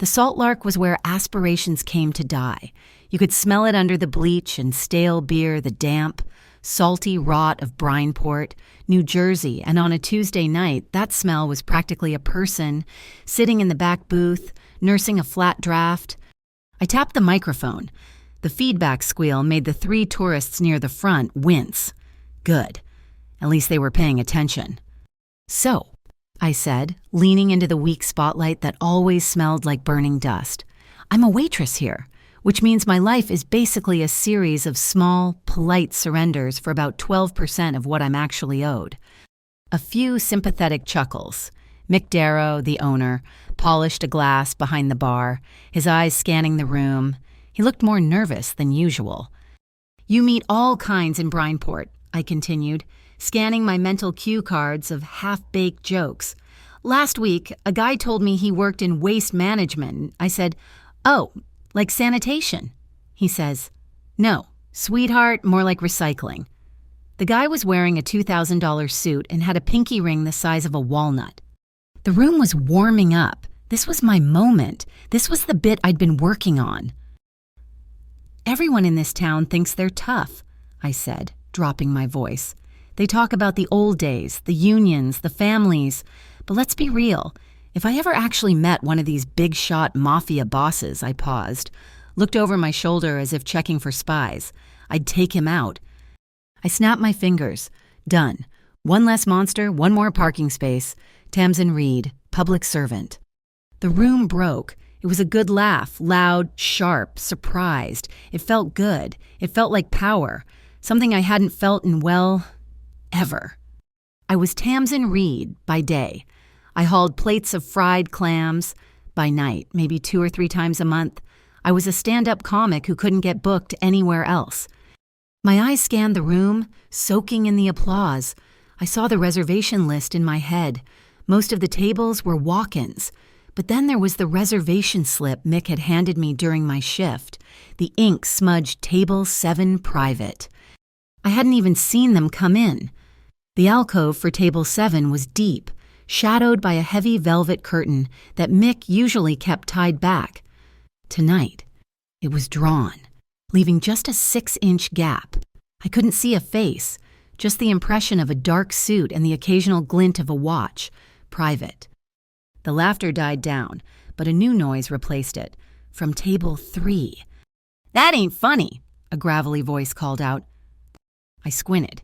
The Salt Lark was where aspirations came to die. You could smell it under the bleach and stale beer, the damp, salty rot of Brineport, New Jersey, and on a Tuesday night, that smell was practically a person sitting in the back booth, nursing a flat draft. I tapped the microphone. The feedback squeal made the 3 tourists near the front wince. Good. At least they were paying attention. "So," I said, leaning into the weak spotlight that always smelled like burning dust, "I'm a waitress here, which means my life is basically a series of small, polite surrenders for about 12% of what I'm actually owed." A few sympathetic chuckles. Mick Darrow, the owner, polished a glass behind the bar, his eyes scanning the room. He looked more nervous than usual. "You meet all kinds in Brineport," I continued, scanning my mental cue cards of half-baked jokes. "Last week, a guy told me he worked in waste management. I said, 'Oh, like sanitation?' He says, 'No, sweetheart, more like recycling.'" The guy was wearing a $2,000 suit and had a pinky ring the size of a walnut. The room was warming up. This was my moment. This was the bit I'd been working on. "Everyone in this town thinks they're tough," I said, dropping my voice. "They talk about the old days, the unions, the families. But let's be real. If I ever actually met one of these big-shot mafia bosses," I paused, looked over my shoulder as if checking for spies, "I'd take him out." I snapped my fingers. Done. One less monster, one more parking space. Tamsin Reed, public servant. The room broke. It was a good laugh, loud, sharp, surprised. It felt good. It felt like power, something I hadn't felt in, well, ever. I was Tamsin Reed by day. I hauled plates of fried clams by night, maybe 2 or 3 times a month. I was a stand-up comic who couldn't get booked anywhere else. My eyes scanned the room, soaking in the applause. I saw the reservation list in my head. Most of the tables were walk-ins. But then there was the reservation slip Mick had handed me during my shift, the ink smudged Table 7 Private. I hadn't even seen them come in. The alcove for Table 7 was deep, shadowed by a heavy velvet curtain that Mick usually kept tied back. Tonight, it was drawn, leaving just a 6-inch gap. I couldn't see a face, just the impression of a dark suit and the occasional glint of a watch. Private. The laughter died down, but a new noise replaced it, from Table 3. "That ain't funny," a gravelly voice called out. I squinted.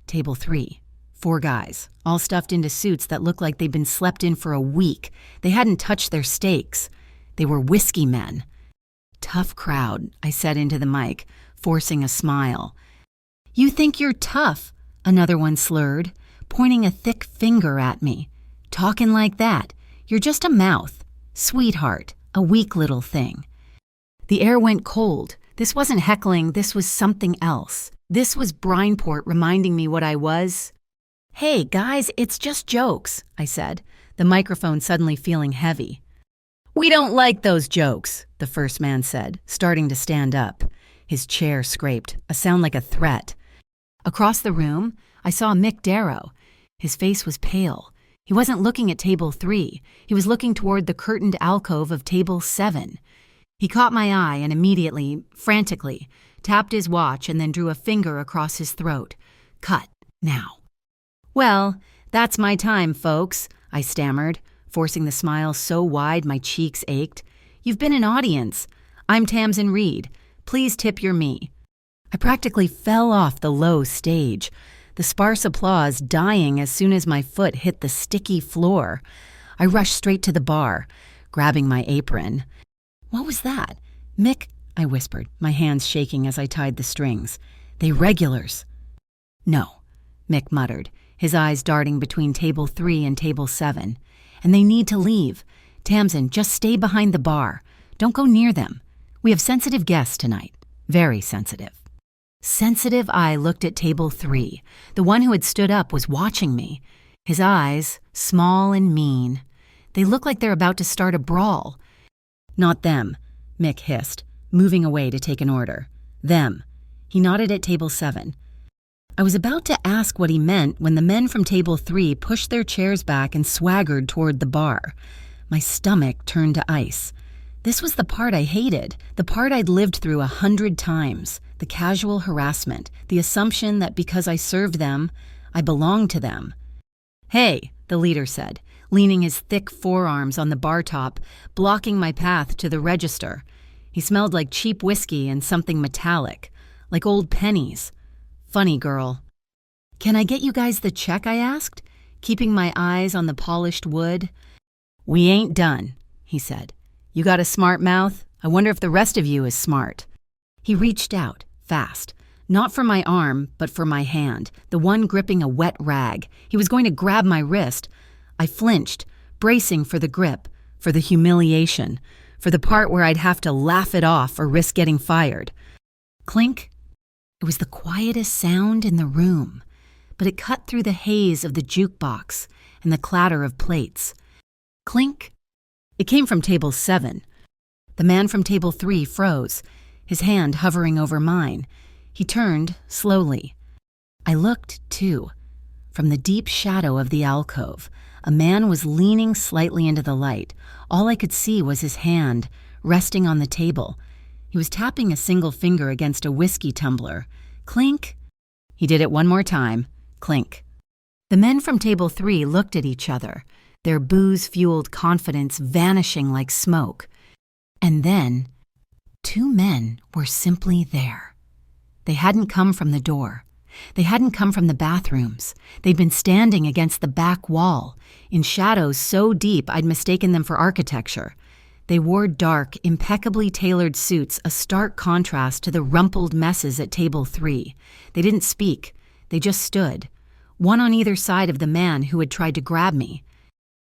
Table 3. 4 guys, all stuffed into suits that looked like they'd been slept in for a week. They hadn't touched their steaks. They were whiskey men. "Tough crowd," I said into the mic, forcing a smile. "You think you're tough," another one slurred, pointing a thick finger at me. "Talking like that. You're just a mouth. Sweetheart, a weak little thing." The air went cold. This wasn't heckling, this was something else. This was Brineport reminding me what I was. "Hey, guys, it's just jokes," I said, the microphone suddenly feeling heavy. "We don't like those jokes," the first man said, starting to stand up. His chair scraped, a sound like a threat. Across the room, I saw Mick Darrow. His face was pale. He wasn't looking at Table 3. He was looking toward the curtained alcove of Table 7. He caught my eye and immediately, frantically, tapped his watch and then drew a finger across his throat. "Cut. Now." "Well, that's my time, folks," I stammered, forcing the smile so wide my cheeks ached. "You've been an audience. I'm Tamsin Reed. Please tip your me." I practically fell off the low stage, the sparse applause dying as soon as my foot hit the sticky floor. I rushed straight to the bar, grabbing my apron. "What was that?" "Mick," I whispered, my hands shaking as I tied the strings. "They regulars." "No," Mick muttered, his eyes darting between Table 3 and Table 7. "And they need to leave. Tamsin, just stay behind the bar. Don't go near them. We have sensitive guests tonight. Very sensitive." Sensitive eye looked at Table 3. The one who had stood up was watching me. His eyes, small and mean. They look like they're about to start a brawl. "Not them," Mick hissed, moving away to take an order. "Them." He nodded at Table 7. I was about to ask what he meant when the men from Table 3 pushed their chairs back and swaggered toward the bar. My stomach turned to ice. This was the part I hated, the part I'd lived through 100 times, the casual harassment, the assumption that because I served them, I belonged to them. "Hey," the leader said, leaning his thick forearms on the bar top, blocking my path to the register. He smelled like cheap whiskey and something metallic, like old pennies. Funny girl. "Can I get you guys the check?" I asked, keeping my eyes on the polished wood. "We ain't done," he said. "You got a smart mouth? I wonder if the rest of you is smart." He reached out, fast, not for my arm, but for my hand, the one gripping a wet rag. He was going to grab my wrist. I flinched, bracing for the grip, for the humiliation, for the part where I'd have to laugh it off or risk getting fired. Clink. It was the quietest sound in the room, but it cut through the haze of the jukebox and the clatter of plates. Clink. It came from table 7. The man from table 3 froze, his hand hovering over mine. He turned, slowly. I looked, too. From the deep shadow of the alcove, a man was leaning slightly into the light. All I could see was his hand, resting on the table. He was tapping a single finger against a whiskey tumbler. Clink. He did it one more time. Clink. The men from table 3 looked at each other, their booze-fueled confidence vanishing like smoke. And then, 2 men were simply there. They hadn't come from the door. They hadn't come from the bathrooms. They'd been standing against the back wall, in shadows so deep I'd mistaken them for architecture. They wore dark, impeccably tailored suits, a stark contrast to the rumpled messes at table 3. They didn't speak. They just stood, one on either side of the man who had tried to grab me.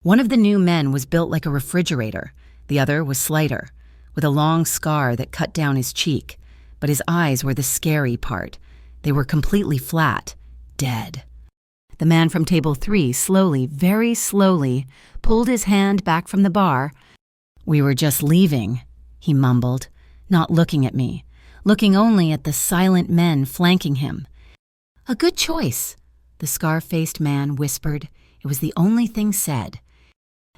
One of the new men was built like a refrigerator. The other was slighter, with a long scar that cut down his cheek. But his eyes were the scary part. They were completely flat, dead. The man from table 3 slowly, very slowly, pulled his hand back from the bar. "We were just leaving," he mumbled, not looking at me, looking only at the silent men flanking him. "A good choice," the scar-faced man whispered. It was the only thing said.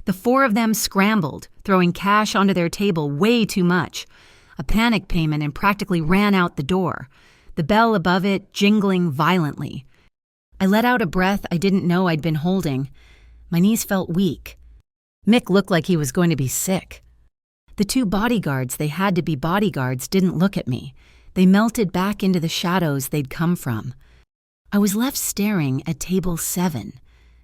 The 4 of them scrambled, throwing cash onto their table way too much. A panic payment, and practically ran out the door, the bell above it jingling violently. I let out a breath I didn't know I'd been holding. My knees felt weak. Mick looked like he was going to be sick. The 2 bodyguards, they had to be bodyguards, didn't look at me. They melted back into the shadows they'd come from. I was left staring at table 7.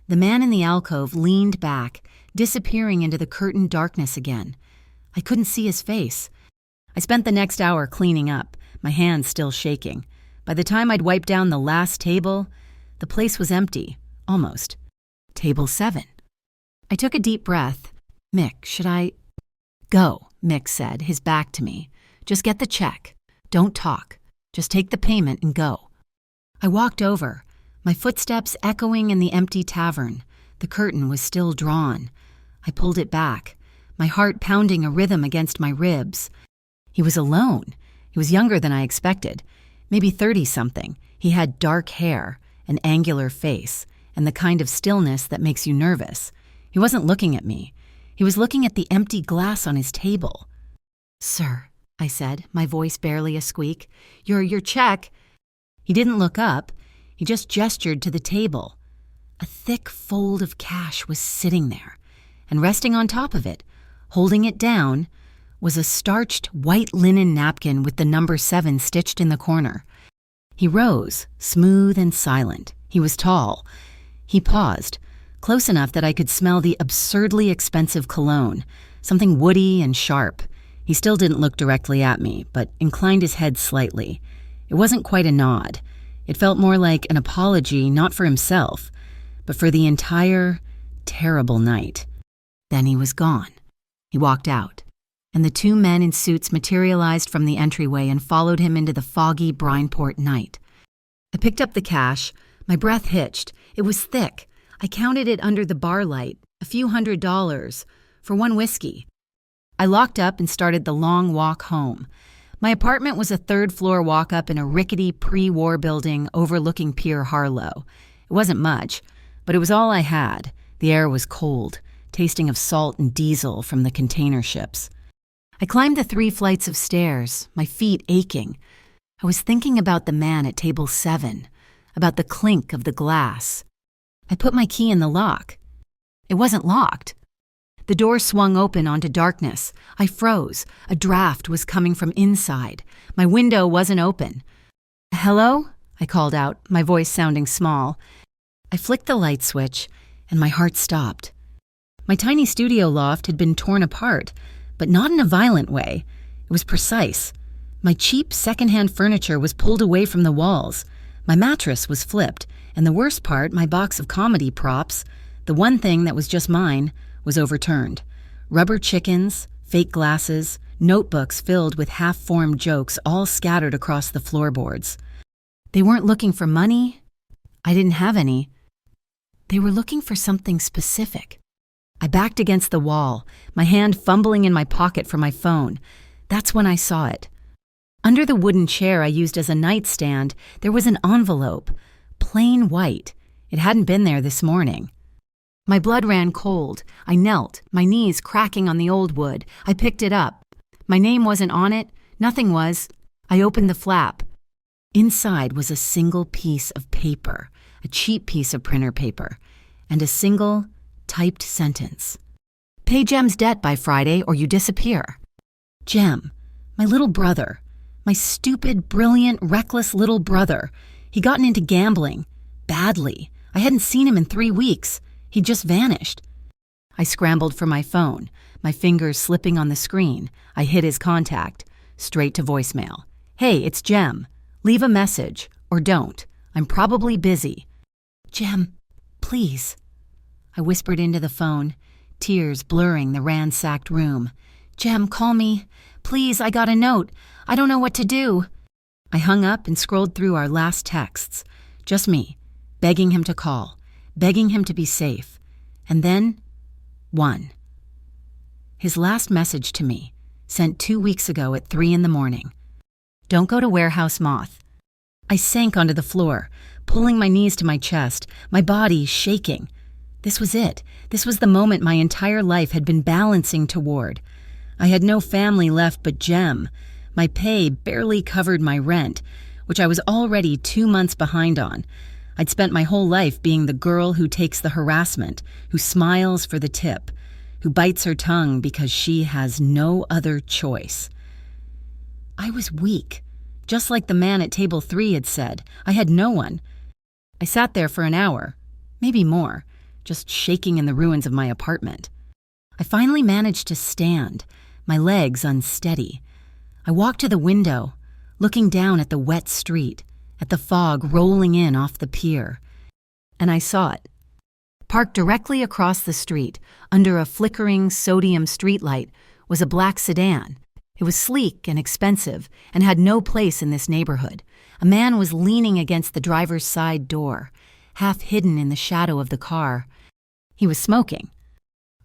The man in the alcove leaned back, disappearing into the curtained darkness again. I couldn't see his face. I spent the next hour cleaning up, my hands still shaking. By the time I'd wiped down the last table, the place was empty, almost. Table 7. I took a deep breath. "Mick, should I—" "Go," Mick said, his back to me. "Just get the check. Don't talk. Just take the payment and go." I walked over, my footsteps echoing in the empty tavern. The curtain was still drawn. I pulled it back, my heart pounding a rhythm against my ribs. He was alone. He was younger than I expected, maybe 30-something. He had dark hair, an angular face, and the kind of stillness that makes you nervous. He wasn't looking at me. He was looking at the empty glass on his table. "Sir," I said, my voice barely a squeak, your check." He didn't look up. He just gestured to the table. A thick fold of cash was sitting there, and resting on top of it, holding it down, was a starched white linen napkin with the number 7 stitched in the corner. He rose, smooth and silent. He was tall. He paused, close enough that I could smell the absurdly expensive cologne, something woody and sharp. He still didn't look directly at me, but inclined his head slightly. It wasn't quite a nod. It felt more like an apology, not for himself, but for the entire, terrible night. Then he was gone. He walked out, and the 2 men in suits materialized from the entryway and followed him into the foggy Brineport night. I picked up the cash. My breath hitched. It was thick. I counted it under the bar light, a few $100s, for 1 whiskey. I locked up and started the long walk home. My apartment was a 3rd-floor walk-up in a rickety pre-war building overlooking Pier Harlow. It wasn't much, but it was all I had. The air was cold, tasting of salt and diesel from the container ships. I climbed the 3 flights of stairs, my feet aching. I was thinking about the man at table 7, about the clink of the glass. I put my key in the lock. It wasn't locked. The door swung open onto darkness. I froze. A draft was coming from inside. My window wasn't open. "Hello?" I called out, my voice sounding small. I flicked the light switch, and my heart stopped. My tiny studio loft had been torn apart, but not in a violent way. It was precise. My cheap secondhand furniture was pulled away from the walls. My mattress was flipped, and the worst part, my box of comedy props, the one thing that was just mine, was overturned. Rubber chickens, fake glasses, notebooks filled with half-formed jokes all scattered across the floorboards. They weren't looking for money. I didn't have any. They were looking for something specific. I backed against the wall, my hand fumbling in my pocket for my phone. That's when I saw it. Under the wooden chair I used as a nightstand, there was an envelope, plain white. It hadn't been there this morning. My blood ran cold. I knelt, my knees cracking on the old wood. I picked it up. My name wasn't on it. Nothing was. I opened the flap. Inside was a single piece of paper, a cheap piece of printer paper, and a single, typed sentence. "Pay Jem's debt by Friday or you disappear." Jem, my little brother, my stupid, brilliant, reckless little brother. He'd gotten into gambling. Badly. I hadn't seen him in 3 weeks. He'd just vanished. I scrambled for my phone, my fingers slipping on the screen. I hit his contact. Straight to voicemail. "Hey, it's Jem. Leave a message. Or don't. I'm probably busy." "Jem, please." I whispered into the phone, tears blurring the ransacked room. "Jem, call me. Please, I got a note. I don't know what to do." I hung up and scrolled through our last texts. Just me, begging him to call, begging him to be safe. And then, one. His last message to me, sent 2 weeks ago at 3 a.m. "Don't go to Warehouse Moth." I sank onto the floor, pulling my knees to my chest, my body shaking. This was it. This was the moment my entire life had been balancing toward. I had no family left but Jem. My pay barely covered my rent, which I was already 2 months behind on. I'd spent my whole life being the girl who takes the harassment, who smiles for the tip, who bites her tongue because she has no other choice. I was weak, just like the man at table 3 had said. I had no one. I sat there for an hour, maybe more, just shaking in the ruins of my apartment. I finally managed to stand, my legs unsteady. I walked to the window, looking down at the wet street, at the fog rolling in off the pier. And I saw it. Parked directly across the street, under a flickering sodium streetlight, was a black sedan. It was sleek and expensive and had no place in this neighborhood. A man was leaning against the driver's side door, half hidden in the shadow of the car. He was smoking.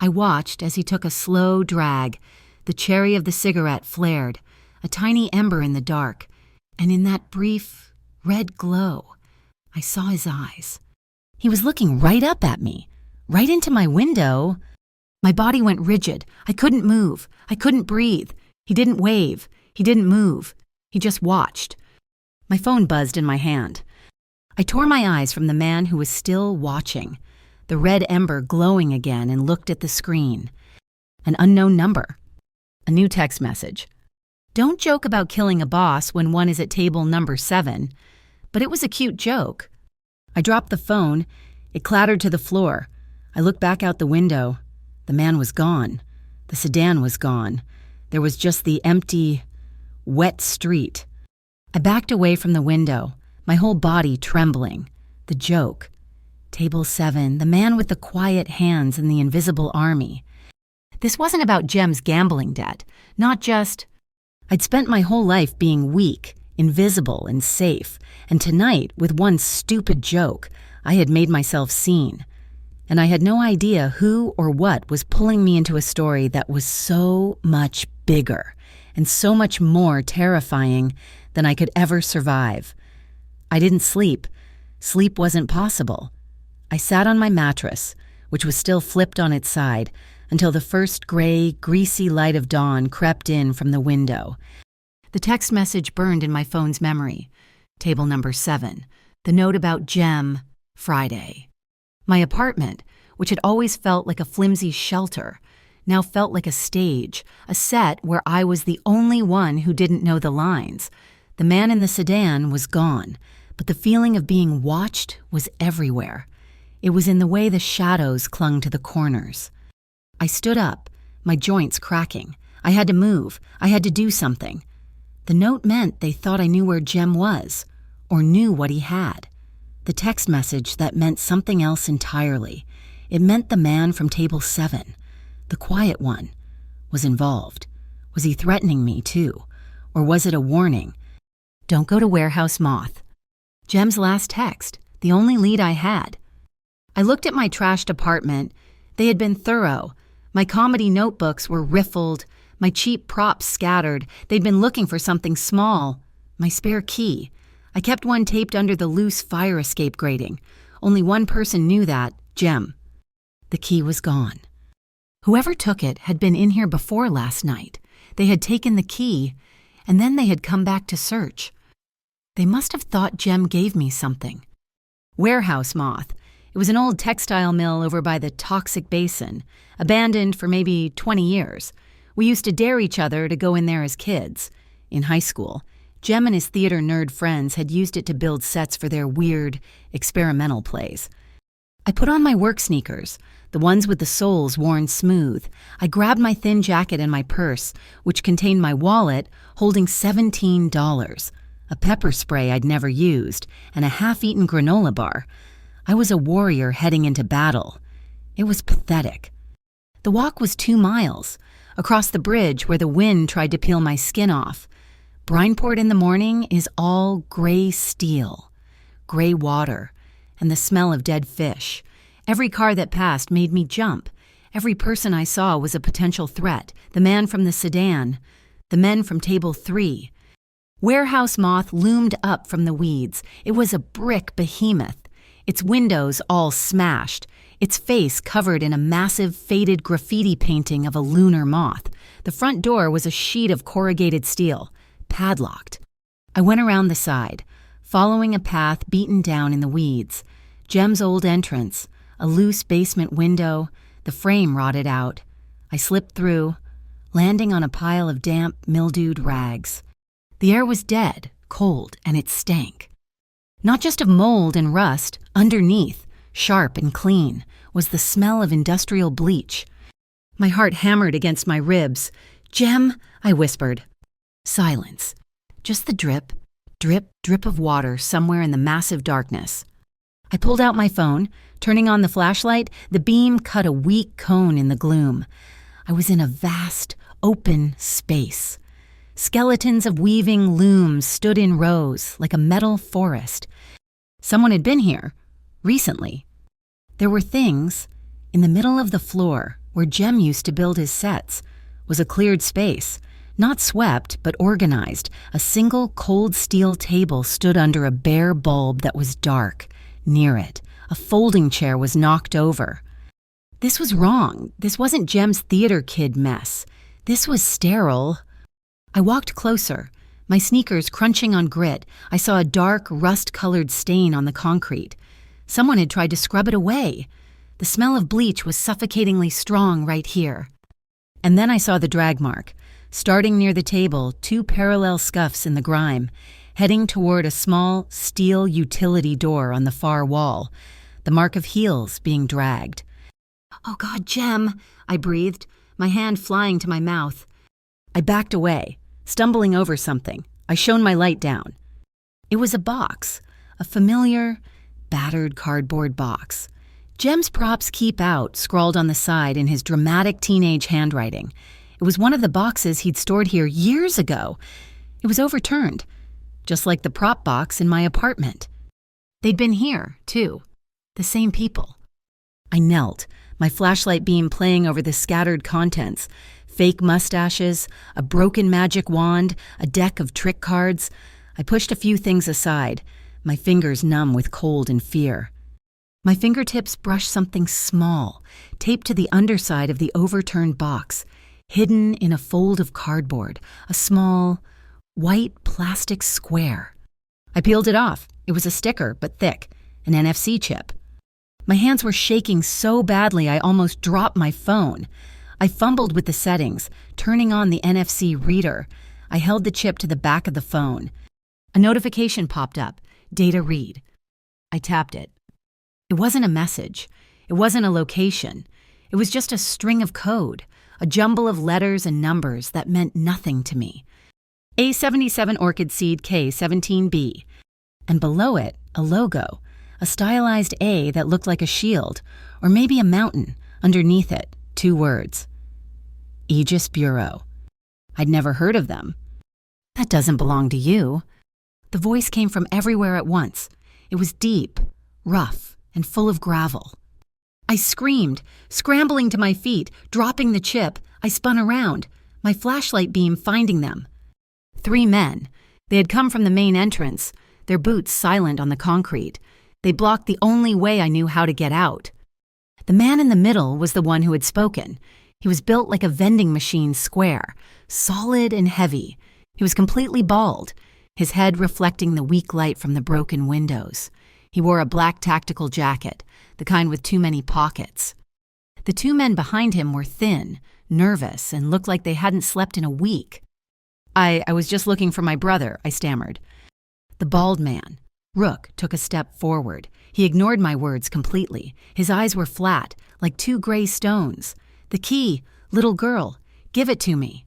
I watched as he took a slow drag. The cherry of the cigarette flared, a tiny ember in the dark, and in that brief, red glow, I saw his eyes. He was looking right up at me, right into my window. My body went rigid. I couldn't move. I couldn't breathe. He didn't wave. He didn't move. He just watched. My phone buzzed in my hand. I tore my eyes from the man who was still watching, the red ember glowing again, and looked at the screen. An unknown number. A new text message. "Don't joke about killing a boss when one is at table number 7. But it was a cute joke. I dropped the phone. It clattered to the floor. I looked back out the window. The man was gone. The sedan was gone. There was just the empty, wet street. I backed away from the window, my whole body trembling. The joke. Table 7, the man with the quiet hands and the invisible army. This wasn't about Jem's gambling debt. Not just... I'd spent my whole life being weak, invisible, and safe, and tonight, with one stupid joke, I had made myself seen. And I had no idea who or what was pulling me into a story that was so much bigger and so much more terrifying than I could ever survive. I didn't sleep. Sleep wasn't possible. I sat on my mattress, which was still flipped on its side, until the first gray, greasy light of dawn crept in from the window. The text message burned in my phone's memory. Table number 7. The note about Jem, Friday. My apartment, which had always felt like a flimsy shelter, now felt like a stage, a set where I was the only one who didn't know the lines. The man in the sedan was gone, but the feeling of being watched was everywhere. It was in the way the shadows clung to the corners. I stood up, my joints cracking. I had to move. I had to do something. The note meant they thought I knew where Jem was, or knew what he had. The text message that meant something else entirely. It meant the man from table 7, the quiet one, was involved. Was he threatening me too? Or was it a warning? Don't go to Warehouse Moth. Jem's last text, the only lead I had. I looked at my trashed apartment. They had been thorough. My comedy notebooks were riffled, my cheap props scattered. They'd been looking for something small. My spare key. I kept one taped under the loose fire escape grating. Only one person knew that, Jem. The key was gone. Whoever took it had been in here before last night. They had taken the key, and then they had come back to search. They must have thought Jem gave me something. Warehouse Moth. It was an old textile mill over by the Toxic Basin, abandoned for maybe 20 years. We used to dare each other to go in there as kids. In high school, Jem and his theater nerd friends had used it to build sets for their weird, experimental plays. I put on my work sneakers, the ones with the soles worn smooth. I grabbed my thin jacket and my purse, which contained my wallet, holding $17, a pepper spray I'd never used, and a half-eaten granola bar. I was a warrior heading into battle. It was pathetic. The walk was 2 miles, across the bridge where the wind tried to peel my skin off. Brineport in the morning is all gray steel, gray water, and the smell of dead fish. Every car that passed made me jump. Every person I saw was a potential threat. The man from the sedan, the men from table 3. Warehouse Moth loomed up from the weeds. It was a brick behemoth, its windows all smashed, its face covered in a massive faded graffiti painting of a lunar moth. The front door was a sheet of corrugated steel, padlocked. I went around the side, following a path beaten down in the weeds. Jem's old entrance, a loose basement window, the frame rotted out. I slipped through, landing on a pile of damp, mildewed rags. The air was dead, cold, and it stank. Not just of mold and rust, underneath, sharp and clean, was the smell of industrial bleach. My heart hammered against my ribs. "Jem," I whispered. Silence. Just the drip, drip, drip of water somewhere in the massive darkness. I pulled out my phone. Turning on the flashlight, the beam cut a weak cone in the gloom. I was in a vast, open space. Skeletons of weaving looms stood in rows, like a metal forest. Someone had been here, recently. There were things. In the middle of the floor, where Jem used to build his sets, was a cleared space. Not swept, but organized. A single cold steel table stood under a bare bulb that was dark. Near it, a folding chair was knocked over. This was wrong. This wasn't Jem's theater kid mess. This was sterile. I walked closer, my sneakers crunching on grit. I saw a dark, rust-colored stain on the concrete. Someone had tried to scrub it away. The smell of bleach was suffocatingly strong right here. And then I saw the drag mark. Starting near the table, 2 parallel scuffs in the grime, heading toward a small steel utility door on the far wall, the mark of heels being dragged. "Oh God, Jem," I breathed, my hand flying to my mouth. I backed away, stumbling over something. I shone my light down. It was a box, a familiar, battered cardboard box. "Jem's props keep out," scrawled on the side in his dramatic teenage handwriting. It was one of the boxes he'd stored here years ago. It was overturned, just like the prop box in my apartment. They'd been here, too. The same people. I knelt, my flashlight beam playing over the scattered contents. Fake mustaches, a broken magic wand, a deck of trick cards. I pushed a few things aside, my fingers numb with cold and fear. My fingertips brushed something small, taped to the underside of the overturned box, hidden in a fold of cardboard, a small, white plastic square. I peeled it off. It was a sticker, but thick, an NFC chip. My hands were shaking so badly I almost dropped my phone. I fumbled with the settings, turning on the NFC reader. I held the chip to the back of the phone. A notification popped up, data read. I tapped it. It wasn't a message. It wasn't a location. It was just a string of code, a jumble of letters and numbers that meant nothing to me. A77 orchid seed K17B. And below it, a logo, a stylized A that looked like a shield, or maybe a mountain. Underneath it, 2 words. Aegis Bureau. I'd never heard of them. That doesn't belong to you. The voice came from everywhere at once. It was deep, rough, and full of gravel. I screamed, scrambling to my feet, dropping the chip. I spun around, my flashlight beam finding them. 3 men. They had come from the main entrance, their boots silent on the concrete. They blocked the only way I knew how to get out. The man in the middle was the one who had spoken. He was built like a vending machine square, solid and heavy. He was completely bald, his head reflecting the weak light from the broken windows. He wore a black tactical jacket, the kind with too many pockets. The 2 men behind him were thin, nervous, and looked like they hadn't slept in a week. I was just looking for my brother, I stammered. The bald man, Rook, took a step forward. He ignored my words completely. His eyes were flat, like 2 gray stones. The key, little girl, give it to me.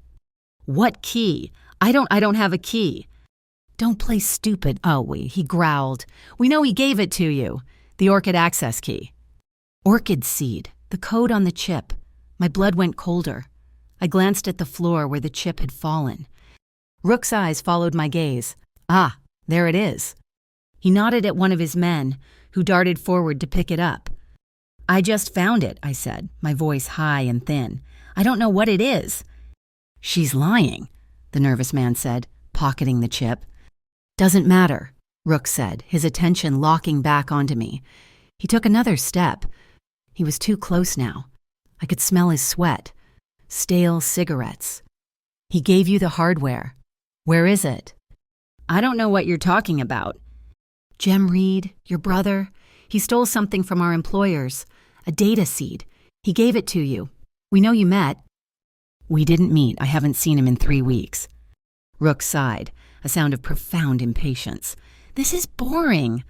What key? I don't have a key. Don't play stupid, he growled. We know he gave it to you. The orchid access key. Orchid seed, the code on the chip. My blood went colder. I glanced at the floor where the chip had fallen. Rook's eyes followed my gaze. Ah, there it is. He nodded at one of his men, who darted forward to pick it up. I just found it, I said, my voice high and thin. I don't know what it is. She's lying, the nervous man said, pocketing the chip. Doesn't matter, Rook said, his attention locking back onto me. He took another step. He was too close now. I could smell his sweat. Stale cigarettes. He gave you the hardware. Where is it? I don't know what you're talking about. Jem Reed, your brother, he stole something from our employers, a data seed. He gave it to you. We know you met. We didn't meet. I haven't seen him in 3 weeks. Rook sighed, a sound of profound impatience. This is boring.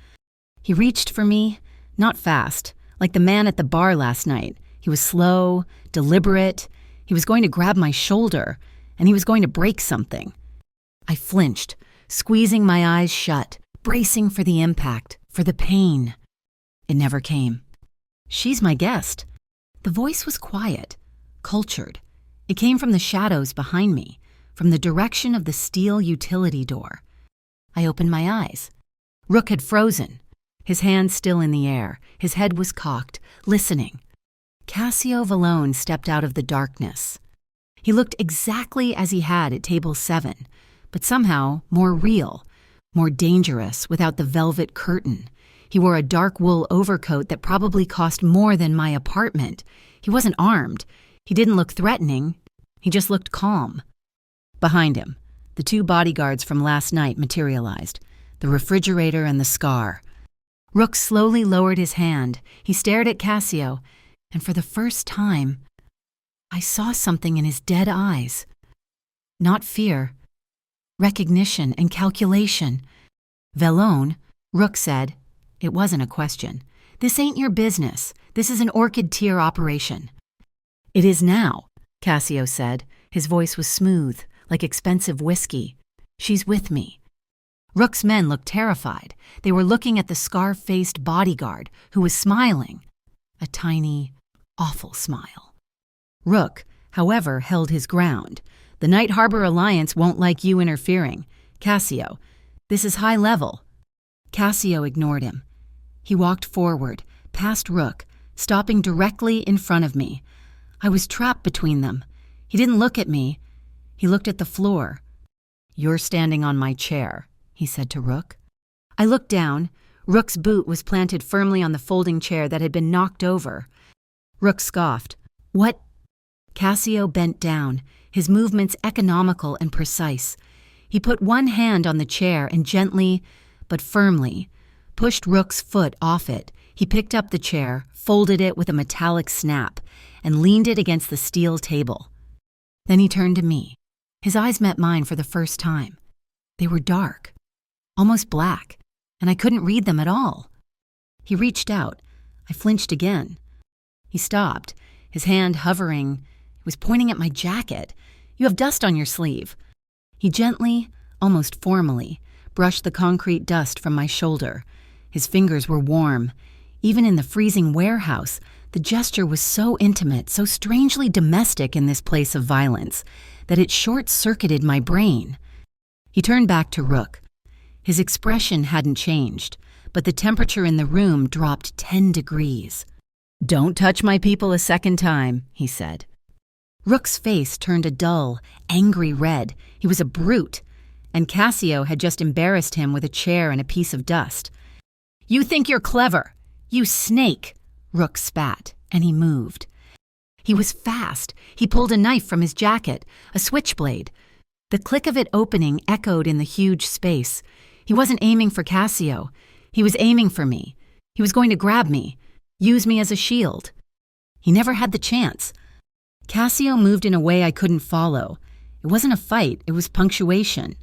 He reached for me, not fast, like the man at the bar last night. He was slow, deliberate. He was going to grab my shoulder, and he was going to break something. I flinched, squeezing my eyes shut, bracing for the impact, for the pain. It never came. She's my guest. The voice was quiet, cultured. It came from the shadows behind me, from the direction of the steel utility door. I opened my eyes. Rook had frozen, his hands still in the air. His head was cocked, listening. Cassio Vallone stepped out of the darkness. He looked exactly as he had at table 7, but somehow more real, more dangerous without the velvet curtain. He wore a dark wool overcoat that probably cost more than my apartment. He wasn't armed. He didn't look threatening. He just looked calm. Behind him, the 2 bodyguards from last night materialized, the refrigerator and the scar. Rook slowly lowered his hand. He stared at Cassio, and for the first time, I saw something in his dead eyes. Not fear, recognition and calculation. Vallone, Rook said. It wasn't a question. This ain't your business. This is an orchid tier operation. It is now, Cassio said. His voice was smooth, like expensive whiskey. She's with me. Rook's men looked terrified. They were looking at the scar-faced bodyguard, who was smiling. A tiny, awful smile. Rook, however, held his ground. The Night Harbor Alliance won't like you interfering. Cassio, this is high level. Cassio ignored him. He walked forward, past Rook, stopping directly in front of me. I was trapped between them. He didn't look at me. He looked at the floor. You're standing on my chair, he said to Rook. I looked down. Rook's boot was planted firmly on the folding chair that had been knocked over. Rook scoffed. "What?" Cassio bent down, his movements economical and precise. He put one hand on the chair and gently, but firmly, pushed Rook's foot off it. He picked up the chair, folded it with a metallic snap, and leaned it against the steel table. Then he turned to me. His eyes met mine for the first time. They were dark, almost black, and I couldn't read them at all. He reached out. I flinched again. He stopped, his hand hovering. He was pointing at my jacket. "You have dust on your sleeve." He gently, almost formally, brushed the concrete dust from my shoulder. His fingers were warm. Even in the freezing warehouse, the gesture was so intimate, so strangely domestic in this place of violence, that it short-circuited my brain. He turned back to Rook. His expression hadn't changed, but the temperature in the room dropped 10 degrees. "Don't touch my people a second time," he said. Rook's face turned a dull, angry red. He was a brute, and Cassio had just embarrassed him with a chair and a piece of dust. "You think you're clever, you snake!" Rook spat, and he moved. He was fast. He pulled a knife from his jacket, a switchblade. The click of it opening echoed in the huge space. He wasn't aiming for Cassio. He was aiming for me. He was going to grab me, use me as a shield. He never had the chance. Cassio moved in a way I couldn't follow. It wasn't a fight, it was punctuation.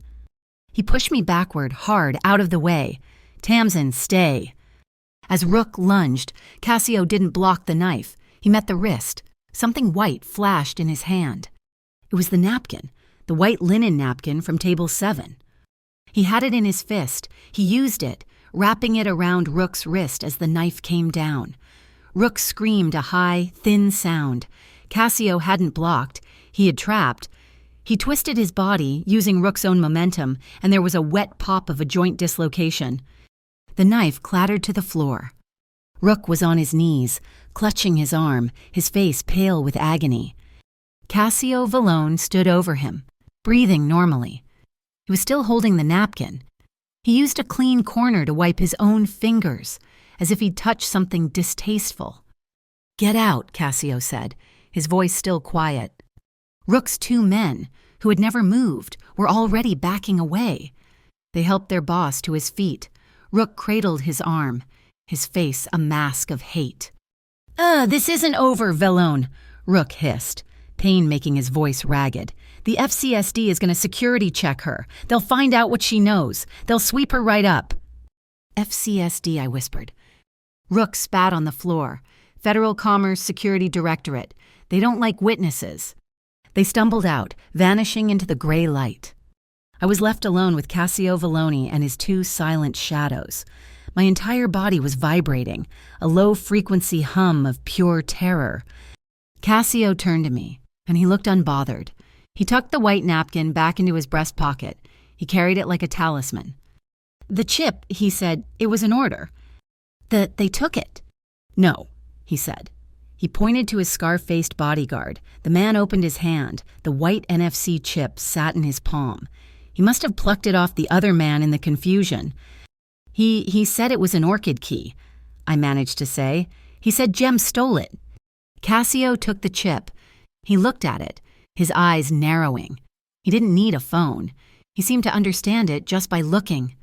He pushed me backward, hard, out of the way. "Tamsin, stay." As Rook lunged, Cassio didn't block the knife. He met the wrist. Something white flashed in his hand. It was the napkin, the white linen napkin from table 7. He had it in his fist. He used it, wrapping it around Rook's wrist as the knife came down. Rook screamed a high, thin sound. Cassio hadn't blocked. He had trapped. He twisted his body, using Rook's own momentum, and there was a wet pop of a joint dislocation. The knife clattered to the floor. Rook was on his knees, clutching his arm, his face pale with agony. Cassio Vallone stood over him, breathing normally. He was still holding the napkin. He used a clean corner to wipe his own fingers, as if he'd touched something distasteful. "Get out," Cassio said, his voice still quiet. Rook's 2 men, who had never moved, were already backing away. They helped their boss to his feet. Rook cradled his arm, his face a mask of hate. This isn't over, Vallone," Rook hissed, pain making his voice ragged. "The FCSD is going to security check her. They'll find out what she knows. They'll sweep her right up." "FCSD," I whispered. Rook spat on the floor. "Federal Commerce Security Directorate. They don't like witnesses." They stumbled out, vanishing into the gray light. I was left alone with Cassio Vallone and his 2 silent shadows. My entire body was vibrating, a low-frequency hum of pure terror. Cassio turned to me, and he looked unbothered. He tucked the white napkin back into his breast pocket. He carried it like a talisman. "The chip," he said, "it was an order." They took it." "No," he said. He pointed to his scar-faced bodyguard. The man opened his hand. The white NFC chip sat in his palm. He must have plucked it off the other man in the confusion. He said it was an orchid key," I managed to say. "He said Jem stole it." Cassio took the chip. He looked at it, his eyes narrowing. He didn't need a phone. He seemed to understand it just by looking.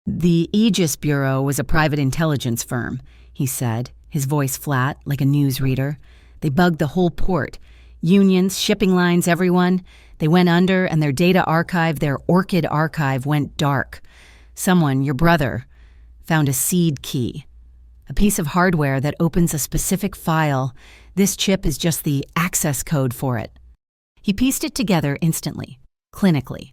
"The Aegis Bureau was a private intelligence firm," he said, his voice flat, like a newsreader. "They bugged the whole port. Unions, shipping lines, everyone. They went under, and their data archive, their orchid archive, went dark. Someone, your brother, found a seed key. A piece of hardware that opens a specific file. This chip is just the access code for it." He pieced it together instantly, clinically.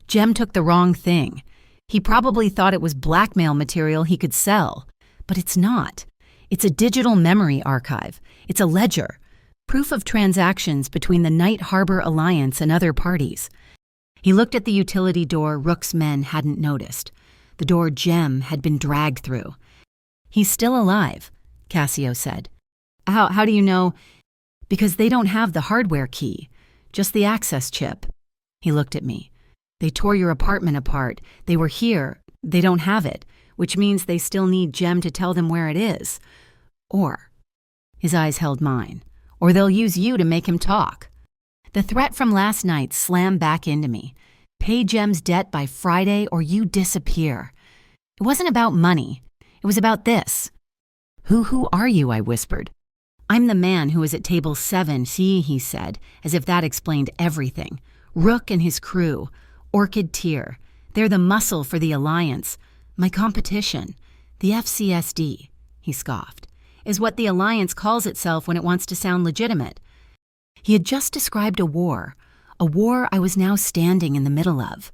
Jem took the wrong thing. He probably thought it was blackmail material he could sell. But it's not. It's a digital memory archive. It's a ledger. Proof of transactions between the Night Harbor Alliance and other parties. He looked at the utility door Rook's men hadn't noticed. The door Jem had been dragged through. "He's still alive," Cassio said. How do you know?" "Because they don't have the hardware key, just the access chip." He looked at me. "They tore your apartment apart. They were here. They don't have it. which means they still need Jem to tell them where it is. Or, his eyes held mine, or they'll use you to make him talk. The threat from last night slammed back into me. Pay Jem's debt by Friday or you disappear. It wasn't about money. It was about this. Who are you? I whispered. I'm the man who was at table 7C, he said, as if that explained everything. Rook and his crew. Orchid Tier. They're the muscle for the Alliance. My competition. The FCSD, he scoffed, is what the Alliance calls itself when it wants to sound legitimate. He had just described a war I was now standing in the middle of,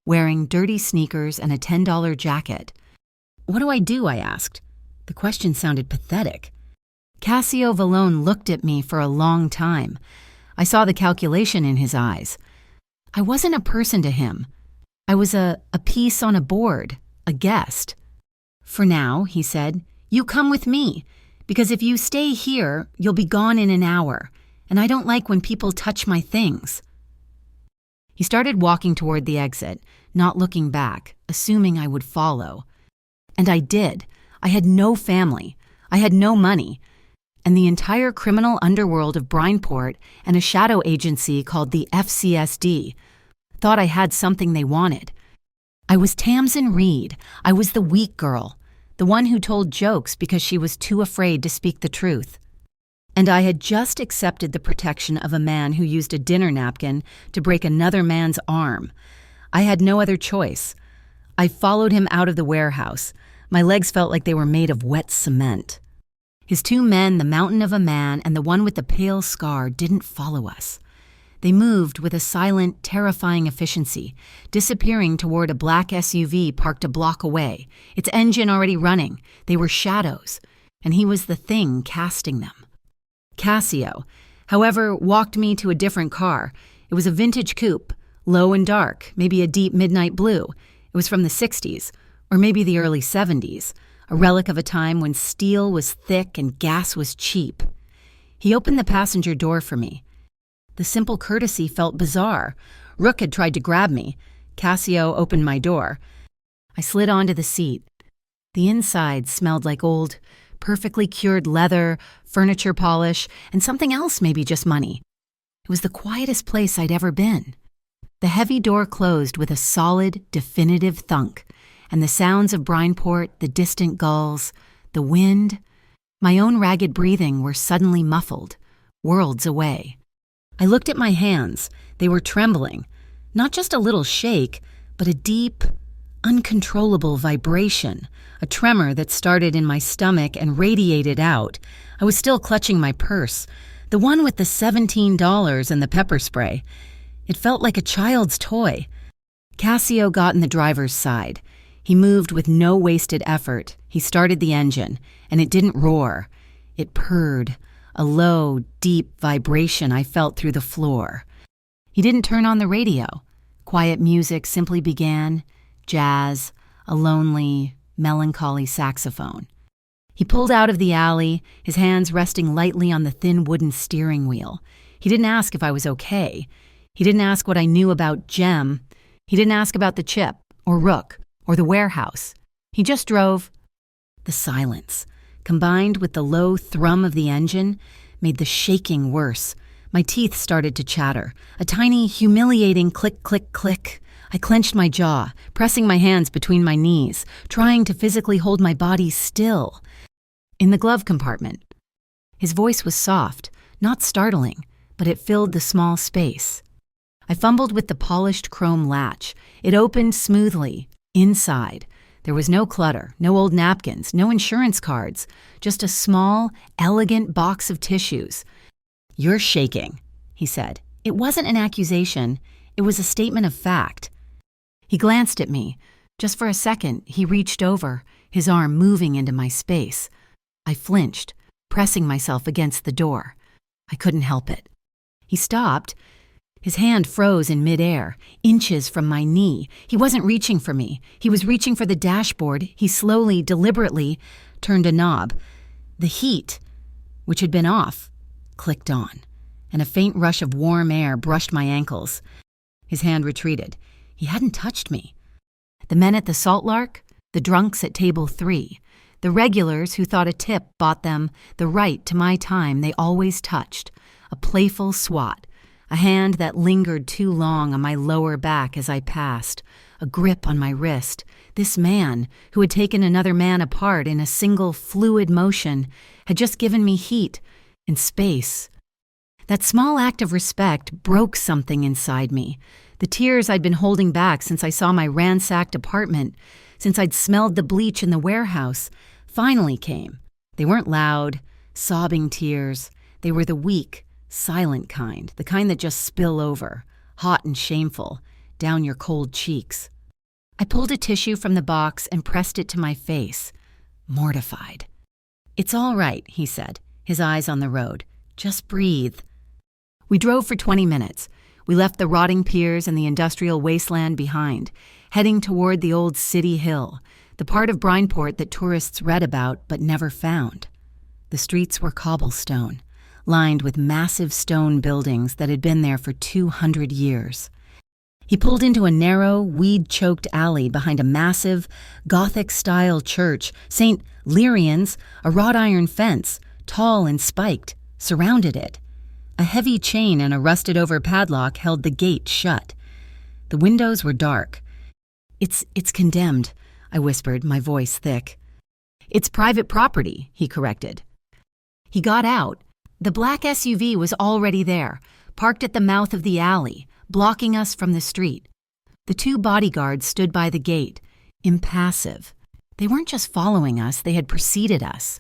wearing dirty sneakers and a $10 jacket. What do? I asked. The question sounded pathetic. Cassio Vallone looked at me for a long time. I saw the calculation in his eyes. I wasn't a person to him. I was a piece on a board, a guest. For now, he said, you come with me, because if you stay here, you'll be gone in an hour, and I don't like when people touch my things. He started walking toward the exit, not looking back, assuming I would follow. And I did. I had no family. I had no money. And the entire criminal underworld of Brineport and a shadow agency called the FCSD thought I had something they wanted. I was Tamsin Reed. I was the weak girl, the one who told jokes because she was too afraid to speak the truth. And I had just accepted the protection of a man who used a dinner napkin to break another man's arm. I had no other choice. I followed him out of the warehouse. My legs felt like they were made of wet cement. His 2 men, the mountain of a man and the one with the pale scar, didn't follow us. They moved with a silent, terrifying efficiency, disappearing toward a black SUV parked a block away, its engine already running. They were shadows, and he was the thing casting them. Cassio, however, walked me to a different car. It was a vintage coupe, low and dark, maybe a deep midnight blue. It was from the 60s, or maybe the early 70s, a relic of a time when steel was thick and gas was cheap. He opened the passenger door for me. The simple courtesy felt bizarre. Rook had tried to grab me. Cassio opened my door. I slid onto the seat. The inside smelled like old, perfectly cured leather, furniture polish, and something else, maybe just money. It was the quietest place I'd ever been. The heavy door closed with a solid, definitive thunk, and the sounds of Brineport, the distant gulls, the wind, my own ragged breathing were suddenly muffled, worlds away. I looked at my hands. They were trembling. Not just a little shake, but a deep, uncontrollable vibration, a tremor that started in my stomach and radiated out. I was still clutching my purse, the one with the $17 and the pepper spray. It felt like a child's toy. Cassio got in the driver's side. He moved with no wasted effort. He started the engine, and it didn't roar. It purred, a low, deep vibration I felt through the floor. He didn't turn on the radio. Quiet music simply began, jazz, a lonely, melancholy saxophone. He pulled out of the alley, his hands resting lightly on the thin wooden steering wheel. He didn't ask if I was okay. He didn't ask what I knew about Jem. He didn't ask about the chip, or Rook, or the warehouse. He just drove. The silence, combined with the low thrum of the engine, made the shaking worse. My teeth started to chatter. A tiny, humiliating click, click, click. I clenched my jaw, pressing my hands between my knees, trying to physically hold my body still. In the glove compartment. His voice was soft, not startling, but it filled the small space. I fumbled with the polished chrome latch. It opened smoothly. Inside, there was no clutter, no old napkins, no insurance cards, just a small, elegant box of tissues. "You're shaking," he said. It wasn't an accusation. It was a statement of fact. He glanced at me. Just for a second, he reached over, his arm moving into my space. I flinched, pressing myself against the door. I couldn't help it. He stopped. His hand froze in midair, inches from my knee. He wasn't reaching for me. He was reaching for the dashboard. He slowly, deliberately turned a knob. The heat, which had been off, clicked on, and a faint rush of warm air brushed my ankles. His hand retreated. He hadn't touched me. The men at the Salt Lark, the drunks at table 3, the regulars who thought a tip bought them the right to my time they always touched, a playful swat, a hand that lingered too long on my lower back as I passed, a grip on my wrist. This man, who had taken another man apart in a single fluid motion, had just given me heat and space. That small act of respect broke something inside me. The tears I'd been holding back since I saw my ransacked apartment, since I'd smelled the bleach in the warehouse, finally came. They weren't loud, sobbing tears. They were the weak, silent kind, the kind that just spill over, hot and shameful, down your cold cheeks. I pulled a tissue from the box and pressed it to my face, mortified. "It's all right," he said, his eyes on the road. "Just breathe." We drove for 20 minutes. We left the rotting piers and the industrial wasteland behind, heading toward the old city hill, the part of Brineport that tourists read about but never found. The streets were cobblestone, lined with massive stone buildings that had been there for 200 years. He pulled into a narrow, weed-choked alley behind a massive, Gothic-style church. St. Lyrian's, a wrought iron fence, tall and spiked, surrounded it. A heavy chain and a rusted-over padlock held the gate shut. The windows were dark. It's condemned," I whispered, my voice thick. "It's private property," he corrected. He got out. The black SUV was already there, parked at the mouth of the alley, blocking us from the street. The 2 bodyguards stood by the gate, impassive. They weren't just following us, they had preceded us.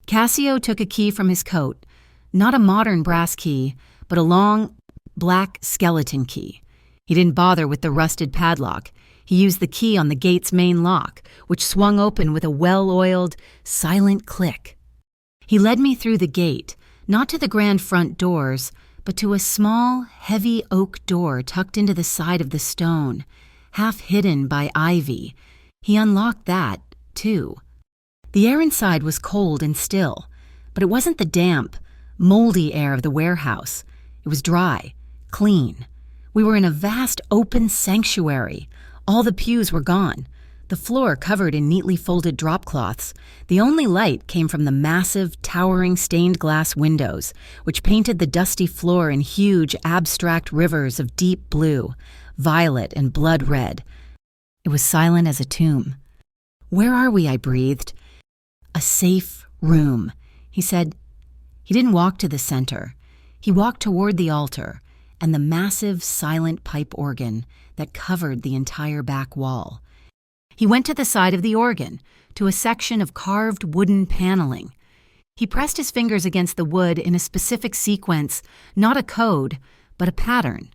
Cassio took a key from his coat, not a modern brass key, but a long, black skeleton key. He didn't bother with the rusted padlock. He used the key on the gate's main lock, which swung open with a well-oiled, silent click. He led me through the gate, not to the grand front doors, but to a small, heavy oak door tucked into the side of the stone, half hidden by ivy. He unlocked that, too. The air inside was cold and still, but it wasn't the damp, moldy air of the warehouse. It was dry, clean. We were in a vast open sanctuary. All the pews were gone, the floor covered in neatly folded drop cloths. The only light came from the massive, towering stained glass windows, which painted the dusty floor in huge, abstract rivers of deep blue, violet and blood red. It was silent as a tomb. "Where are we?" I breathed. "A safe room," he said. He didn't walk to the center. He walked toward the altar and the massive, silent pipe organ that covered the entire back wall. He went to the side of the organ, to a section of carved wooden paneling. He pressed his fingers against the wood in a specific sequence, not a code, but a pattern.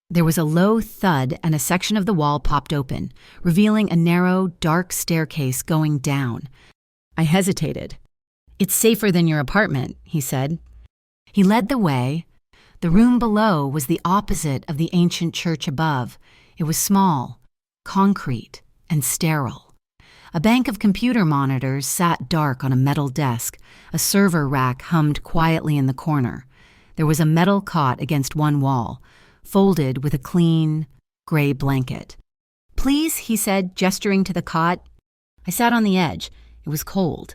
There was a low thud and a section of the wall popped open, revealing a narrow, dark staircase going down. I hesitated. "It's safer than your apartment," he said. He led the way. The room below was the opposite of the ancient church above. It was small, concrete, and sterile. A bank of computer monitors sat dark on a metal desk. A server rack hummed quietly in the corner. There was a metal cot against one wall, folded with a clean, gray blanket. "Please," he said, gesturing to the cot. I sat on the edge. It was cold.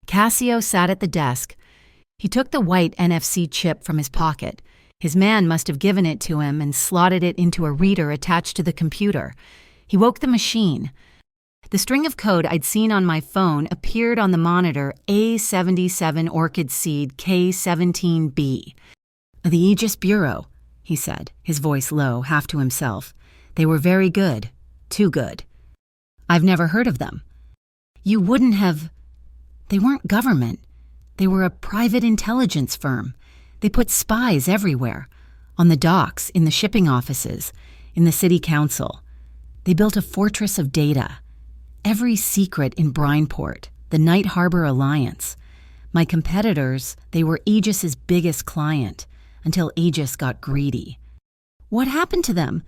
Cassio sat at the desk. He took the white NFC chip from his pocket. His man must have given it to him and slotted it into a reader attached to the computer. He woke the machine. The string of code I'd seen on my phone appeared on the monitor: A77 Orchid Seed K17B. "The Aegis Bureau," he said, his voice low, half to himself. "They were very good. Too good. I've never heard of them." "You wouldn't have..." "They weren't government. They were a private intelligence firm. They put spies everywhere. On the docks, in the shipping offices, in the city council. They built a fortress of data. Every secret in Brineport, the Night Harbor Alliance. My competitors, they were Aegis's biggest client, until Aegis got greedy." "What happened to them?"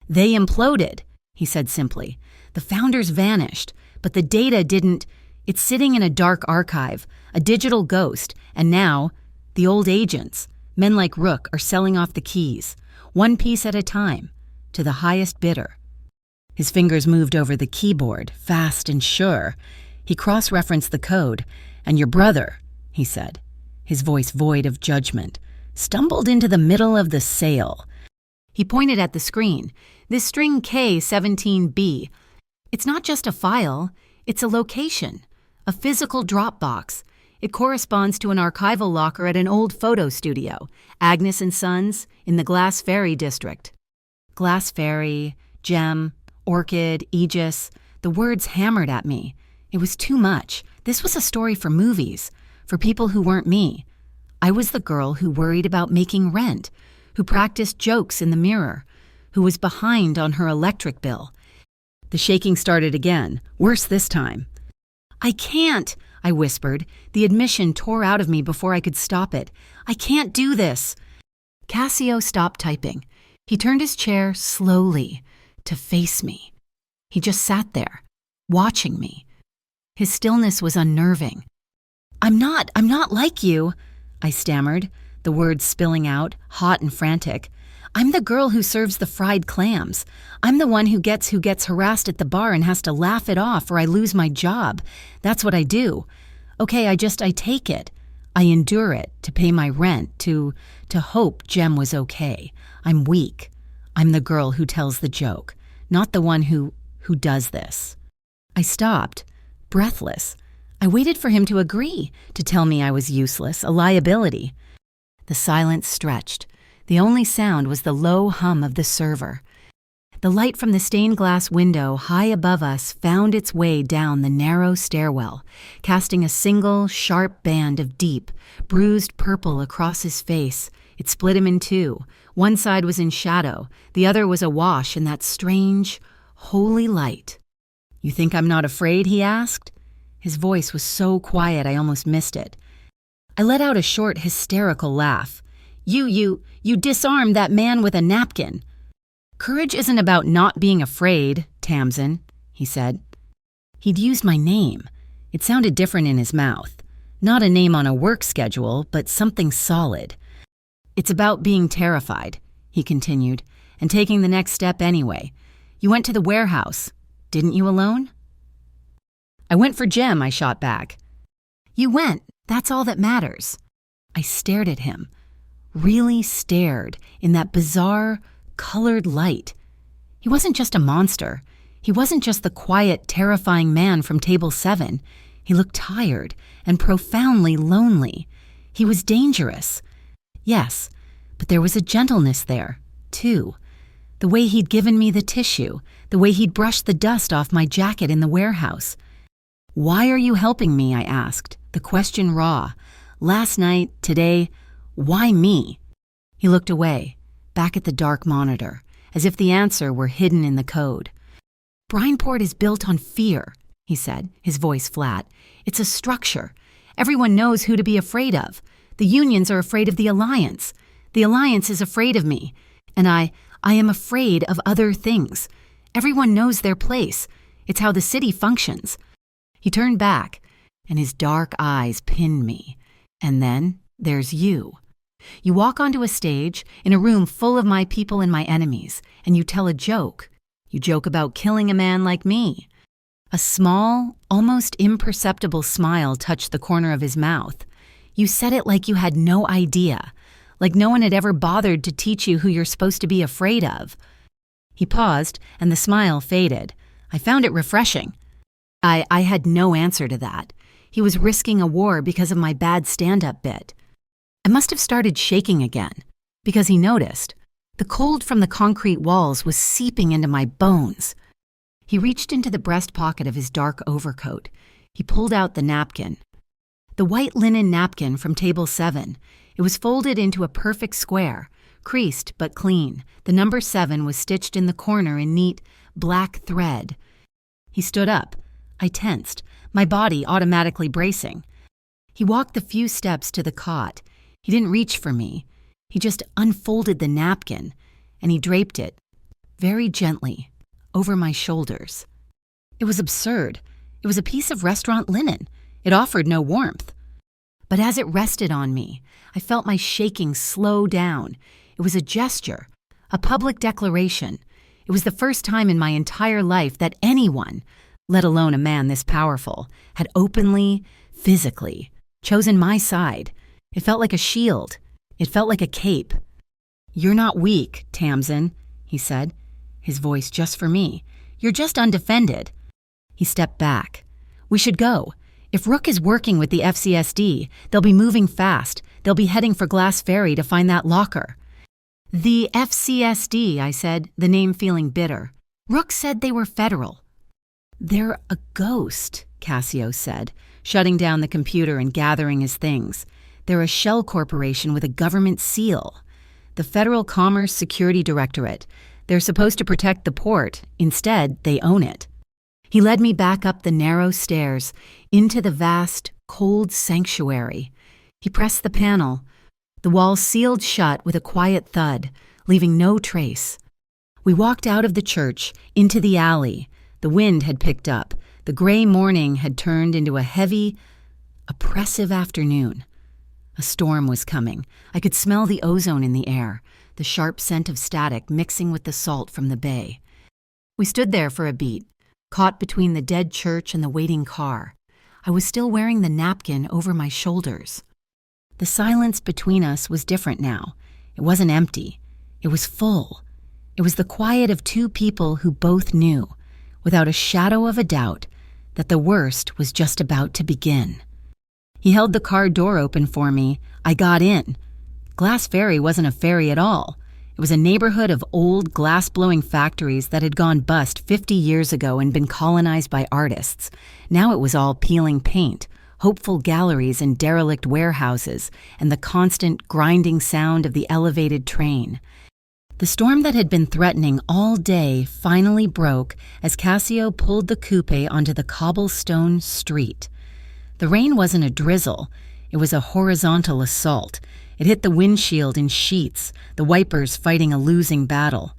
"They imploded," he said simply. "The founders vanished, but the data didn't. It's sitting in a dark archive, a digital ghost, and now, the old agents, men like Rook, are selling off the keys, one piece at a time, to the highest bidder." His fingers moved over the keyboard, fast and sure. He cross-referenced the code. "And your brother," he said, his voice void of judgment, "stumbled into the middle of the sale." He pointed at the screen. "This string K17B. It's not just a file, it's a location, a physical Dropbox. It corresponds to an archival locker at an old photo studio, Agnes and Sons, in the Glass Ferry district." Glass Ferry, Gem, Orchid, Aegis, the words hammered at me. It was too much. This was a story for movies, for people who weren't me. I was the girl who worried about making rent, who practiced jokes in the mirror, who was behind on her electric bill. The shaking started again, worse this time. "I can't," I whispered. The admission tore out of me before I could stop it. "I can't do this." Cassio stopped typing. He turned his chair slowly to face me. He just sat there, watching me. His stillness was unnerving. I'm not like you," I stammered, the words spilling out, hot and frantic. "I'm the girl who serves the fried clams. I'm the one who gets harassed at the bar and has to laugh it off or I lose my job. That's what I do. Okay, I take it. I endure it to pay my rent, to hope Jem was okay. I'm weak. I'm the girl who tells the joke, not the one who does this." I stopped, breathless. I waited for him to agree, to tell me I was useless, a liability. The silence stretched. The only sound was the low hum of the server. The light from the stained glass window high above us found its way down the narrow stairwell, casting a single, sharp band of deep, bruised purple across his face. It split him in two. One side was in shadow, the other was awash in that strange, holy light. "You think I'm not afraid?" he asked. His voice was so quiet I almost missed it. I let out a short, hysterical laugh. You disarmed that man with a napkin." "Courage isn't about not being afraid, Tamsin," he said. He'd used my name. It sounded different in his mouth. Not a name on a work schedule, but something solid. "It's about being terrified," he continued, "and taking the next step anyway. You went to the warehouse, didn't you, alone?" "I went for Jem," I shot back. "You went. That's all that matters." I stared at him, really stared in that bizarre, colored light. He wasn't just a monster. He wasn't just the quiet, terrifying man from Table 7. He looked tired and profoundly lonely. He was dangerous. Yes, but there was a gentleness there, too. The way he'd given me the tissue, the way he'd brushed the dust off my jacket in the warehouse. "Why are you helping me?" I asked, the question raw. Last night, today, why me? He looked away, back at the dark monitor, as if the answer were hidden in the code. "Brineport is built on fear," he said, his voice flat. "It's a structure. Everyone knows who to be afraid of. The unions are afraid of the Alliance. The Alliance is afraid of me. And I am afraid of other things. Everyone knows their place. It's how the city functions." He turned back, and his dark eyes pinned me. "And then there's you. You walk onto a stage in a room full of my people and my enemies, and you tell a joke. You joke about killing a man like me." A small, almost imperceptible smile touched the corner of his mouth. "You said it like you had no idea, like no one had ever bothered to teach you who you're supposed to be afraid of." He paused, and the smile faded. I found it refreshing. I had no answer to that. He was risking a war because of my bad stand-up bit. I must have started shaking again, because he noticed. The cold from the concrete walls was seeping into my bones. He reached into the breast pocket of his dark overcoat. He pulled out the napkin. The white linen napkin from Table 7. It was folded into a perfect square, creased but clean. The number 7 was stitched in the corner in neat, black thread. He stood up. I tensed, my body automatically bracing. He walked the few steps to the cot. He didn't reach for me. He just unfolded the napkin, and he draped it, very gently, over my shoulders. It was absurd. It was a piece of restaurant linen. It offered no warmth. But as it rested on me, I felt my shaking slow down. It was a gesture, a public declaration. It was the first time in my entire life that anyone, let alone a man this powerful, had openly, physically, chosen my side. It felt like a shield. It felt like a cape. "You're not weak, Tamsin," he said, his voice just for me. "You're just undefended." He stepped back. "We should go. If Rook is working with the FCSD, they'll be moving fast. They'll be heading for Glass Ferry to find that locker." "The FCSD," I said, the name feeling bitter. "Rook said they were federal." "They're a ghost," Cassio said, shutting down the computer and gathering his things. "They're a shell corporation with a government seal. The Federal Commerce Security Directorate. They're supposed to protect the port. Instead, they own it." He led me back up the narrow stairs, into the vast, cold sanctuary. He pressed the panel. The wall sealed shut with a quiet thud, leaving no trace. We walked out of the church, into the alley. The wind had picked up. The gray morning had turned into a heavy, oppressive afternoon. A storm was coming. I could smell the ozone in the air, the sharp scent of static mixing with the salt from the bay. We stood there for a beat, caught between the dead church and the waiting car. I was still wearing the napkin over my shoulders. The silence between us was different now. It wasn't empty. It was full. It was the quiet of two people who both knew, without a shadow of a doubt, that the worst was just about to begin. He held the car door open for me. I got in. Glass Ferry wasn't a ferry at all. It was a neighborhood of old glass-blowing factories that had gone bust 50 years ago and been colonized by artists. Now it was all peeling paint, hopeful galleries and derelict warehouses, and the constant grinding sound of the elevated train. The storm that had been threatening all day finally broke as Cassio pulled the coupe onto the cobblestone street. The rain wasn't a drizzle. It was a horizontal assault. It hit the windshield in sheets, the wipers fighting a losing battle.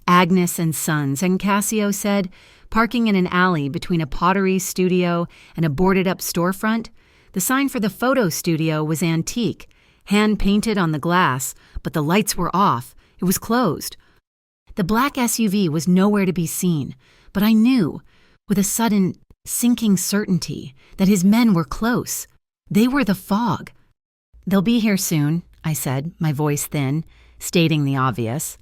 "Agnes and Sons," and Cassio said, parking in an alley between a pottery studio and a boarded-up storefront. The sign for the photo studio was antique, hand-painted on the glass, but the lights were off. It was closed. The black SUV was nowhere to be seen, but I knew, with a sudden, sinking certainty, that his men were close. They were the fog. "They'll be here soon," I said, my voice thin, stating the obvious.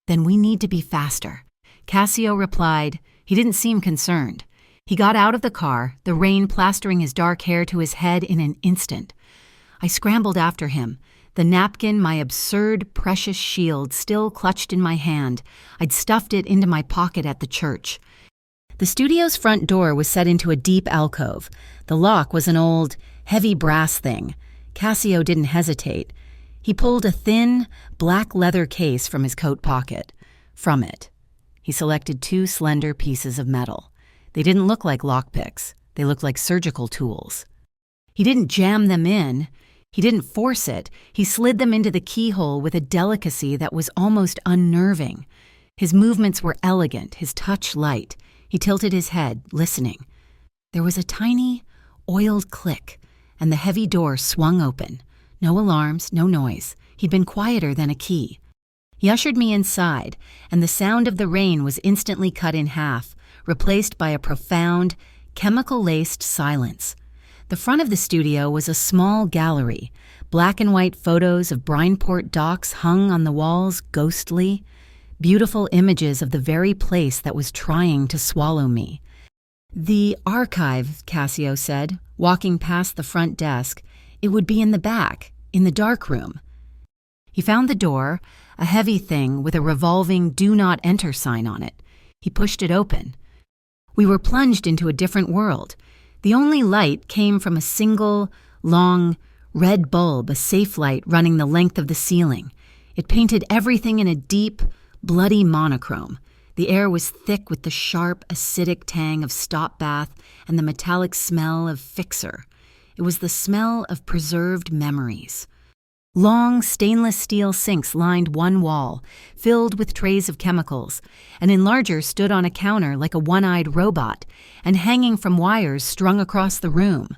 "Then we need to be faster." Cassio replied. He didn't seem concerned. He got out of the car, the rain plastering his dark hair to his head in an instant. I scrambled after him, the napkin, my absurd, precious shield, still clutched in my hand. I'd stuffed it into my pocket at the church. The studio's front door was set into a deep alcove. The lock was an old, heavy brass thing. Cassio didn't hesitate. He pulled a thin, black leather case from his coat pocket. From it, he selected two slender pieces of metal. They didn't look like lockpicks. They looked like surgical tools. He didn't jam them in. He didn't force it. He slid them into the keyhole with a delicacy that was almost unnerving. His movements were elegant, his touch light. He tilted his head, listening. There was a tiny, oiled click, and the heavy door swung open. No alarms, no noise. He'd been quieter than a key. He ushered me inside, and the sound of the rain was instantly cut in half, replaced by a profound, chemical-laced silence. The front of the studio was a small gallery. Black and white photos of Brineport docks hung on the walls, ghostly. Beautiful images of the very place that was trying to swallow me. "The archive," Cassio said, walking past the front desk. "It would be in the back, in the dark room." He found the door, a heavy thing with a revolving "Do Not Enter" sign on it. He pushed it open. We were plunged into a different world. The only light came from a single, long, red bulb, a safe light running the length of the ceiling. It painted everything in a deep, bloody monochrome. The air was thick with the sharp, acidic tang of stop bath and the metallic smell of fixer. It was the smell of preserved memories. Long, stainless steel sinks lined one wall, filled with trays of chemicals. An enlarger stood on a counter like a one-eyed robot, and hanging from wires strung across the room.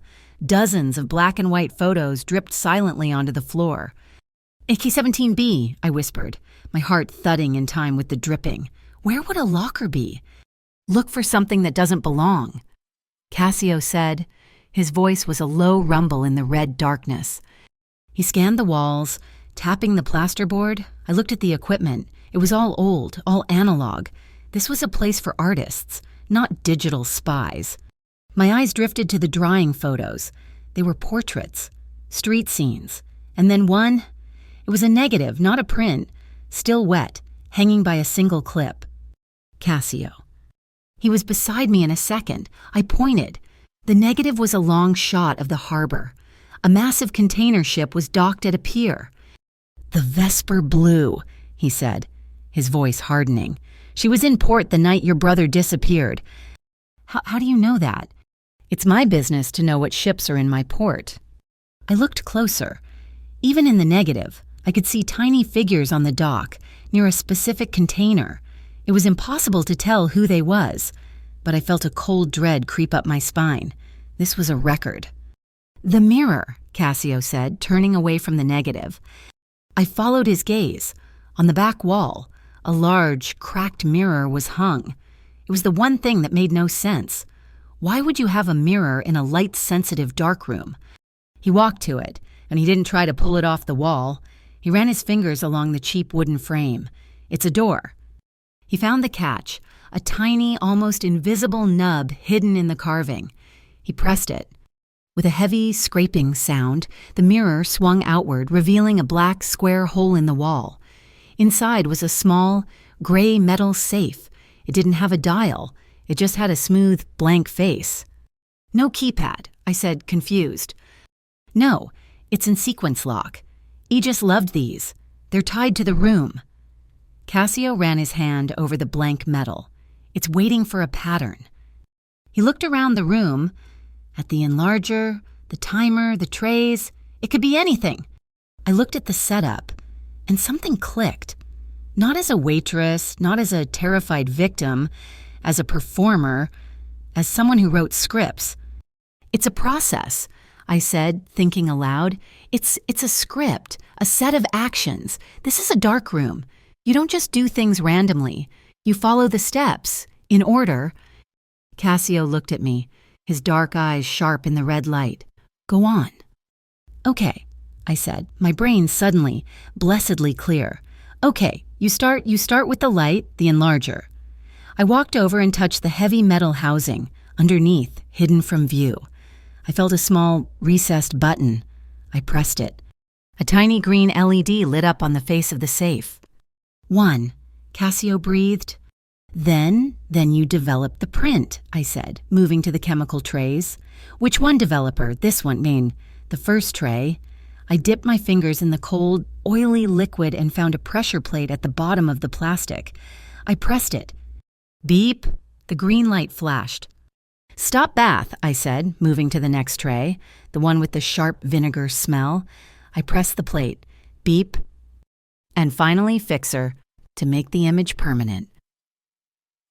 Dozens of black and white photos dripped silently onto the floor. "AK-17B," I whispered, my heart thudding in time with the dripping. Where would a locker be? Look for something that doesn't belong, Cassio said. His voice was a low rumble in the red darkness. He scanned the walls, tapping the plasterboard. I looked at the equipment. It was all old, all analog. This was a place for artists, not digital spies. My eyes drifted to the drying photos. They were portraits, street scenes, and then one. It was a negative, not a print, still wet, hanging by a single clip. Cassio. He was beside me in a second. I pointed. The negative was a long shot of the harbor. A massive container ship was docked at a pier. "The Vesper Blue," he said, his voice hardening. "She was in port the night your brother disappeared." How do you know that?" "It's my business to know what ships are in my port." I looked closer. Even in the negative, I could see tiny figures on the dock, near a specific container. It was impossible to tell who they was, but I felt a cold dread creep up my spine. This was a record. "The mirror," Cassio said, turning away from the negative. I followed his gaze. On the back wall, a large, cracked mirror was hung. It was the one thing that made no sense. Why would you have a mirror in a light-sensitive darkroom? He walked to it, and he didn't try to pull it off the wall. He ran his fingers along the cheap wooden frame. "It's a door." He found the catch, a tiny, almost invisible nub hidden in the carving. He pressed it. With a heavy, scraping sound, the mirror swung outward, revealing a black, square hole in the wall. Inside was a small, gray metal safe. It didn't have a dial. It just had a smooth, blank face. "No keypad," I said, confused. "No, it's in sequence lock. Aegis loved these. They're tied to the room." Cassio ran his hand over the blank metal. "It's waiting for a pattern." He looked around the room, at the enlarger, the timer, the trays. It could be anything. I looked at the setup, and something clicked. Not as a waitress, not as a terrified victim, as a performer, as someone who wrote scripts. "It's a process," I said, thinking aloud. It's a script, a set of actions. This is a dark room. You don't just do things randomly. You follow the steps, in order." Cassio looked at me, his dark eyes sharp in the red light. "Go on." "Okay," I said, my brain suddenly, blessedly clear. "Okay, you start with the light, the enlarger." I walked over and touched the heavy metal housing, underneath, hidden from view. I felt a small, recessed button. I pressed it. A tiny green LED lit up on the face of the safe. "1," Cassio breathed. Then you developed the print," I said, moving to the chemical trays. "Which one, developer? This one, the first tray." I dipped my fingers in the cold, oily liquid and found a pressure plate at the bottom of the plastic. I pressed it. Beep! The green light flashed. "Stop bath," I said, moving to the next tray, the one with the sharp vinegar smell. I pressed the plate. Beep. And finally, fixer, to make the image permanent.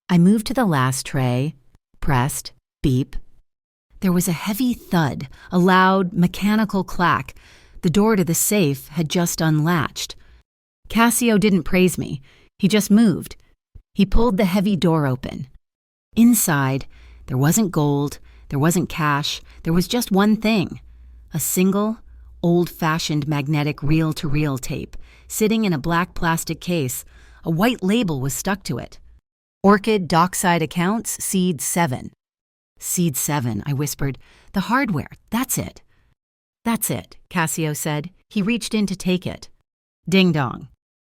I moved to the last tray, pressed, beep. There was a heavy thud, a loud, mechanical clack. The door to the safe had just unlatched. Cassio didn't praise me. He just moved. He pulled the heavy door open. Inside, there wasn't gold, there wasn't cash, there was just one thing. A single, old-fashioned magnetic reel-to-reel tape, sitting in a black plastic case. A white label was stuck to it. "Orchid Dockside Accounts, Seed 7. "Seed 7, I whispered. "The hardware, that's it." "That's it," Cassio said. He reached in to take it. Ding-dong.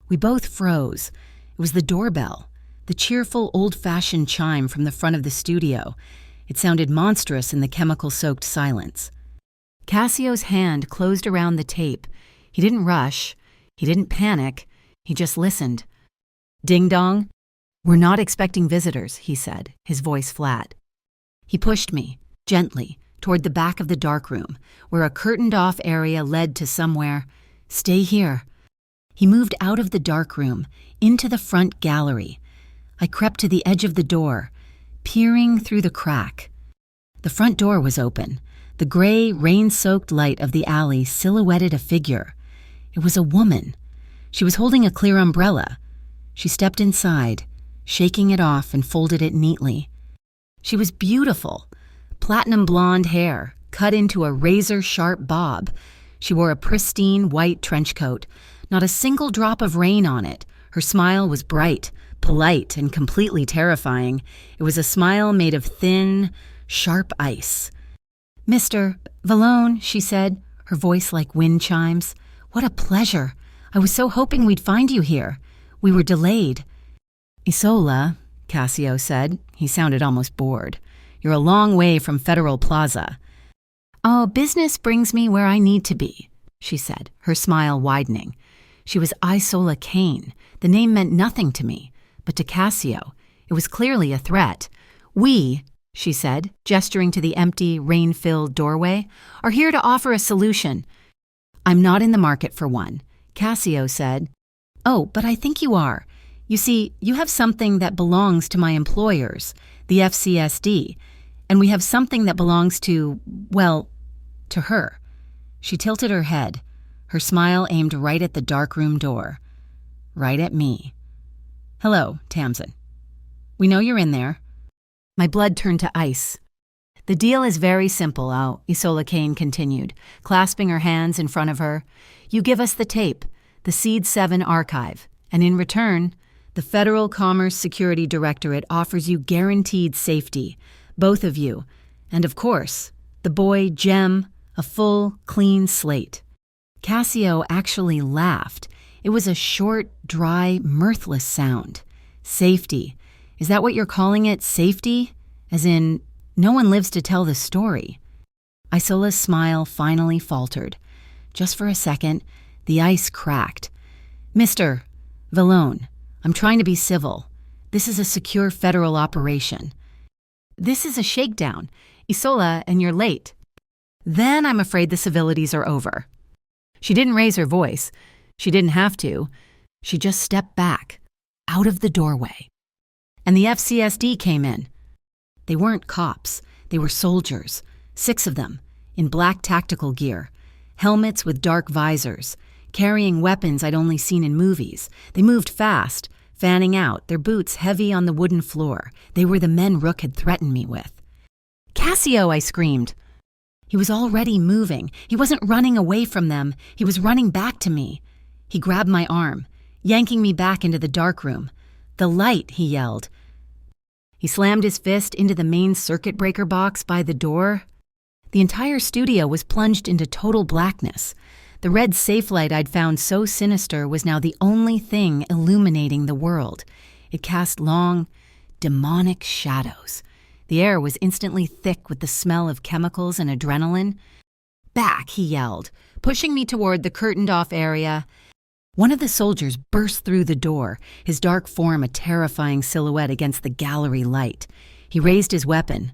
We both froze. It was the doorbell, the cheerful, old-fashioned chime from the front of the studio. It sounded monstrous in the chemical-soaked silence. Cassio's hand closed around the tape. He didn't rush. He didn't panic. He just listened. "Ding-dong. We're not expecting visitors," he said, his voice flat. He pushed me, gently, toward the back of the darkroom, where a curtained-off area led to somewhere. "Stay here." He moved out of the darkroom, into the front gallery. I crept to the edge of the door, peering through the crack. The front door was open. The gray, rain-soaked light of the alley silhouetted a figure. It was a woman. She was holding a clear umbrella. She stepped inside. shaking it off and folded it neatly. She was beautiful. Platinum blonde hair, cut into a razor-sharp bob. She wore a pristine white trench coat, not a single drop of rain on it. Her smile was bright, polite, and completely terrifying. It was a smile made of thin, sharp ice. "Mr. Vallone," she said, her voice like wind chimes. "What a pleasure. I was so hoping we'd find you here. We were delayed." "Isola," Cassio said. He sounded almost bored. "You're a long way from Federal Plaza." "Oh, business brings me where I need to be," she said, her smile widening. She was Isola Kane. The name meant nothing to me, but to Cassio, it was clearly a threat. "We," she said, gesturing to the empty, rain-filled doorway, "are here to offer a solution." "I'm not in the market for one," Cassio said. "Oh, but I think you are. You see, you have something that belongs to my employers, the FCSD, and we have something that belongs to, well, to her." She tilted her head, her smile aimed right at the darkroom door. Right at me. "Hello, Tamsin. We know you're in there." My blood turned to ice. "The deal is very simple, Isola Kane continued, clasping her hands in front of her. "You give us the tape, the Seed 7 archive, and in return, the Federal Commerce Security Directorate offers you guaranteed safety, both of you, and of course, the boy, Jem, a full, clean slate." Cassio actually laughed. It was a short, dry, mirthless sound. "Safety. Is that what you're calling it, safety? As in, no one lives to tell the story." Isola's smile finally faltered. Just for a second, the ice cracked. "Mr. Vallone, I'm trying to be civil. This is a secure federal operation." "This is a shakedown, Isola, and you're late." "Then I'm afraid the civilities are over." She didn't raise her voice. She didn't have to. She just stepped back, out of the doorway. And the FCSD came in. They weren't cops. They were soldiers, 6 of them, in black tactical gear, helmets with dark visors, carrying weapons I'd only seen in movies. They moved fast, fanning out, their boots heavy on the wooden floor. They were the men Rook had threatened me with. "Cassio!" I screamed. He was already moving. He wasn't running away from them. He was running back to me. He grabbed my arm, yanking me back into the darkroom. "The light," he yelled. He slammed his fist into the main circuit breaker box by the door. The entire studio was plunged into total blackness. The red safe light I'd found so sinister was now the only thing illuminating the world. It cast long, demonic shadows. The air was instantly thick with the smell of chemicals and adrenaline. "Back," he yelled, pushing me toward the curtained-off area. One of the soldiers burst through the door, his dark form a terrifying silhouette against the gallery light. He raised his weapon.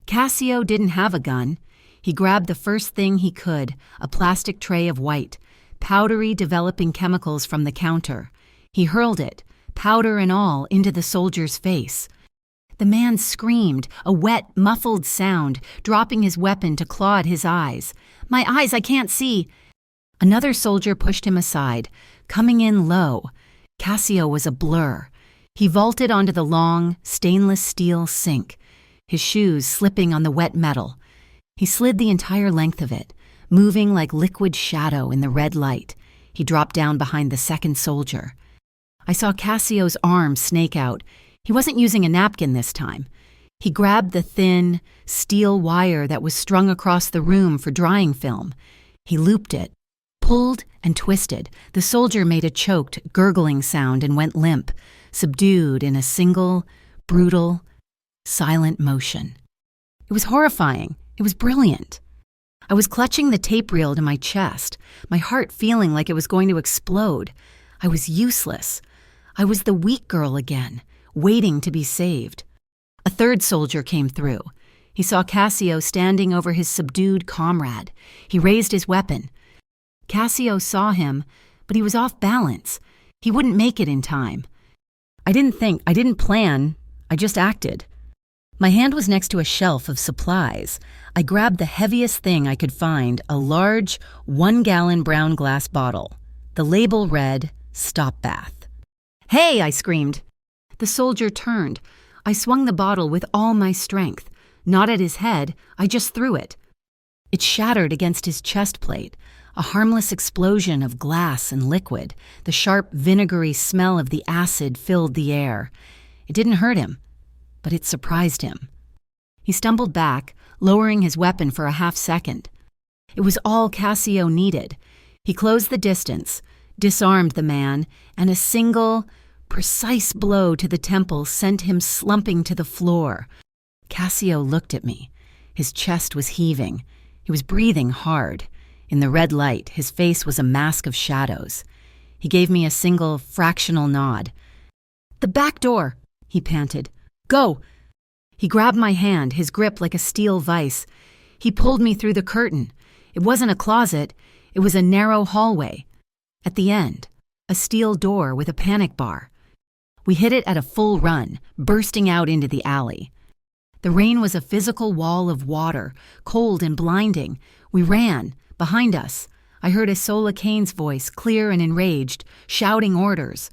Cassio didn't have a gun. He grabbed the first thing he could, a plastic tray of white, powdery developing chemicals from the counter. He hurled it, powder and all, into the soldier's face. The man screamed, a wet, muffled sound, dropping his weapon to claw at his eyes. "My eyes, I can't see." Another soldier pushed him aside, coming in low. Cassio was a blur. He vaulted onto the long, stainless steel sink, his shoes slipping on the wet metal. He slid the entire length of it, moving like liquid shadow in the red light. He dropped down behind the second soldier. I saw Cassio's arm snake out. He wasn't using a napkin this time. He grabbed the thin, steel wire that was strung across the room for drying film. He looped it, pulled and twisted. The soldier made a choked, gurgling sound and went limp, subdued in a single, brutal, silent motion. It was horrifying. It was brilliant. I was clutching the tape reel to my chest, my heart feeling like it was going to explode. I was useless. I was the weak girl again, waiting to be saved. A third soldier came through. He saw Cassio standing over his subdued comrade. He raised his weapon. Cassio saw him, but he was off balance. He wouldn't make it in time. I didn't plan, I just acted. My hand was next to a shelf of supplies. I grabbed the heaviest thing I could find, a large, 1-gallon brown glass bottle. The label read, "Stop Bath." "Hey!" I screamed. The soldier turned. I swung the bottle with all my strength. Not at his head, I just threw it. It shattered against his chest plate, a harmless explosion of glass and liquid. The sharp, vinegary smell of the acid filled the air. It didn't hurt him, but it surprised him. He stumbled back, lowering his weapon for a half second. It was all Cassio needed. He closed the distance, disarmed the man, and a single, precise blow to the temple sent him slumping to the floor. Cassio looked at me. His chest was heaving. He was breathing hard. In the red light, his face was a mask of shadows. He gave me a single, fractional nod. "The back door," he panted. "Go!" He grabbed my hand, his grip like a steel vise. He pulled me through the curtain. It wasn't a closet. It was a narrow hallway. At the end, a steel door with a panic bar. We hit it at a full run, bursting out into the alley. The rain was a physical wall of water, cold and blinding. We ran. Behind us, I heard Isola Kane's voice, clear and enraged, shouting orders.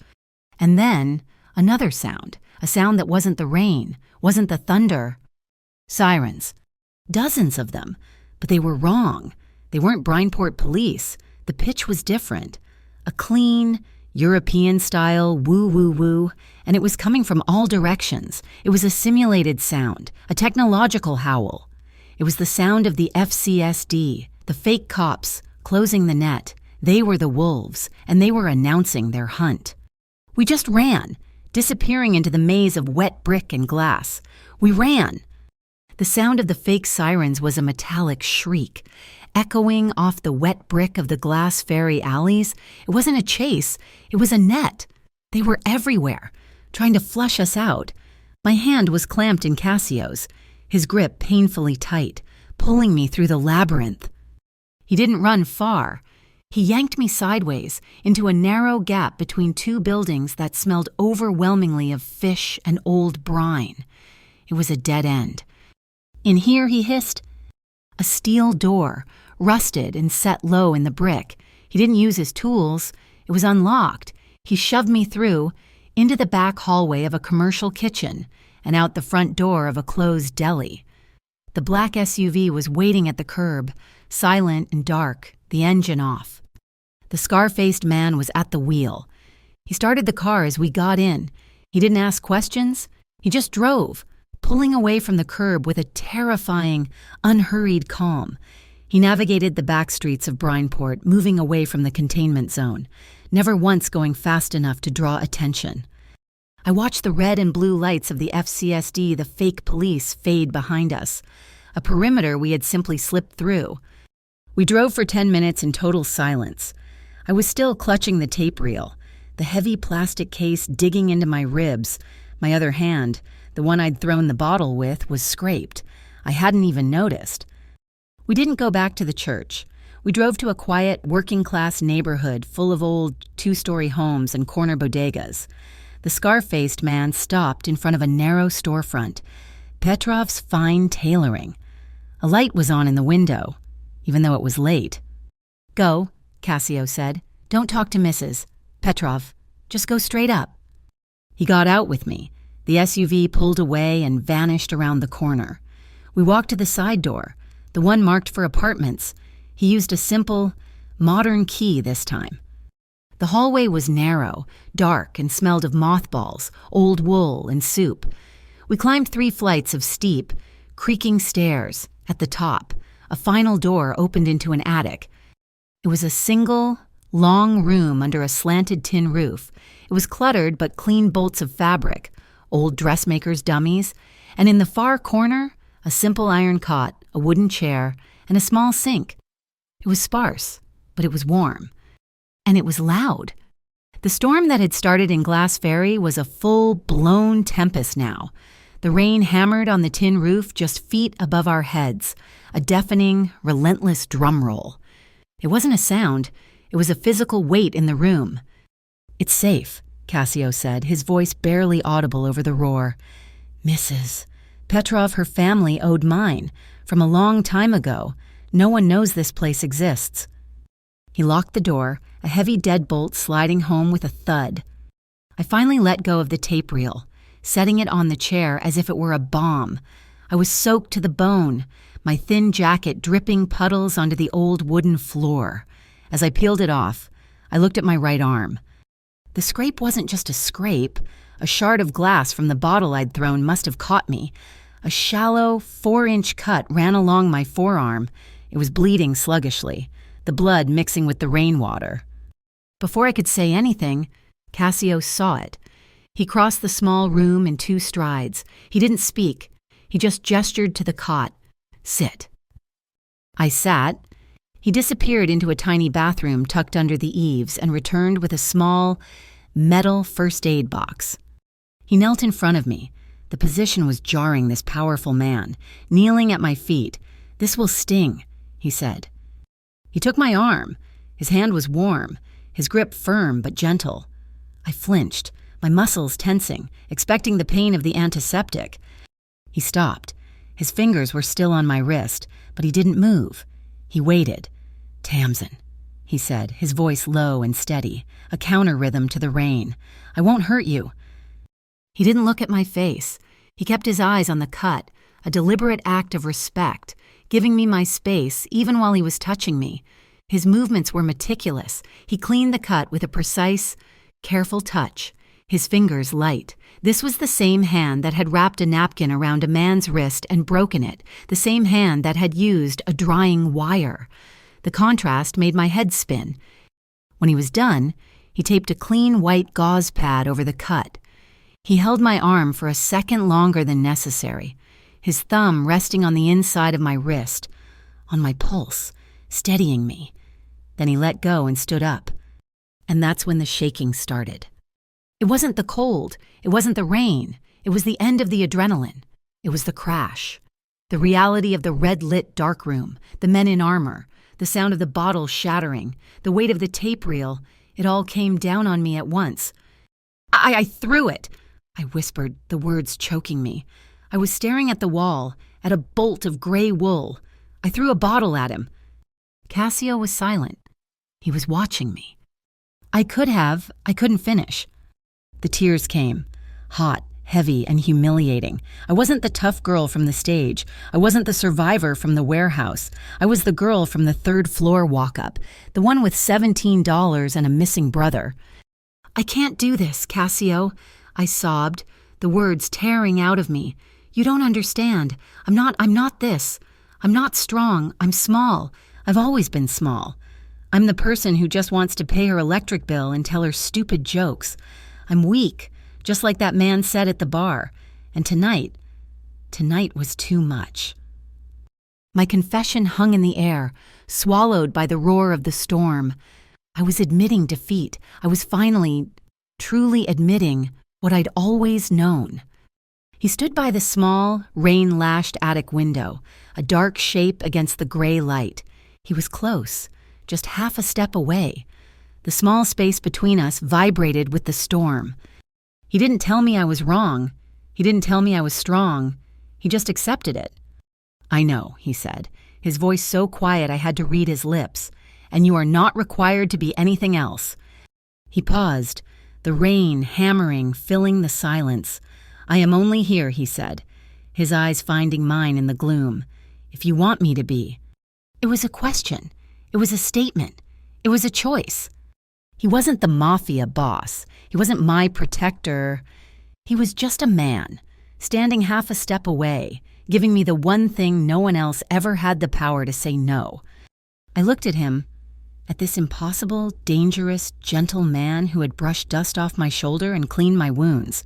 And then, another sound, a sound that wasn't the rain, wasn't the thunder. Sirens. Dozens of them. But they were wrong. They weren't Brineport police. The pitch was different. A clean, European-style woo-woo-woo, and it was coming from all directions. It was a simulated sound, a technological howl. It was the sound of the FCSD, the fake cops, closing the net. They were the wolves, and they were announcing their hunt. We just ran, disappearing into the maze of wet brick and glass. We ran. The sound of the fake sirens was a metallic shriek, echoing off the wet brick of the glass ferry alleys. It wasn't a chase, it was a net. They were everywhere, trying to flush us out. My hand was clamped in Cassio's, his grip painfully tight, pulling me through the labyrinth. He didn't run far. He yanked me sideways into a narrow gap between two buildings that smelled overwhelmingly of fish and old brine. It was a dead end. In here, he hissed, a steel door, rusted and set low in the brick. He didn't use his tools. It was unlocked. He shoved me through, into the back hallway of a commercial kitchen, and out the front door of a closed deli. The black SUV was waiting at the curb, silent and dark, the engine off. The scar-faced man was at the wheel. He started the car as we got in. He didn't ask questions. He just drove, pulling away from the curb with a terrifying, unhurried calm. He navigated the back streets of Brineport, moving away from the containment zone, never once going fast enough to draw attention. I watched the red and blue lights of the FCSD, the fake police, fade behind us, a perimeter we had simply slipped through. We drove for 10 minutes in total silence. I was still clutching the tape reel, the heavy plastic case digging into my ribs. My other hand, the one I'd thrown the bottle with, was scraped. I hadn't even noticed. We didn't go back to the church. We drove to a quiet, working-class neighborhood full of old two-story homes and corner bodegas. The scar-faced man stopped in front of a narrow storefront, Petrov's Fine Tailoring. A light was on in the window, even though it was late. "Go," Cassio said. "Don't talk to Mrs. Petrov. Just go straight up." He got out with me. The SUV pulled away and vanished around the corner. We walked to the side door, the one marked for apartments. He used a simple, modern key this time. The hallway was narrow, dark, and smelled of mothballs, old wool, and soup. We climbed 3 flights of steep, creaking stairs. At the top, a final door opened into an attic. It was a single, long room under a slanted tin roof. It was cluttered but clean bolts of fabric, old dressmakers' dummies, and in the far corner, a simple iron cot, a wooden chair, and a small sink. It was sparse, but it was warm. And it was loud. The storm that had started in Glass Ferry was a full-blown tempest now. The rain hammered on the tin roof just feet above our heads, a deafening, relentless drum roll. It wasn't a sound. It was a physical weight in the room. "It's safe," Cassio said, his voice barely audible over the roar. "Mrs. Petrov, her family owed mine. From a long time ago. No one knows this place exists." He locked the door, a heavy deadbolt sliding home with a thud. I finally let go of the tape reel. setting it on the chair as if it were a bomb. I was soaked to the bone, my thin jacket dripping puddles onto the old wooden floor. As I peeled it off, I looked at my right arm. The scrape wasn't just a scrape. A shard of glass from the bottle I'd thrown must have caught me. A shallow, 4-inch cut ran along my forearm. It was bleeding sluggishly, the blood mixing with the rainwater. Before I could say anything, Cassio saw it. He crossed the small room in 2 strides. He didn't speak. He just gestured to the cot. "Sit." I sat. He disappeared into a tiny bathroom tucked under the eaves and returned with a small, metal first aid box. He knelt in front of me. The position was jarring this powerful man, kneeling at my feet. "This will sting," he said. He took my arm. His hand was warm, his grip firm but gentle. I flinched, my muscles tensing, expecting the pain of the antiseptic. He stopped. His fingers were still on my wrist, but he didn't move. He waited. "Tamsin," he said, his voice low and steady, a counter rhythm to the rain. "I won't hurt you." He didn't look at my face. He kept his eyes on the cut, a deliberate act of respect, giving me my space even while he was touching me. His movements were meticulous. He cleaned the cut with a precise, careful touch, his fingers light. This was the same hand that had wrapped a napkin around a man's wrist and broken it, the same hand that had used a drying wire. The contrast made my head spin. When he was done, he taped a clean white gauze pad over the cut. He held my arm for a second longer than necessary, his thumb resting on the inside of my wrist, on my pulse, steadying me. Then he let go and stood up. And that's when the shaking started. It wasn't the cold, it wasn't the rain, it was the end of the adrenaline. It was the crash. The reality of the red-lit darkroom, the men in armor, the sound of the bottle shattering, the weight of the tape reel, it all came down on me at once. I threw it, I whispered, the words choking me. I was staring at the wall, at a bolt of gray wool. I threw a bottle at him. Cassio was silent. He was watching me. I couldn't finish. The tears came, hot, heavy, and humiliating. I wasn't the tough girl from the stage. I wasn't the survivor from the warehouse. I was the girl from the 3rd floor walk-up, the one with $17 and a missing brother. "I can't do this, Cassio," I sobbed, the words tearing out of me. "You don't understand. I'm not this. I'm not strong. I'm small. I've always been small. I'm the person who just wants to pay her electric bill and tell her stupid jokes. I'm weak, just like that man said at the bar. And tonight was too much." My confession hung in the air, swallowed by the roar of the storm. I was admitting defeat. I was finally, truly admitting what I'd always known. He stood by the small, rain-lashed attic window, a dark shape against the gray light. He was close, just half a step away. The small space between us vibrated with the storm. He didn't tell me I was wrong. He didn't tell me I was strong. He just accepted it. "I know," he said, his voice so quiet I had to read his lips. "And you are not required to be anything else." He paused, the rain hammering, filling the silence. "I am only here," he said, his eyes finding mine in the gloom. "If you want me to be." It was a question. It was a statement. It was a choice. He wasn't the mafia boss. He wasn't my protector. He was just a man, standing half a step away, giving me the one thing no one else ever had the power to say no. I looked at him, at this impossible, dangerous, gentle man who had brushed dust off my shoulder and cleaned my wounds.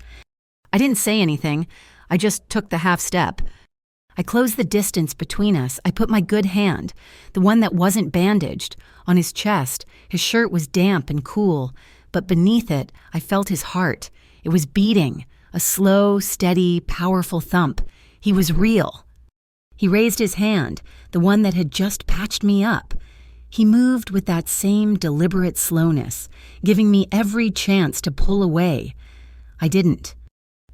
I didn't say anything. I just took the half step. I closed the distance between us. I put my good hand, the one that wasn't bandaged, on his chest. His shirt was damp and cool, but beneath it, I felt his heart. It was beating, a slow, steady, powerful thump. He was real. He raised his hand, the one that had just patched me up. He moved with that same deliberate slowness, giving me every chance to pull away. I didn't.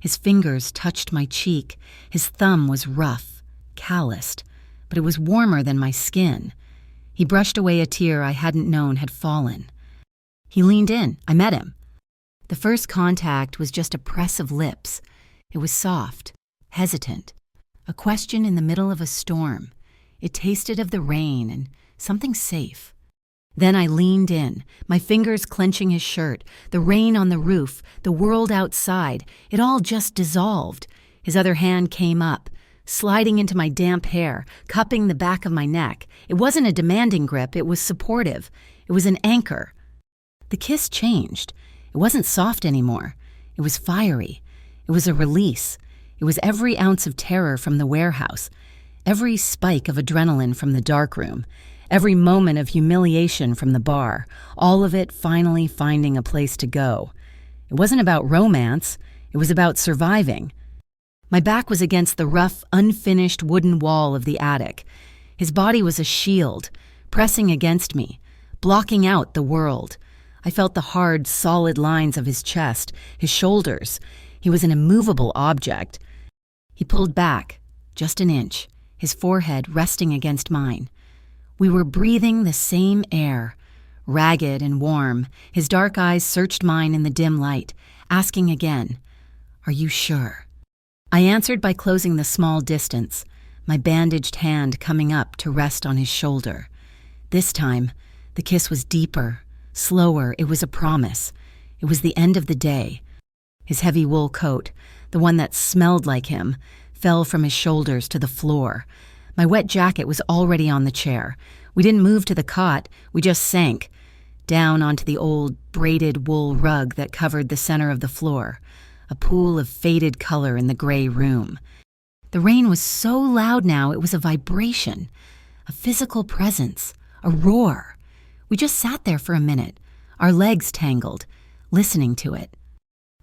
His fingers touched my cheek. His thumb was rough, calloused, but it was warmer than my skin. He brushed away a tear I hadn't known had fallen. He leaned in. I met him. The first contact was just a press of lips. It was soft, hesitant, a question in the middle of a storm. It tasted of the rain and something safe. Then I leaned in, my fingers clenching his shirt, the rain on the roof, the world outside. It all just dissolved. His other hand came up, sliding into my damp hair, cupping the back of my neck. It wasn't a demanding grip, it was supportive. It was an anchor. The kiss changed. It wasn't soft anymore. It was fiery. It was a release. It was every ounce of terror from the warehouse, every spike of adrenaline from the darkroom, every moment of humiliation from the bar, all of it finally finding a place to go. It wasn't about romance. It was about surviving. My back was against the rough, unfinished wooden wall of the attic. His body was a shield, pressing against me, blocking out the world. I felt the hard, solid lines of his chest, his shoulders. He was an immovable object. He pulled back, just an inch, his forehead resting against mine. We were breathing the same air, ragged and warm. His dark eyes searched mine in the dim light, asking again, "Are you sure?" I answered by closing the small distance, my bandaged hand coming up to rest on his shoulder. This time, the kiss was deeper, slower. It was a promise. It was the end of the day. His heavy wool coat, the one that smelled like him, fell from his shoulders to the floor. My wet jacket was already on the chair. We didn't move to the cot, we just sank, down onto the old braided wool rug that covered the center of the floor, a pool of faded color in the gray room. The rain was so loud now it was a vibration, a physical presence, a roar. We just sat there for a minute, our legs tangled, listening to it.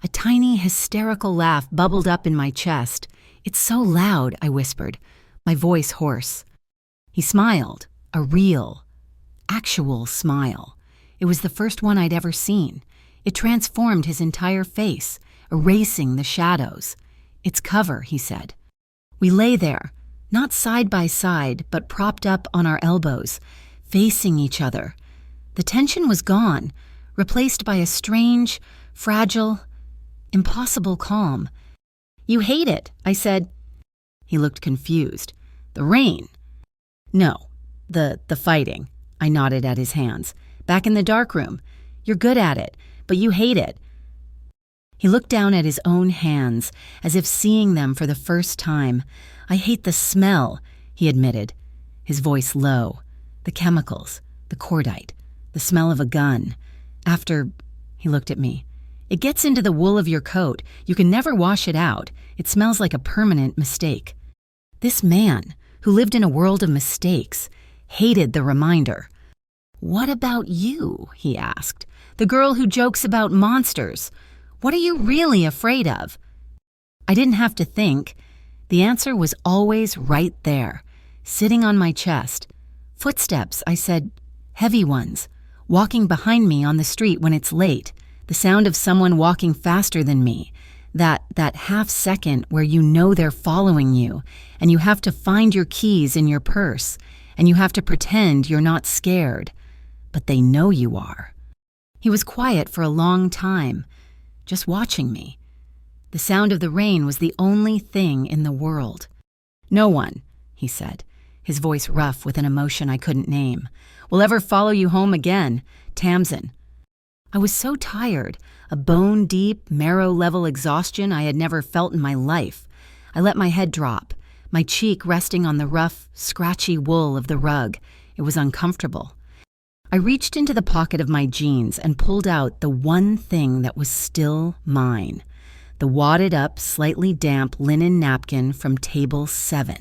A tiny, hysterical laugh bubbled up in my chest. "It's so loud," I whispered, my voice hoarse. He smiled, a real, actual smile. It was the first one I'd ever seen. It transformed his entire face, erasing the shadows. "It's cover," he said. We lay there, not side by side, but propped up on our elbows, facing each other. The tension was gone, replaced by a strange, fragile, impossible calm. "You hate it," I said. He looked confused. "The rain?" "No, the fighting." I nodded at his hands. "Back in the darkroom. You're good at it, but you hate it." He looked down at his own hands, as if seeing them for the first time. "I hate the smell," he admitted, his voice low. "The chemicals, the cordite, the smell of a gun. After," he looked at me, "it gets into the wool of your coat. You can never wash it out. It smells like a permanent mistake." This man, who lived in a world of mistakes, hated the reminder. "What about you?" he asked. "The girl who jokes about monsters. What are you really afraid of?" I didn't have to think. The answer was always right there, sitting on my chest. "Footsteps," I said, "heavy ones, walking behind me on the street when it's late. The sound of someone walking faster than me. That half second where you know they're following you, and you have to find your keys in your purse, and you have to pretend you're not scared, but they know you are." He was quiet for a long time, just watching me. The sound of the rain was the only thing in the world. "No one," he said, his voice rough with an emotion I couldn't name, "will ever follow you home again. Tamsin." I was so tired, a bone-deep, marrow-level exhaustion I had never felt in my life. I let my head drop, my cheek resting on the rough, scratchy wool of the rug. It was uncomfortable. I reached into the pocket of my jeans and pulled out the one thing that was still mine, the wadded-up, slightly damp linen napkin from table 7.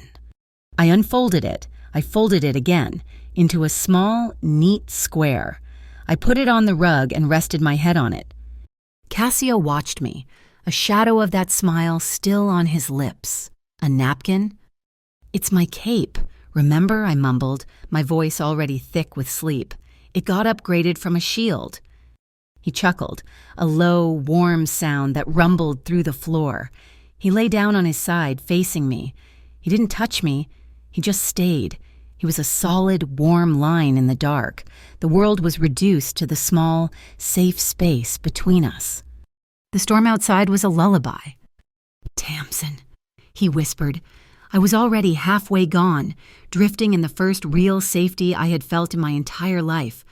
I unfolded it. I folded it again, into a small, neat square. I put it on the rug and rested my head on it. Cassio watched me, a shadow of that smile still on his lips. "A napkin?" "It's my cape. Remember?" I mumbled, my voice already thick with sleep. "It got upgraded from a shield." He chuckled, a low, warm sound that rumbled through the floor. He lay down on his side, facing me. He didn't touch me. He just stayed. He was a solid, warm line in the dark. The world was reduced to the small, safe space between us. The storm outside was a lullaby. Tamsin, he whispered. I was already halfway gone, drifting in the first real safety I had felt in my entire life.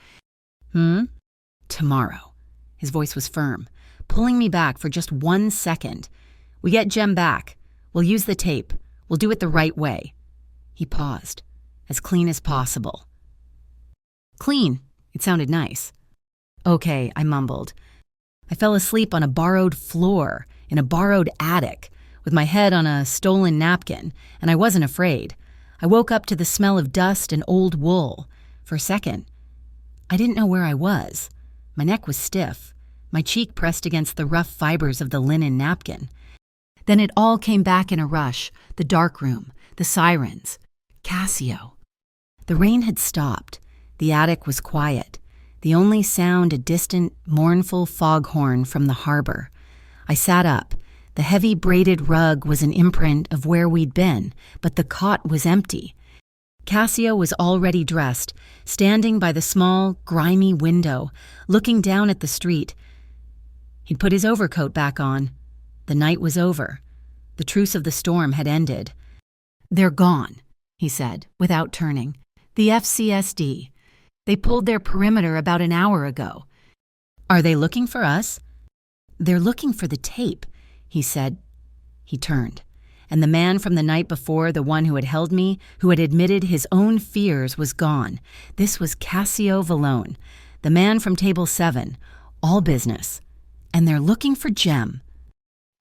Tomorrow. His voice was firm, pulling me back for just 1 second. We get Jem back. We'll use the tape. We'll do it the right way. He paused, as clean as possible. Clean. It sounded nice. Okay, I mumbled. I fell asleep on a borrowed floor in a borrowed attic, with my head on a stolen napkin, and I wasn't afraid. I woke up to the smell of dust and old wool. For a second, I didn't know where I was. My neck was stiff, my cheek pressed against the rough fibers of the linen napkin. Then it all came back in a rush, the dark room, the sirens, Cassio. The rain had stopped. The attic was quiet. The only sound a distant, mournful foghorn from the harbor. I sat up. The heavy braided rug was an imprint of where we'd been, but the cot was empty. Cassio was already dressed, standing by the small, grimy window, looking down at the street. He'd put his overcoat back on. The night was over. The truce of the storm had ended. They're gone, he said, without turning. The FCSD. They pulled their perimeter about an hour ago. Are they looking for us? They're looking for the tape, he said. He turned, and the man from the night before, the one who had held me, who had admitted his own fears, was gone. This was Cassio Vallone, the man from Table 7, all business. And they're looking for Jem.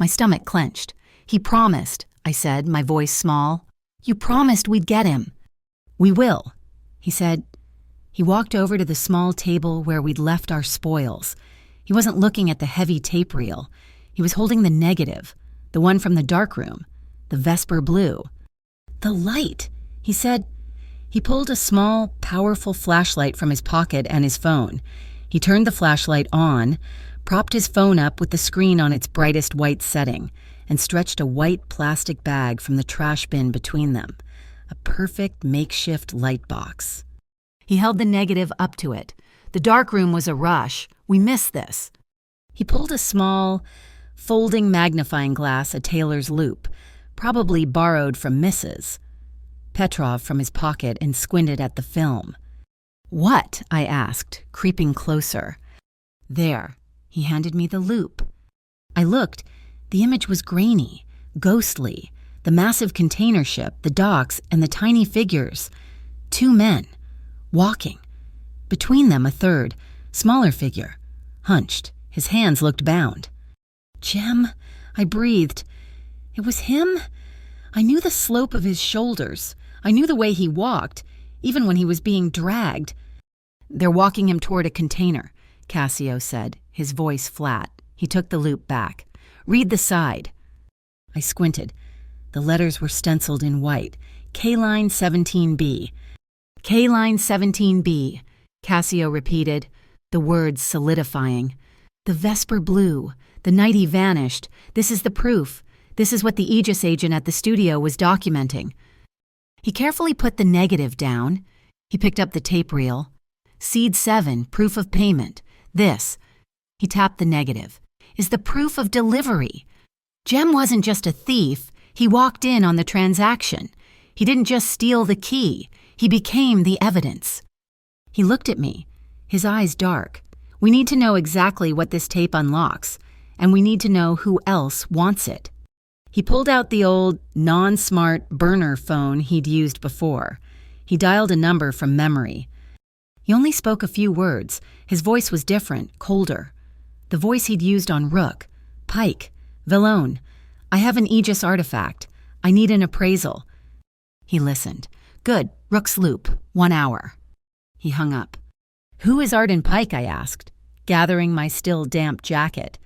My stomach clenched. He promised, I said, my voice small. You promised we'd get him. We will, he said. He walked over to the small table where we'd left our spoils. He wasn't looking at the heavy tape reel. He was holding the negative, the one from the dark room, the Vesper blue. The light, he said. He pulled a small, powerful flashlight from his pocket and his phone. He turned the flashlight on, propped his phone up with the screen on its brightest white setting, and stretched a white plastic bag from the trash bin between them. A perfect makeshift light box. He held the negative up to it. The dark room was a rush. We missed this. He pulled a small, folding magnifying glass, a tailor's loop, probably borrowed from Mrs. Petrov, from his pocket, and squinted at the film. What? I asked, creeping closer. There. He handed me the loop. I looked. The image was grainy, ghostly. The massive container ship, the docks, and the tiny figures. 2 men, walking. Between them, a third, smaller figure, hunched. His hands looked bound. Jem, I breathed. It was him? I knew the slope of his shoulders. I knew the way he walked, even when he was being dragged. They're walking him toward a container, Cassio said, his voice flat. He took the loop back. Read the side. I squinted. The letters were stenciled in white. K-line 17B. K-line 17B, Cassio repeated, the words solidifying. The Vesper blue. The night he vanished. This is the proof. This is what the Aegis agent at the studio was documenting. He carefully put the negative down. He picked up the tape reel. Seed 7, proof of payment. This, he tapped the negative, is the proof of delivery. Jem wasn't just a thief. He walked in on the transaction. He didn't just steal the key. He became the evidence. He looked at me, his eyes dark. We need to know exactly what this tape unlocks, and we need to know who else wants it. He pulled out the old, non-smart burner phone he'd used before. He dialed a number from memory. He only spoke a few words. His voice was different, colder. The voice he'd used on Rook, Pike, Vallone. I have an Aegis artifact. I need an appraisal. He listened. Good, Rook's loop, 1 hour. He hung up. Who is Arden Pike? I asked, gathering my still damp jacket.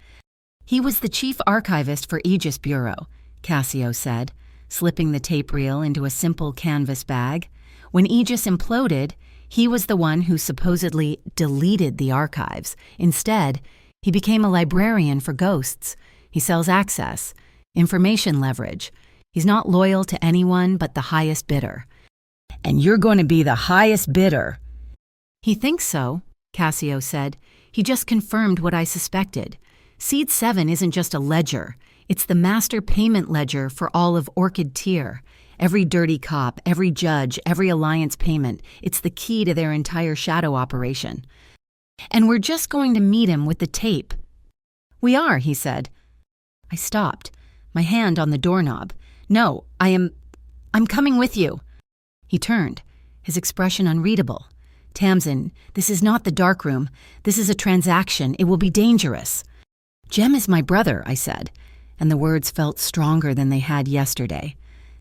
He was the chief archivist for Aegis Bureau, Cassio said, slipping the tape reel into a simple canvas bag. When Aegis imploded, he was the one who supposedly deleted the archives. Instead, he became a librarian for ghosts. He sells access, information leverage. He's not loyal to anyone but the highest bidder. And you're going to be the highest bidder. He thinks so, Cassio said. He just confirmed what I suspected. Seed 7 isn't just a ledger. It's the master payment ledger for all of Orchid Tier. Every dirty cop, every judge, every alliance payment, it's the key to their entire shadow operation. And we're just going to meet him with the tape. We are, he said. I stopped, my hand on the doorknob. No, I'm coming with you. He turned, his expression unreadable. Tamsin, this is not the dark room. This is a transaction. It will be dangerous. Jem is my brother, I said, and the words felt stronger than they had yesterday.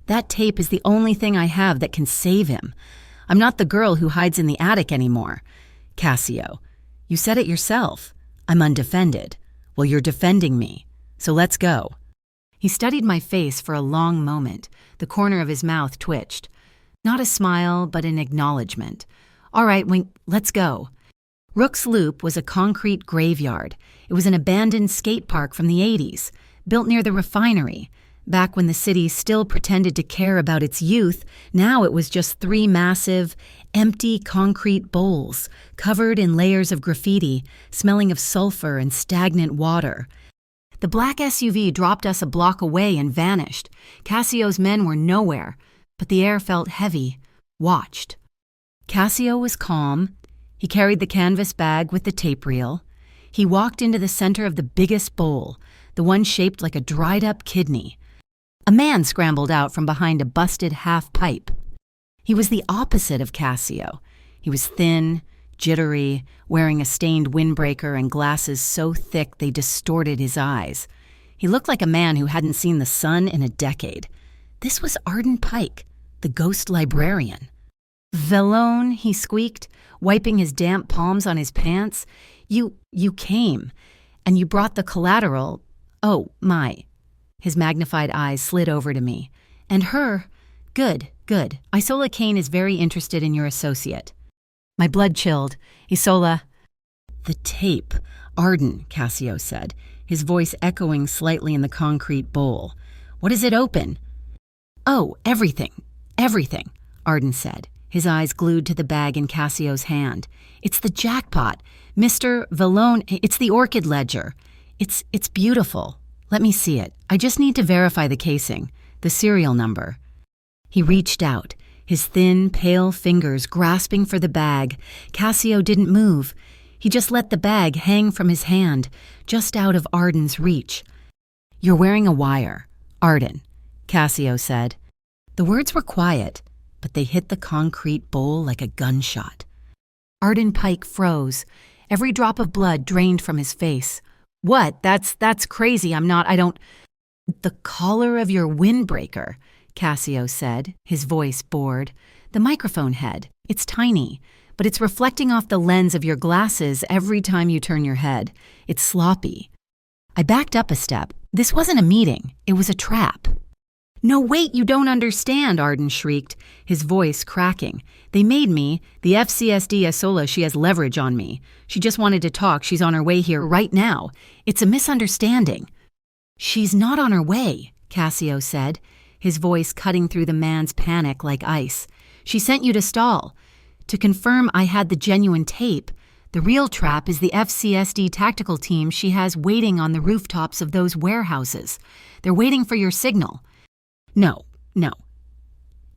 That tape is the only thing I have that can save him. I'm not the girl who hides in the attic anymore. Cassio, you said it yourself. I'm undefended. Well, you're defending me. So let's go. He studied my face for a long moment. The corner of his mouth twitched. Not a smile, but an acknowledgement. All right, let's go. Rook's Loop was a concrete graveyard. It was an abandoned skate park from the 80s, built near the refinery. Back when the city still pretended to care about its youth, now it was just 3 massive, empty concrete bowls, covered in layers of graffiti, smelling of sulfur and stagnant water. The black SUV dropped us a block away and vanished. Cassio's men were nowhere, but the air felt heavy, watched. Cassio was calm. He carried the canvas bag with the tape reel. He walked into the center of the biggest bowl, the one shaped like a dried-up kidney. A man scrambled out from behind a busted half pipe. He was the opposite of Cassio. He was thin, jittery, wearing a stained windbreaker and glasses so thick they distorted his eyes. He looked like a man who hadn't seen the sun in a decade. This was Arden Pike, the ghost librarian. Vallone, he squeaked, wiping his damp palms on his pants. You came, and you brought the collateral. Oh, my. His magnified eyes slid over to me. And her? Good. Isola Kane is very interested in your associate. My blood chilled. Isola. The tape. Arden, Cassio said, his voice echoing slightly in the concrete bowl. What does it open? Oh, everything, Arden said, his eyes glued to the bag in Cassio's hand. It's the jackpot. Mr. Vallone, it's the orchid ledger. It's beautiful. Let me see it. I just need to verify the casing, the serial number. He reached out, his thin, pale fingers grasping for the bag. Cassio didn't move. He just let the bag hang from his hand, just out of Arden's reach. You're wearing a wire, Arden, Cassio said. The words were quiet, but they hit the concrete bowl like a gunshot. Arden Pike froze. Every drop of blood drained from his face. What? That's crazy. I don't... The collar of your windbreaker, Cassio said, his voice bored. The microphone head. It's tiny, but it's reflecting off the lens of your glasses every time you turn your head. It's sloppy. I backed up a step. This wasn't a meeting. It was a trap. No, wait, you don't understand, Arden shrieked, his voice cracking. They made me, the FCSD Isola, she has leverage on me. She just wanted to talk. She's on her way here right now. It's a misunderstanding. She's not on her way, Cassio said, his voice cutting through the man's panic like ice. She sent you to stall. To confirm I had the genuine tape. The real trap is the FCSD tactical team she has waiting on the rooftops of those warehouses. They're waiting for your signal. No.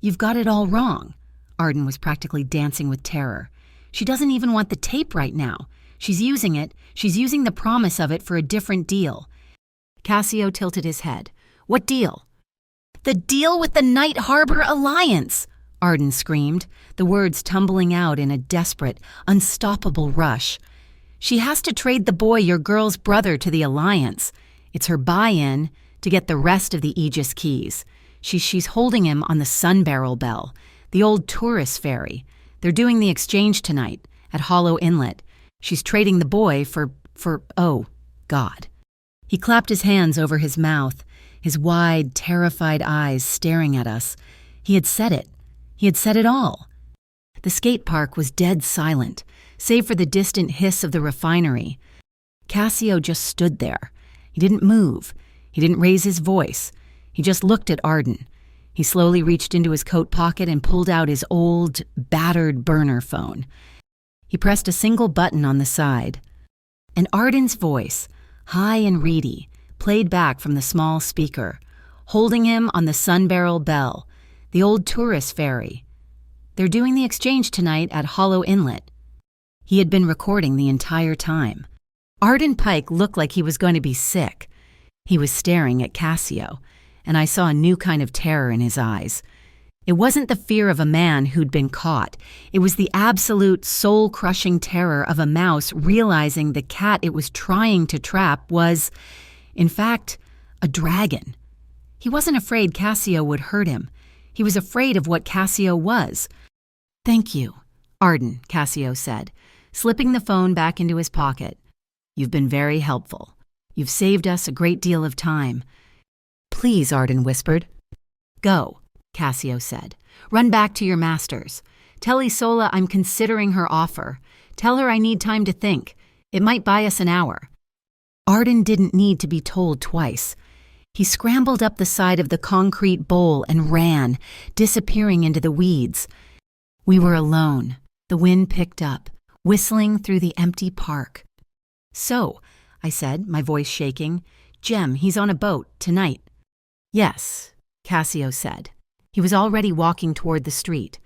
You've got it all wrong. Arden was practically dancing with terror. She doesn't even want the tape right now. She's using it. She's using the promise of it for a different deal. Cassio tilted his head. What deal? The deal with the Night Harbor Alliance, Arden screamed, the words tumbling out in a desperate, unstoppable rush. She has to trade the boy, your girl's brother, to the Alliance. It's her buy-in to get the rest of the Aegis keys. She's holding him on the Sun Barrel Bell, the old tourist ferry. They're doing the exchange tonight at Hollow Inlet. She's trading the boy for oh, God. He clapped his hands over his mouth, his wide, terrified eyes staring at us. He had said it. He had said it all. The skate park was dead silent, save for the distant hiss of the refinery. Cassio just stood there. He didn't move. He didn't raise his voice. He just looked at Arden. He slowly reached into his coat pocket and pulled out his old, battered burner phone. He pressed a single button on the side. And Arden's voice, high and reedy, played back from the small speaker, holding him on the Sunbarrel Bell, the old tourist ferry. They're doing the exchange tonight at Hollow Inlet. He had been recording the entire time. Arden Pike looked like he was going to be sick. He was staring at Cassio, and I saw a new kind of terror in his eyes. It wasn't the fear of a man who'd been caught. It was the absolute soul-crushing terror of a mouse realizing the cat it was trying to trap was, in fact, a dragon. He wasn't afraid Cassio would hurt him. He was afraid of what Cassio was. "Thank you, Arden," Cassio said, slipping the phone back into his pocket. "You've been very helpful. You've saved us a great deal of time." "Please," Arden whispered. "Go," Cassio said. "Run back to your masters. Tell Isola I'm considering her offer. Tell her I need time to think. It might buy us an hour." Arden didn't need to be told twice. He scrambled up the side of the concrete bowl and ran, disappearing into the weeds. We were alone. The wind picked up, whistling through the empty park. "So," I said, my voice shaking, "Jem, he's on a boat, tonight." "Yes," Cassio said. He was already walking toward the street.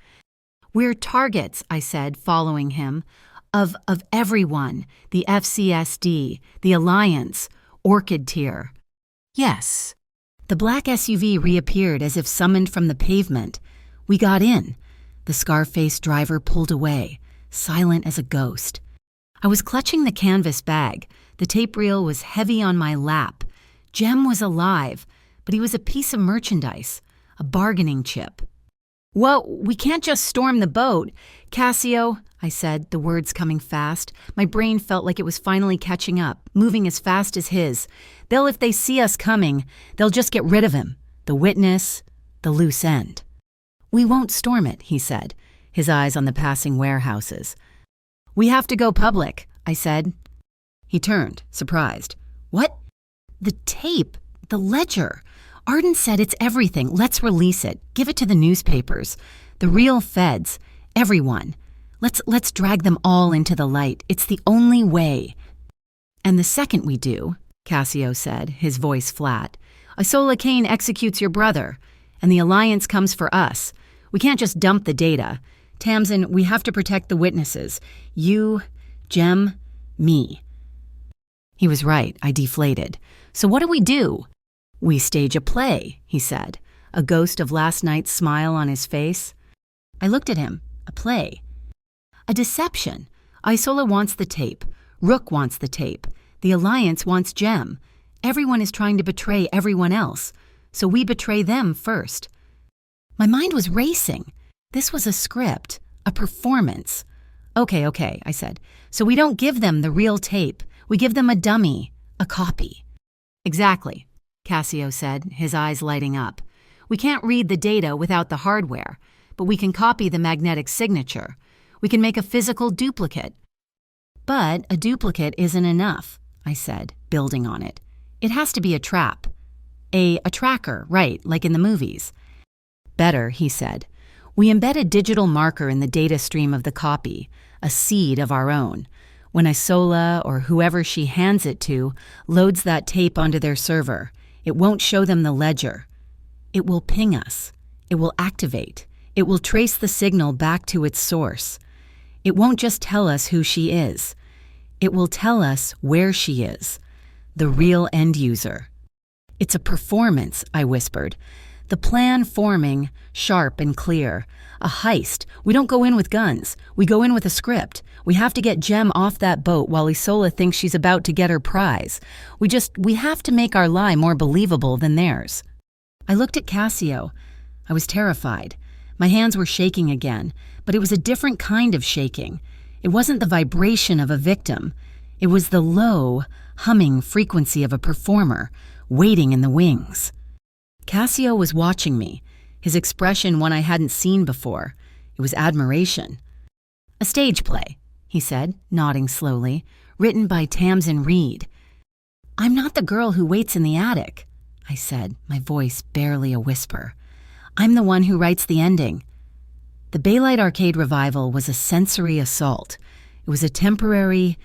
"We're targets," I said, following him, of everyone, the FCSD, the Alliance, Orchid Tier. "Yes." The black SUV reappeared as if summoned from the pavement. We got in. The scar-faced driver pulled away, silent as a ghost. I was clutching the canvas bag. The tape reel was heavy on my lap. Jem was alive, but he was a piece of merchandise, a bargaining chip. "Whoa, we can't just storm the boat. Cassio," I said, the words coming fast. My brain felt like it was finally catching up, moving as fast as his. If they see us coming, they'll just get rid of him. The witness, the loose end." "We won't storm it," he said, his eyes on the passing warehouses. "We have to go public," I said. He turned, surprised. "What?" "The tape, the ledger. Arden said it's everything. Let's release it. Give it to the newspapers. The real feds. Everyone. Let's drag them all into the light. It's the only way." "And the second we do," Cassio said, his voice flat, "Isola Kane executes your brother, and the Alliance comes for us. We can't just dump the data. Tamsin, we have to protect the witnesses. You, Jem, me." He was right. I deflated. "So what do we do?" "We stage a play," he said, a ghost of last night's smile on his face. I looked at him. A play. A deception. Isola wants the tape. Rook wants the tape. The Alliance wants Jem. Everyone is trying to betray everyone else, so we betray them first. My mind was racing. This was a script, a performance. Okay, I said. "So we don't give them the real tape. We give them a dummy, a copy." "Exactly," Cassio said, his eyes lighting up. "We can't read the data without the hardware, but we can copy the magnetic signature. We can make a physical duplicate." "But a duplicate isn't enough," I said, building on it. "It has to be a trap. A tracker, right, like in the movies." "Better," he said. "We embed a digital marker in the data stream of the copy, a seed of our own. When Isola, or whoever she hands it to, loads that tape onto their server, it won't show them the ledger. It will ping us. It will activate. It will trace the signal back to its source. It won't just tell us who she is. It will tell us where she is, the real end user." "It's a performance," I whispered. "The plan forming, sharp and clear. A heist. We don't go in with guns. We go in with a script. We have to get Jem off that boat while Isola thinks she's about to get her prize. We have to make our lie more believable than theirs." I looked at Cassio. I was terrified. My hands were shaking again, but it was a different kind of shaking. It wasn't the vibration of a victim. It was the low, humming frequency of a performer, waiting in the wings. Cassio was watching me, his expression one I hadn't seen before. It was admiration. "A stage play," he said, nodding slowly, "written by Tamsin Reed." "I'm not the girl who waits in the attic," I said, my voice barely a whisper. "I'm the one who writes the ending." The Baylight Arcade revival was a sensory assault. It was a temporary,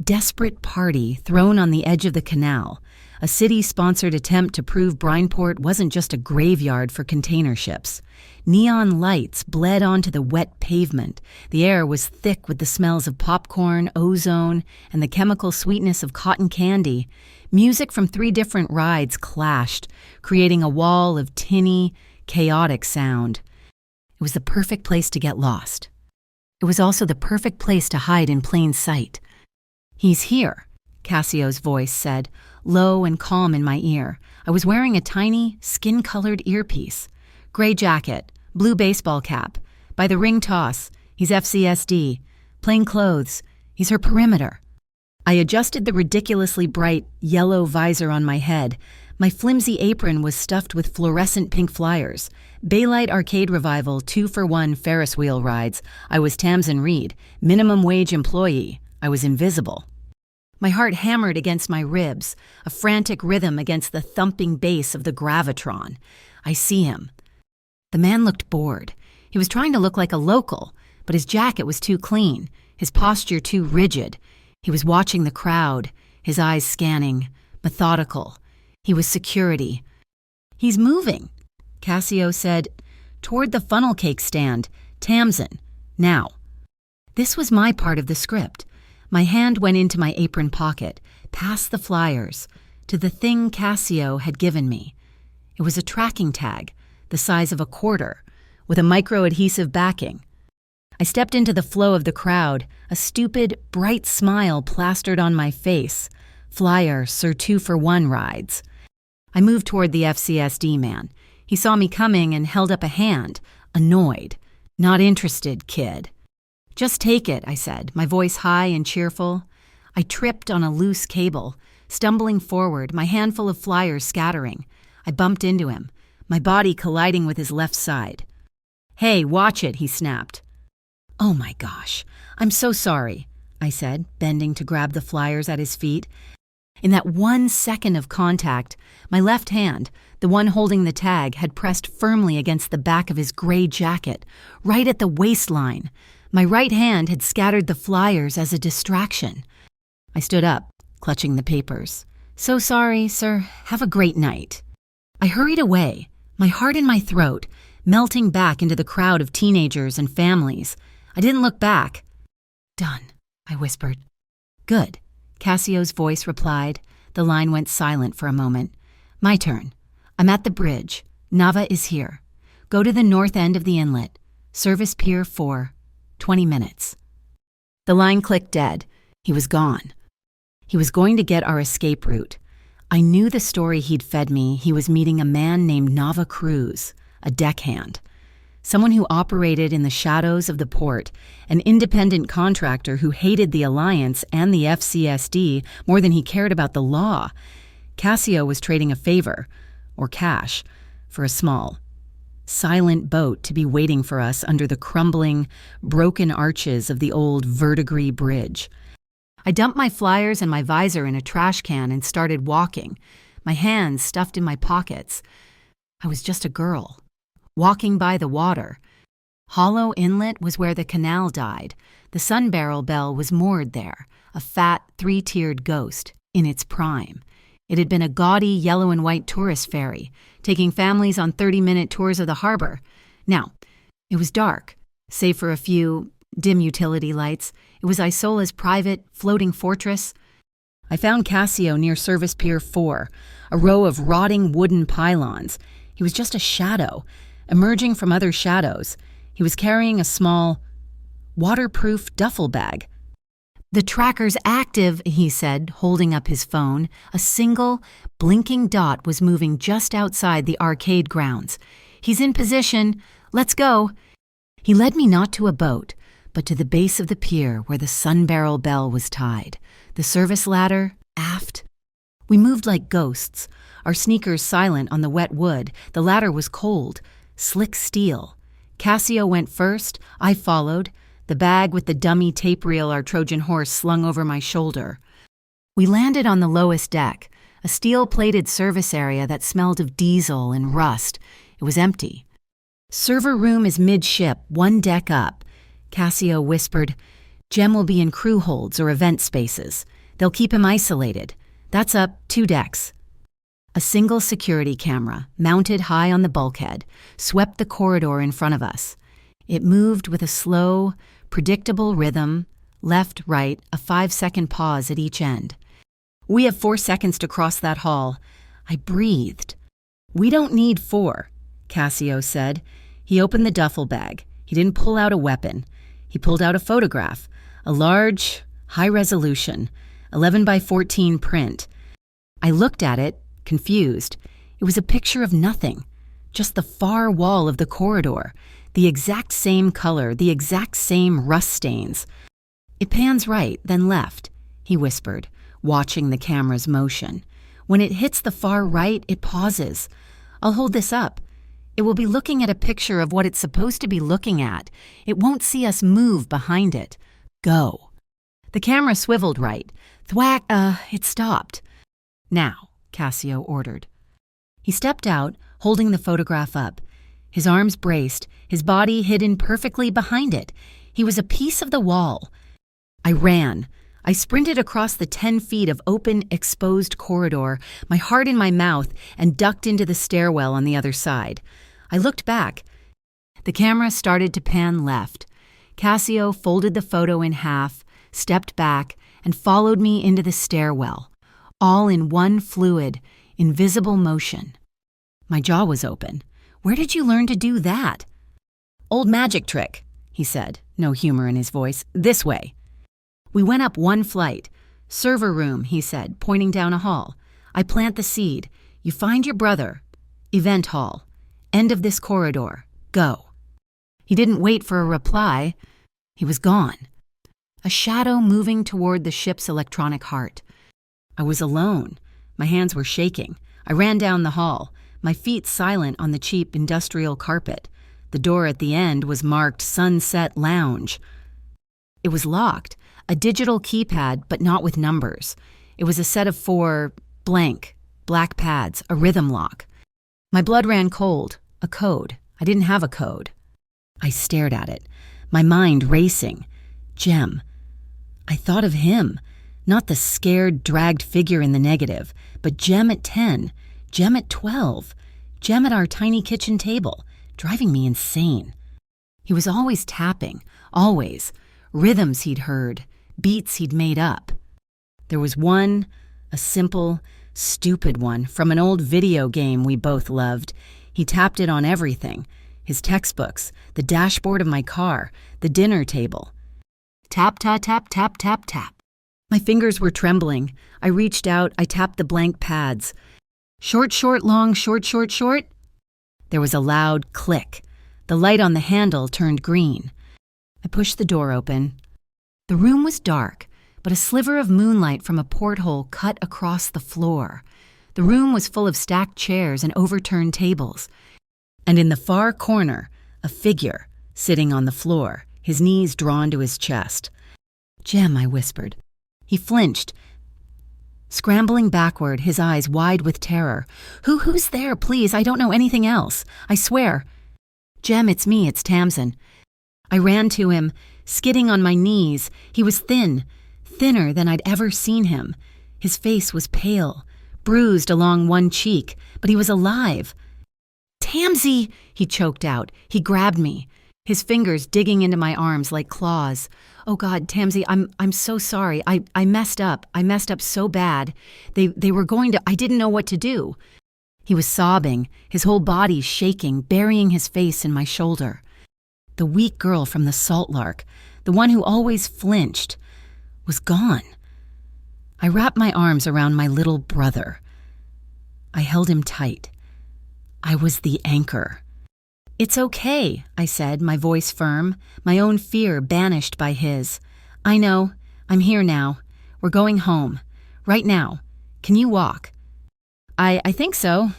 desperate party thrown on the edge of the canal, a city-sponsored attempt to prove Brineport wasn't just a graveyard for container ships. Neon lights bled onto the wet pavement. The air was thick with the smells of popcorn, ozone, and the chemical sweetness of cotton candy. Music from 3 different rides clashed, creating a wall of tinny, chaotic sound. It was the perfect place to get lost. It was also the perfect place to hide in plain sight. "He's here," Cassio's voice said, low and calm in my ear. I was wearing a tiny, skin-colored earpiece. Gray jacket, blue baseball cap. By the ring toss, he's FCSD. Plain clothes, he's her perimeter. I adjusted the ridiculously bright, yellow visor on my head. My flimsy apron was stuffed with fluorescent pink flyers. Baylight Arcade Revival 2-for-1 Ferris wheel rides. I was Tamsin Reed, minimum wage employee. I was invisible. My heart hammered against my ribs, a frantic rhythm against the thumping bass of the gravitron. I see him. The man looked bored. He was trying to look like a local, but his jacket was too clean, his posture too rigid. He was watching the crowd, his eyes scanning, methodical. He was security. "He's moving," Cassio said, "toward the funnel cake stand. Tamsin, now." This was my part of the script. My hand went into my apron pocket, past the flyers, to the thing Cassio had given me. It was a tracking tag, the size of a quarter, with a micro-adhesive backing. I stepped into the flow of the crowd, a stupid, bright smile plastered on my face. Flyer, Sir 2-for-1 rides. I moved toward the FCSD man. He saw me coming and held up a hand, annoyed. "Not interested, kid." "Just take it," I said, my voice high and cheerful. I tripped on a loose cable, stumbling forward, my handful of flyers scattering. I bumped into him, my body colliding with his left side. "Hey, watch it," he snapped. "Oh my gosh, I'm so sorry," I said, bending to grab the flyers at his feet. In that 1 second of contact, my left hand, the one holding the tag, had pressed firmly against the back of his gray jacket, right at the waistline. My right hand had scattered the flyers as a distraction. I stood up, clutching the papers. "So sorry, sir. Have a great night." I hurried away, my heart in my throat, melting back into the crowd of teenagers and families. I didn't look back. "Done," I whispered. "Good," Cassio's voice replied. The line went silent for a moment. "My turn. I'm at the bridge. Nava is here. Go to the north end of the inlet. Service Pier 4. 20 minutes. The line clicked dead. He was gone. He was going to get our escape route. I knew the story he'd fed me. He was meeting a man named Nava Cruz, a deckhand. Someone who operated in the shadows of the port, an independent contractor who hated the Alliance and the FCSD more than he cared about the law. Cassio was trading a favor, or cash, for a small, silent boat to be waiting for us under the crumbling, broken arches of the old verdigris bridge. I dumped my flyers and my visor in a trash can and started walking, my hands stuffed in my pockets. I was just a girl, walking by the water. Hollow Inlet was where the canal died. The Sun Barrel Bell was moored there, a fat, 3-tiered ghost, in its prime. It had been a gaudy yellow and white tourist ferry, taking families on 30-minute tours of the harbor. Now, it was dark, save for a few dim utility lights. It was Isola's private, floating fortress. I found Cassio near Service Pier 4, a row of rotting wooden pylons. He was just a shadow, emerging from other shadows. He was carrying a small, waterproof duffel bag. "The tracker's active," he said, holding up his phone. A single, blinking dot was moving just outside the arcade grounds. "He's in position. Let's go." He led me not to a boat, but to the base of the pier where the Sun Barrel Bell was tied. The service ladder, aft. We moved like ghosts, our sneakers silent on the wet wood. The ladder was cold, slick steel. Cassio went first, I followed, the bag with the dummy tape reel our Trojan horse slung over my shoulder. We landed on the lowest deck, a steel-plated service area that smelled of diesel and rust. It was empty. "Server room is midship, 1 deck up," Cassio whispered. "Jem will be in crew holds or event spaces. They'll keep him isolated. That's up 2 decks. A single security camera, mounted high on the bulkhead, swept the corridor in front of us. It moved with a slow, predictable rhythm, left, right, a 5-second pause at each end. "We have 4 seconds to cross that hall." I breathed. "We don't need 4, Cassio said. He opened the duffel bag. He didn't pull out a weapon. He pulled out a photograph, a large, high-resolution, 11 by 14 print. I looked at it, confused. It was a picture of nothing, just the far wall of the corridor, the exact same color, the exact same rust stains. "It pans right, then left," he whispered, watching the camera's motion. "When it hits the far right, it pauses. I'll hold this up. It will be looking at a picture of what it's supposed to be looking at. It won't see us move behind it. Go." The camera swiveled right. Thwack, it stopped. "Now," Cassio ordered. He stepped out, holding the photograph up. His arms braced, his body hidden perfectly behind it. He was a piece of the wall. I ran. I sprinted across the 10 feet of open, exposed corridor, my heart in my mouth, and ducked into the stairwell on the other side. I looked back. The camera started to pan left. Cassio folded the photo in half, stepped back, and followed me into the stairwell, all in one fluid, invisible motion. My jaw was open. "Where did you learn to do that?" "Old magic trick," he said, no humor in his voice. "This way." We went up one flight. "Server room," he said, pointing down a hall. "I plant the seed. You find your brother. Event hall. End of this corridor. Go." He didn't wait for a reply. He was gone. A shadow moving toward the ship's electronic heart. I was alone. My hands were shaking. I ran down the hall, my feet silent on the cheap industrial carpet. The door at the end was marked Sunset Lounge. It was locked, a digital keypad, but not with numbers. It was a set of 4 blank, black pads, a rhythm lock. My blood ran cold. A code. I didn't have a code. I stared at it, my mind racing. Jem. I thought of him, not the scared, dragged figure in the negative, but Jem at 10, Jem at 12, Jem at our tiny kitchen table, driving me insane. He was always tapping, always. Rhythms he'd heard, beats he'd made up. There was one, a simple, stupid one, from an old video game we both loved. He tapped it on everything. His textbooks, the dashboard of my car, the dinner table. Tap, tap, tap, tap, tap, tap. My fingers were trembling. I reached out, I tapped the blank pads. Short, short, long, short, short, short. There was a loud click. The light on the handle turned green. I pushed the door open. The room was dark, but a sliver of moonlight from a porthole cut across the floor. The room was full of stacked chairs and overturned tables. And in the far corner, a figure, sitting on the floor, his knees drawn to his chest. "Jem," I whispered. He flinched, scrambling backward, his eyes wide with terror. Who's there, please? I don't know anything else. I swear." "Jem, it's me, it's Tamsin." I ran to him, skidding on my knees. He was thin, thinner than I'd ever seen him. His face was pale, bruised along one cheek, but he was alive. "Tamsy!" he choked out. He grabbed me, his fingers digging into my arms like claws. "Oh God, Tamsy, I'm so sorry. I messed up. I messed up so bad. They were going to, I didn't know what to do." He was sobbing, his whole body shaking, burying his face in my shoulder. The weak girl from the Salt Lark, the one who always flinched, was gone. I wrapped my arms around my little brother. I held him tight. I was the anchor. "It's okay," I said, my voice firm, my own fear banished by his. "I know. I'm here now. We're going home. Right now. Can you walk?" I think so."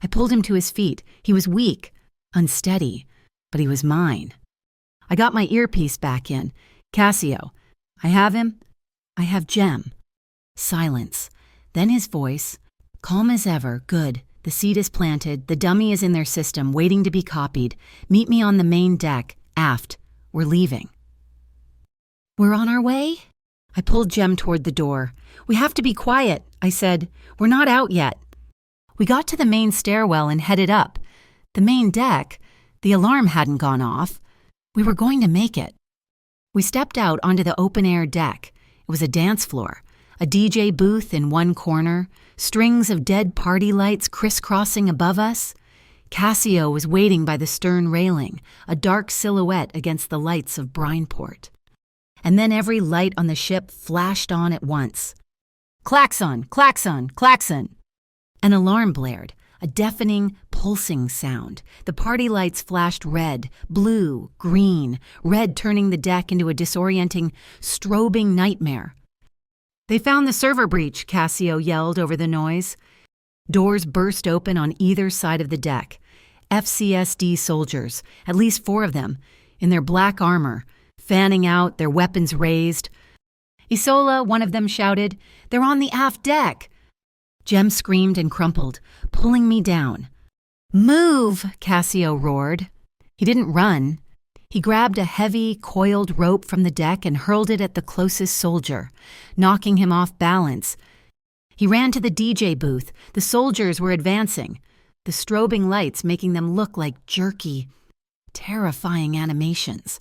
I pulled him to his feet. He was weak, unsteady, but he was mine. I got my earpiece back in. "Cassio, I have him. I have Jem." Silence. Then his voice, calm as ever. "Good. The seed is planted. The dummy is in their system, waiting to be copied. Meet me on the main deck, aft. We're leaving." "We're on our way?" I pulled Jem toward the door. "We have to be quiet," I said. "We're not out yet." We got to the main stairwell and headed up. The main deck, the alarm hadn't gone off. We were going to make it. We stepped out onto the open-air deck. It was a dance floor, a DJ booth in one corner, strings of dead party lights crisscrossing above us. Cassio was waiting by the stern railing, a dark silhouette against the lights of Brineport. And then every light on the ship flashed on at once. Klaxon, klaxon, klaxon. An alarm blared, a deafening, pulsing sound. The party lights flashed red, blue, green, red turning the deck into a disorienting, strobing nightmare. They found the server breach, Cassio yelled over the noise. Doors burst open on either side of the deck. FCSD soldiers, at least 4 of them, in their black armor, fanning out, their weapons raised. Isola, one of them shouted, "They're on the aft deck!" Jem screamed and crumpled, pulling me down. "Move!" Cassio roared. He didn't run. He grabbed a heavy, coiled rope from the deck and hurled it at the closest soldier, knocking him off balance. He ran to the DJ booth. The soldiers were advancing, the strobing lights making them look like jerky, terrifying animations.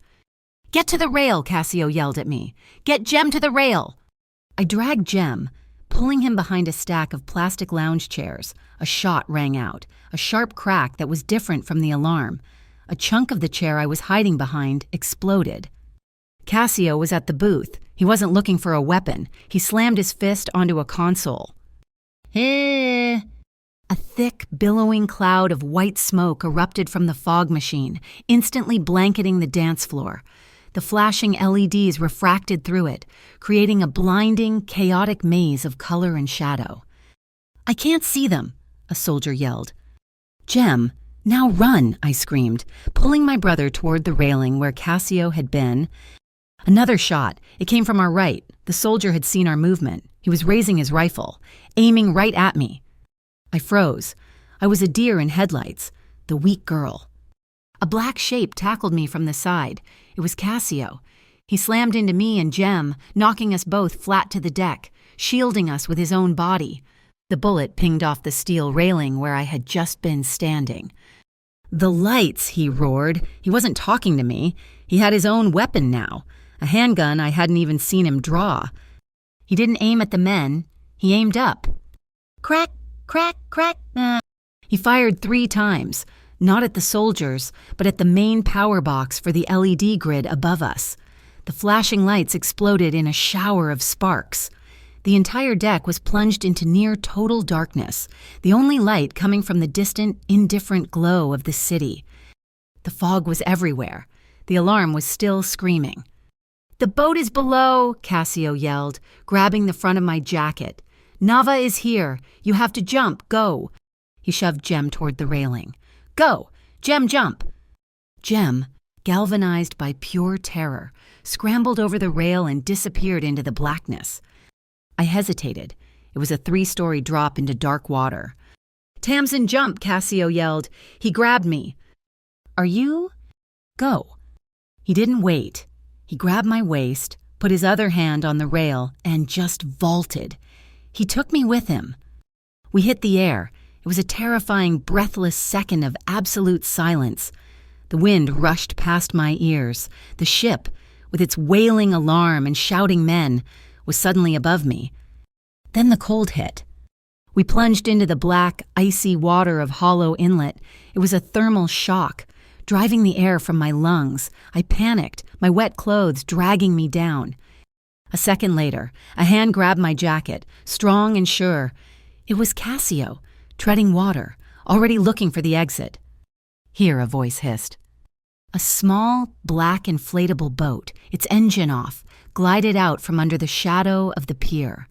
"Get to the rail," Cassio yelled at me. "Get Jem to the rail." I dragged Jem, pulling him behind a stack of plastic lounge chairs. A shot rang out, a sharp crack that was different from the alarm. A chunk of the chair I was hiding behind exploded. Cassio was at the booth. He wasn't looking for a weapon. He slammed his fist onto a console. "Eh." A thick, billowing cloud of white smoke erupted from the fog machine, instantly blanketing the dance floor. The flashing LEDs refracted through it, creating a blinding, chaotic maze of color and shadow. "I can't see them," a soldier yelled. "Jem, now run," I screamed, pulling my brother toward the railing where Cassio had been. Another shot. It came from our right. The soldier had seen our movement. He was raising his rifle, aiming right at me. I froze. I was a deer in headlights, the weak girl. A black shape tackled me from the side. It was Cassio. He slammed into me and Jem, knocking us both flat to the deck, shielding us with his own body. The bullet pinged off the steel railing where I had just been standing. "The lights," he roared. He wasn't talking to me. He had his own weapon now, a handgun I hadn't even seen him draw. He didn't aim at the men. He aimed up. Crack, crack, crack. He fired 3 times, not at the soldiers, but at the main power box for the LED grid above us. The flashing lights exploded in a shower of sparks. The entire deck was plunged into near total darkness, the only light coming from the distant, indifferent glow of the city. The fog was everywhere. The alarm was still screaming. "The boat is below," Cassio yelled, grabbing the front of my jacket. "Nava is here. You have to jump. Go." He shoved Jem toward the railing. "Go! Jem, jump!" Jem, galvanized by pure terror, scrambled over the rail and disappeared into the blackness. I hesitated. It was a 3-story drop into dark water. "Tamsin, jump!" Cassio yelled. He grabbed me. "Are you?" "Go." He didn't wait. He grabbed my waist, put his other hand on the rail, and just vaulted. He took me with him. We hit the air. It was a terrifying, breathless second of absolute silence. The wind rushed past my ears. The ship, with its wailing alarm and shouting men, was suddenly above me. Then the cold hit. We plunged into the black, icy water of Hollow Inlet. It was a thermal shock, driving the air from my lungs. I panicked, my wet clothes dragging me down. A second later, a hand grabbed my jacket, strong and sure. It was Cassio, treading water, already looking for the exit. Here, a voice hissed. A small, black inflatable boat, its engine off, glided out from under the shadow of the pier.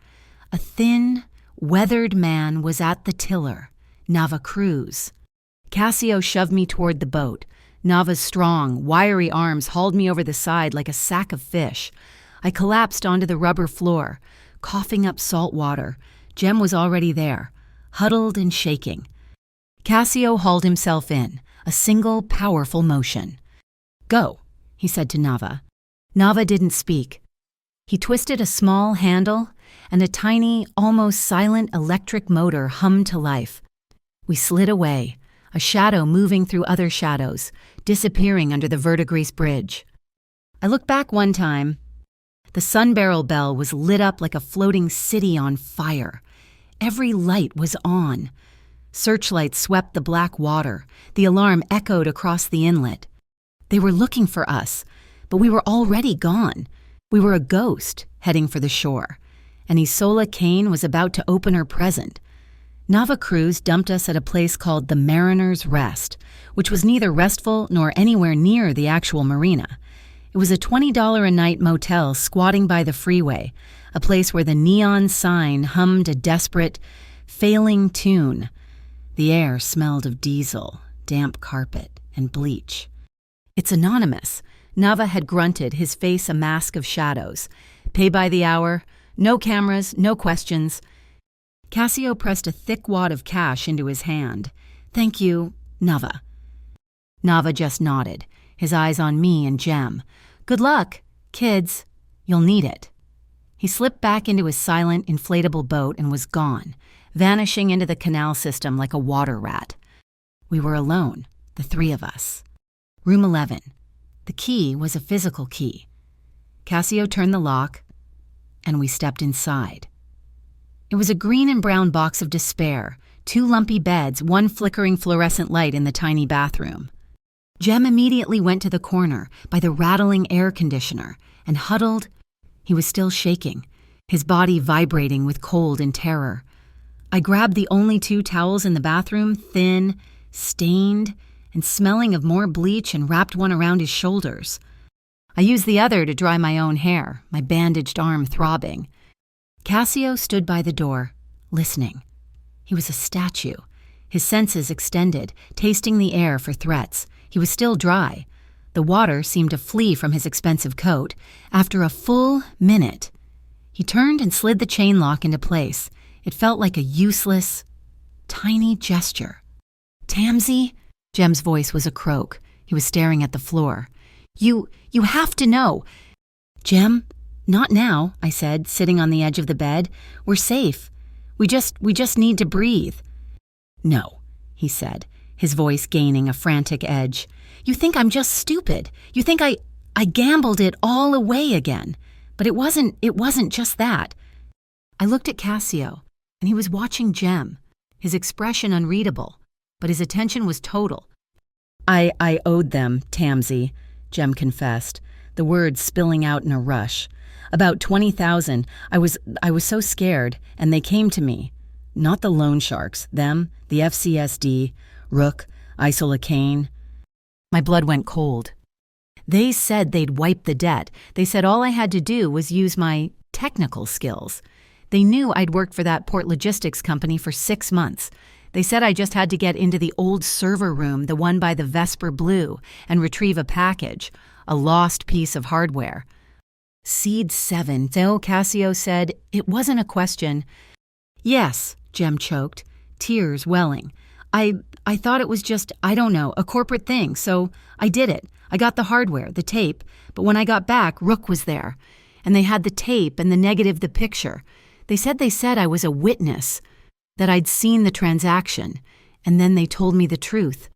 A thin, weathered man was at the tiller, Nava Cruz. Cassio shoved me toward the boat. Nava's strong, wiry arms hauled me over the side like a sack of fish. I collapsed onto the rubber floor, coughing up salt water. Jem was already there, huddled and shaking. Cassio hauled himself in, a single, powerful motion. "Go," he said to Nava. Nava didn't speak. He twisted a small handle, and a tiny, almost silent electric motor hummed to life. We slid away, a shadow moving through other shadows, disappearing under the verdigris bridge. I looked back one time. The Sunbarrel Bell was lit up like a floating city on fire. Every light was on. Searchlights swept the black water. The alarm echoed across the inlet. They were looking for us, but we were already gone. We were a ghost heading for the shore, and Isola Kane was about to open her present. Nava Cruz dumped us at a place called the Mariner's Rest, which was neither restful nor anywhere near the actual marina. It was a $20 a night motel squatting by the freeway, a place where the neon sign hummed a desperate, failing tune. The air smelled of diesel, damp carpet, and bleach. "It's anonymous," Nava had grunted, his face a mask of shadows. "Pay by the hour, no cameras, no questions." Cassio pressed a thick wad of cash into his hand. "Thank you, Nava." Nava just nodded, his eyes on me and Jem. "Good luck, kids. You'll need it." He slipped back into his silent, inflatable boat and was gone, vanishing into the canal system like a water rat. We were alone, the three of us. Room 11. The key was a physical key. Cassio turned the lock, and we stepped inside. It was a green and brown box of despair, 2 lumpy beds, 1 flickering fluorescent light in the tiny bathroom. Jem immediately went to the corner by the rattling air conditioner and huddled. He was still shaking, his body vibrating with cold and terror. I grabbed the only 2 towels in the bathroom, thin, stained, and smelling of more bleach, and wrapped one around his shoulders. I used the other to dry my own hair, my bandaged arm throbbing. Cassio stood by the door, listening. He was a statue, his senses extended, tasting the air for threats. He was still dry. The water seemed to flee from his expensive coat. After a full minute, he turned and slid the chain lock into place. It felt like a useless, tiny gesture. "Tamsy?" Jem's voice was a croak. He was staring at the floor. You have to know." "Jem, not now," I said, sitting on the edge of the bed. "We're safe. We just need to breathe." "No," he said, his voice gaining a frantic edge. "You think I'm just stupid. You think I gambled it all away again. But it wasn't just that." I looked at Cassio, and he was watching Jem, his expression unreadable, but his attention was total. I owed them, Tamsy," Jem confessed, the words spilling out in a rush. "About 20,000. I was so scared, and they came to me. Not the loan sharks, them, the FCSD, Rook, Isola Kane." My blood went cold. They said they'd wipe the debt. They said all I had to do was use my technical skills. They knew I'd worked for that port logistics company for 6 months. They said I just had to get into the old server room, the one by the Vesper Blue, and retrieve a package, a lost piece of hardware. Seed 7, so Cassio said. It wasn't a question. "Yes," Jem choked, tears welling. I thought it was just, I don't know, a corporate thing, so I did it. I got the hardware, the tape, but when I got back, Rook was there, and they had the tape and the negative, the picture. They said I was a witness, that I'd seen the transaction, and then they told me the truth."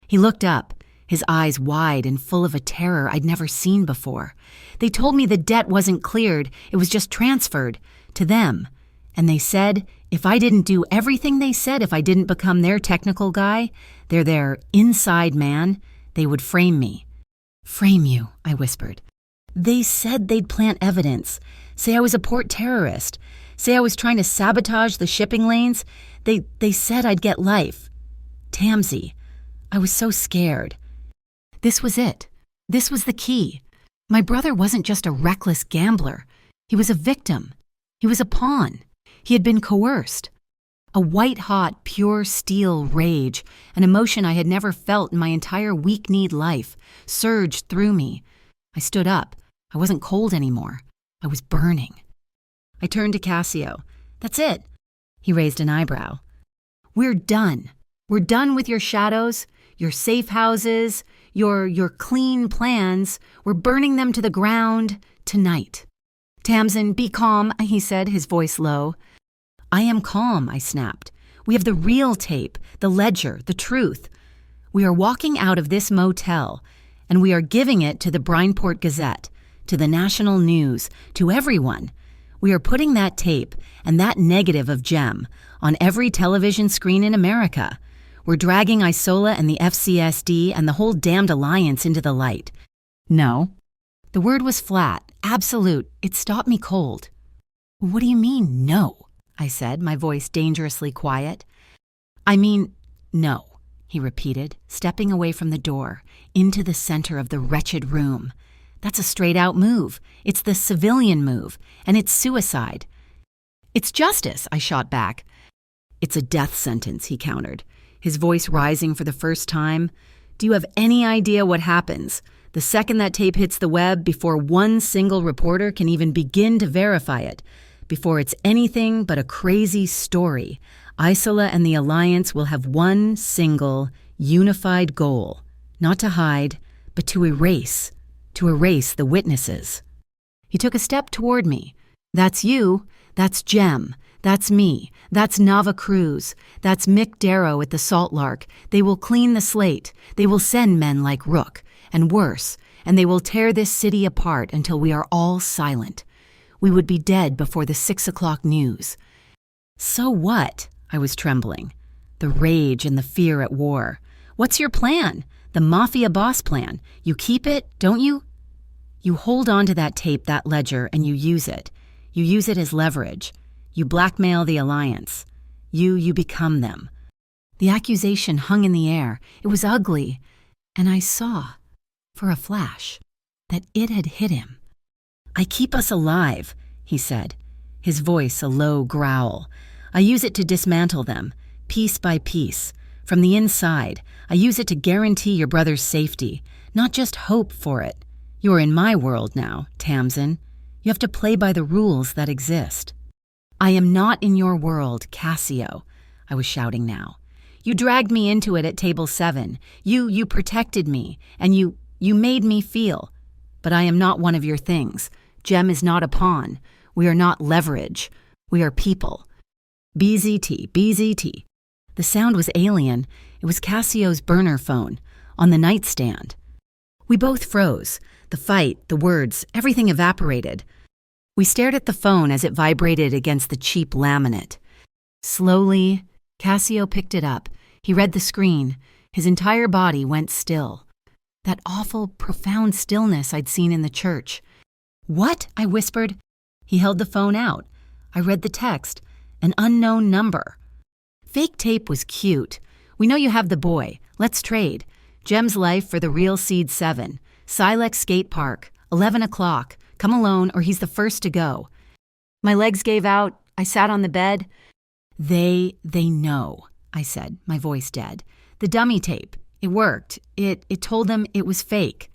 He looked up, his eyes wide and full of a terror I'd never seen before. "They told me the debt wasn't cleared, it was just transferred to them. And they said if I didn't do everything they said, if I didn't become their technical guy, their inside man, they would frame me." "Frame you," I whispered. "They said they'd plant evidence, say I was a port terrorist, say I was trying to sabotage the shipping lanes. They said I'd get life. Tamsy, I was so scared." This was it. This was the key. My brother wasn't just a reckless gambler. He was a victim. He was a pawn. He had been coerced. A white-hot, pure steel rage, an emotion I had never felt in my entire weak-kneed life, surged through me. I stood up. I wasn't cold anymore. I was burning. I turned to Cassio. "That's it." He raised an eyebrow. "We're done. We're done with your shadows, your safe houses, your clean plans. We're burning them to the ground tonight." "Tamsin, be calm," he said, his voice low. "I am calm," I snapped. We have the real tape, the ledger, the truth. We are walking out of this motel, and we are giving it to the Brineport Gazette, to the national news, to everyone. We are putting that tape and that negative of Jem on every television screen in America. We're dragging Isola and the FCSD and the whole damned alliance into the light. No. The word was flat, absolute. It stopped me cold. What do you mean, no? I said, my voice dangerously quiet. I mean, no, he repeated, stepping away from the door, into the center of the wretched room. That's a straight-out move. It's the civilian move, and it's suicide. It's justice, I shot back. It's a death sentence, he countered, his voice rising for the first time. Do you have any idea what happens? The second that tape hits the web, before one single reporter can even begin to verify it, before it's anything but a crazy story, Isola and the Alliance will have one single, unified goal, not to hide, but to erase the witnesses. He took a step toward me. That's you, that's Jem, that's me, that's Nava Cruz, that's Mick Darrow at the Salt Lark. They will clean the slate, they will send men like Rook, and worse, and they will tear this city apart until we are all silent. We would be dead before the 6 o'clock news. So what? I was trembling. The rage and the fear at war. What's your plan? The Mafia Boss plan. You keep it, don't you? You hold on to that tape, that ledger, and you use it. You use it as leverage. You blackmail the Alliance. You become them. The accusation hung in the air. It was ugly. And I saw, for a flash, that it had hit him. I keep us alive, he said, his voice a low growl. I use it to dismantle them, piece by piece. From the inside, I use it to guarantee your brother's safety, not just hope for it. You're in my world now, Tamsin. You have to play by the rules that exist. I am not in your world, Cassio, I was shouting now. You dragged me into it at table 7. You protected me, and you made me feel. But I am not one of your things. Jem is not a pawn. We are not leverage. We are people. BZT, BZT. The sound was alien. It was Cassio's burner phone, on the nightstand. We both froze. The fight, the words, everything evaporated. We stared at the phone as it vibrated against the cheap laminate. Slowly, Cassio picked it up. He read the screen. His entire body went still. That awful, profound stillness I'd seen in the church. What? I whispered. He held the phone out. I read the text. An unknown number. Fake tape was cute. We know you have the boy. Let's trade. Jem's life for the real Seed 7. Silex Skate Park. 11 o'clock. Come alone or he's the first to go. My legs gave out. I sat on the bed. They know, I said, my voice dead. The dummy tape. It worked. It told them it was fake.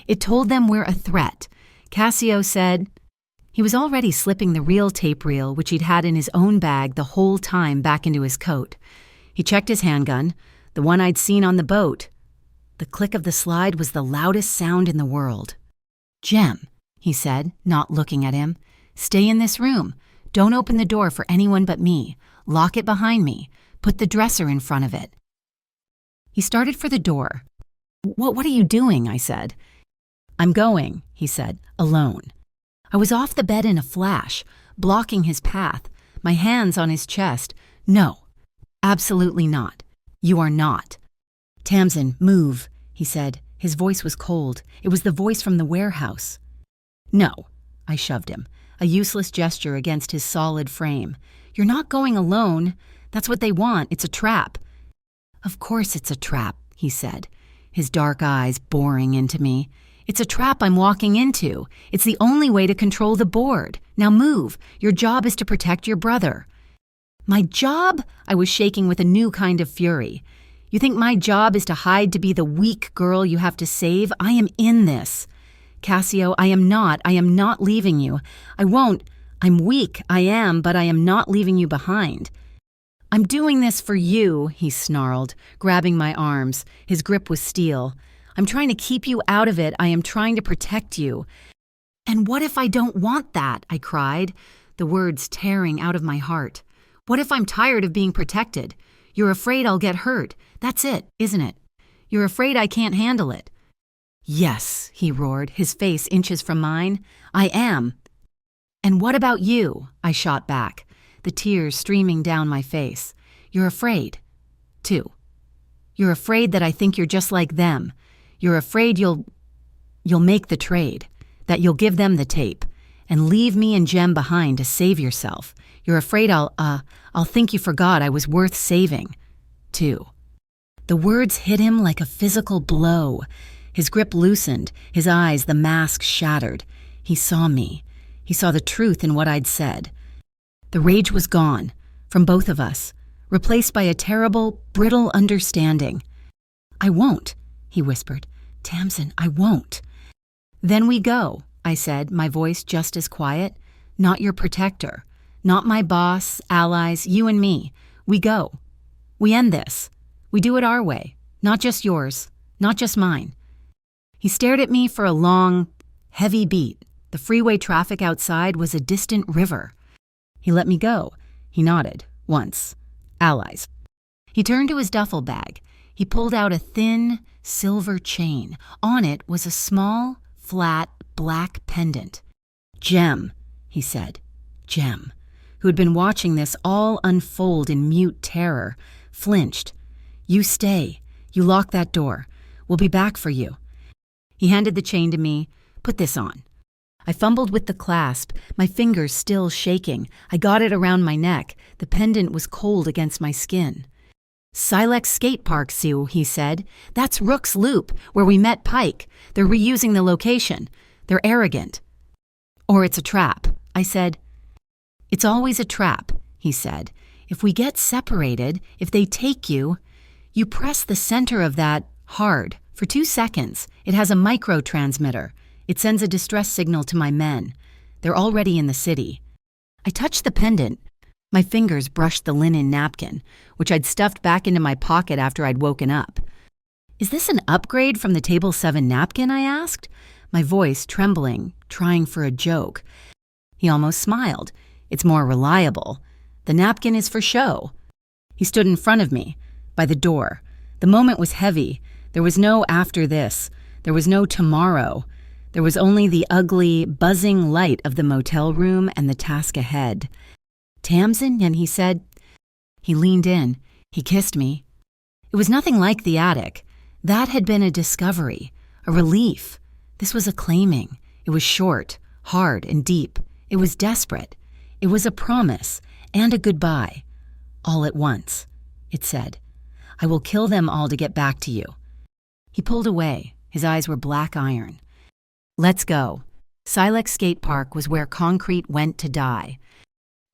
It told them we're a threat. Cassio said he was already slipping the real tape reel, which he'd had in his own bag the whole time, back into his coat. He checked his handgun, the one I'd seen on the boat. The click of the slide was the loudest sound in the world. Jem, he said, not looking at him, stay in this room. Don't open the door for anyone but me. Lock it behind me. Put the dresser in front of it. He started for the door. What are you doing? I said. I'm going, he said, alone. I was off the bed in a flash, blocking his path, my hands on his chest. No, absolutely not. You are not. Tamsin, move, he said. His voice was cold. It was the voice from the warehouse. No, I shoved him, a useless gesture against his solid frame. You're not going alone. That's what they want. It's a trap. Of course it's a trap, he said, his dark eyes boring into me. It's a trap I'm walking into. It's the only way to control the board. Now move. Your job is to protect your brother. My job? I was shaking with a new kind of fury. You think my job is to hide to be the weak girl you have to save? I am in this. Cassio, I am not leaving you. I won't. I'm weak, I am, but I am not leaving you behind. I'm doing this for you, he snarled, grabbing my arms. His grip was steel. I'm trying to keep you out of it. I am trying to protect you. And what if I don't want that? I cried, the words tearing out of my heart. What if I'm tired of being protected? You're afraid I'll get hurt. That's it, isn't it? You're afraid I can't handle it. Yes, he roared, his face inches from mine. I am. And what about you? I shot back, the tears streaming down my face. You're afraid, too. You're afraid that I think you're just like them. You're afraid you'll make the trade, that you'll give them the tape, and leave me and Jem behind to save yourself. You're afraid I'll think you forgot I was worth saving, too. The words hit him like a physical blow. His grip loosened, his eyes, the mask shattered. He saw me. He saw the truth in what I'd said. The rage was gone, from both of us, replaced by a terrible, brittle understanding. I won't, he whispered. Tamsin, I won't. Then we go, I said, my voice just as quiet. Not your protector. Not my boss, allies, you and me. We go. We end this. We do it our way. Not just yours. Not just mine. He stared at me for a long, heavy beat. The freeway traffic outside was a distant river. He let me go. He nodded. Once. Allies. He turned to his duffel bag. He pulled out a thin, silver chain. On it was a small, flat, black pendant. Jem, he said. Jem, who had been watching this all unfold in mute terror, flinched. You stay. You lock that door. We'll be back for you. He handed the chain to me. Put this on. I fumbled with the clasp, my fingers still shaking. I got it around my neck. The pendant was cold against my skin. Silex Skate Park, Sue, he said. That's Rook's Loop, where we met Pike. They're reusing the location. They're arrogant. Or it's a trap, I said. It's always a trap, he said. If we get separated, if they take you, you press the center of that hard. For 2 seconds, it has a micro-transmitter. It sends a distress signal to my men. They're already in the city. I touched the pendant. My fingers brushed the linen napkin, which I'd stuffed back into my pocket after I'd woken up. Is this an upgrade from the Table 7 napkin, I asked, my voice trembling, trying for a joke. He almost smiled. It's more reliable. The napkin is for show. He stood in front of me, by the door. The moment was heavy. There was no after this. There was no tomorrow. There was only the ugly, buzzing light of the motel room and the task ahead. Tamsin, and he said. He leaned in. He kissed me. It was nothing like the attic. That had been a discovery, a relief. This was a claiming. It was short, hard, and deep. It was desperate. It was a promise and a goodbye. All at once, it said. I will kill them all to get back to you. He pulled away. His eyes were black iron. Let's go. Silex Skate Park was where concrete went to die.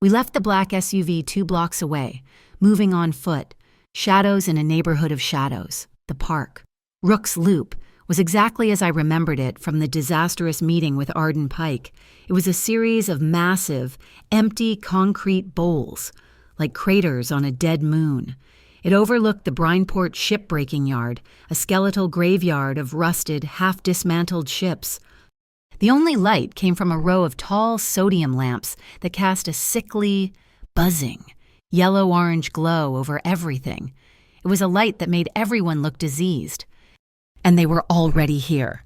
We left the black SUV 2 blocks away, moving on foot, shadows in a neighborhood of shadows, the park. Rook's Loop was exactly as I remembered it from the disastrous meeting with Arden Pike. It was a series of massive, empty concrete bowls, like craters on a dead moon. It overlooked the Brineport shipbreaking yard, a skeletal graveyard of rusted, half-dismantled ships. The only light came from a row of tall sodium lamps that cast a sickly, buzzing, yellow-orange glow over everything. It was a light that made everyone look diseased. And they were already here.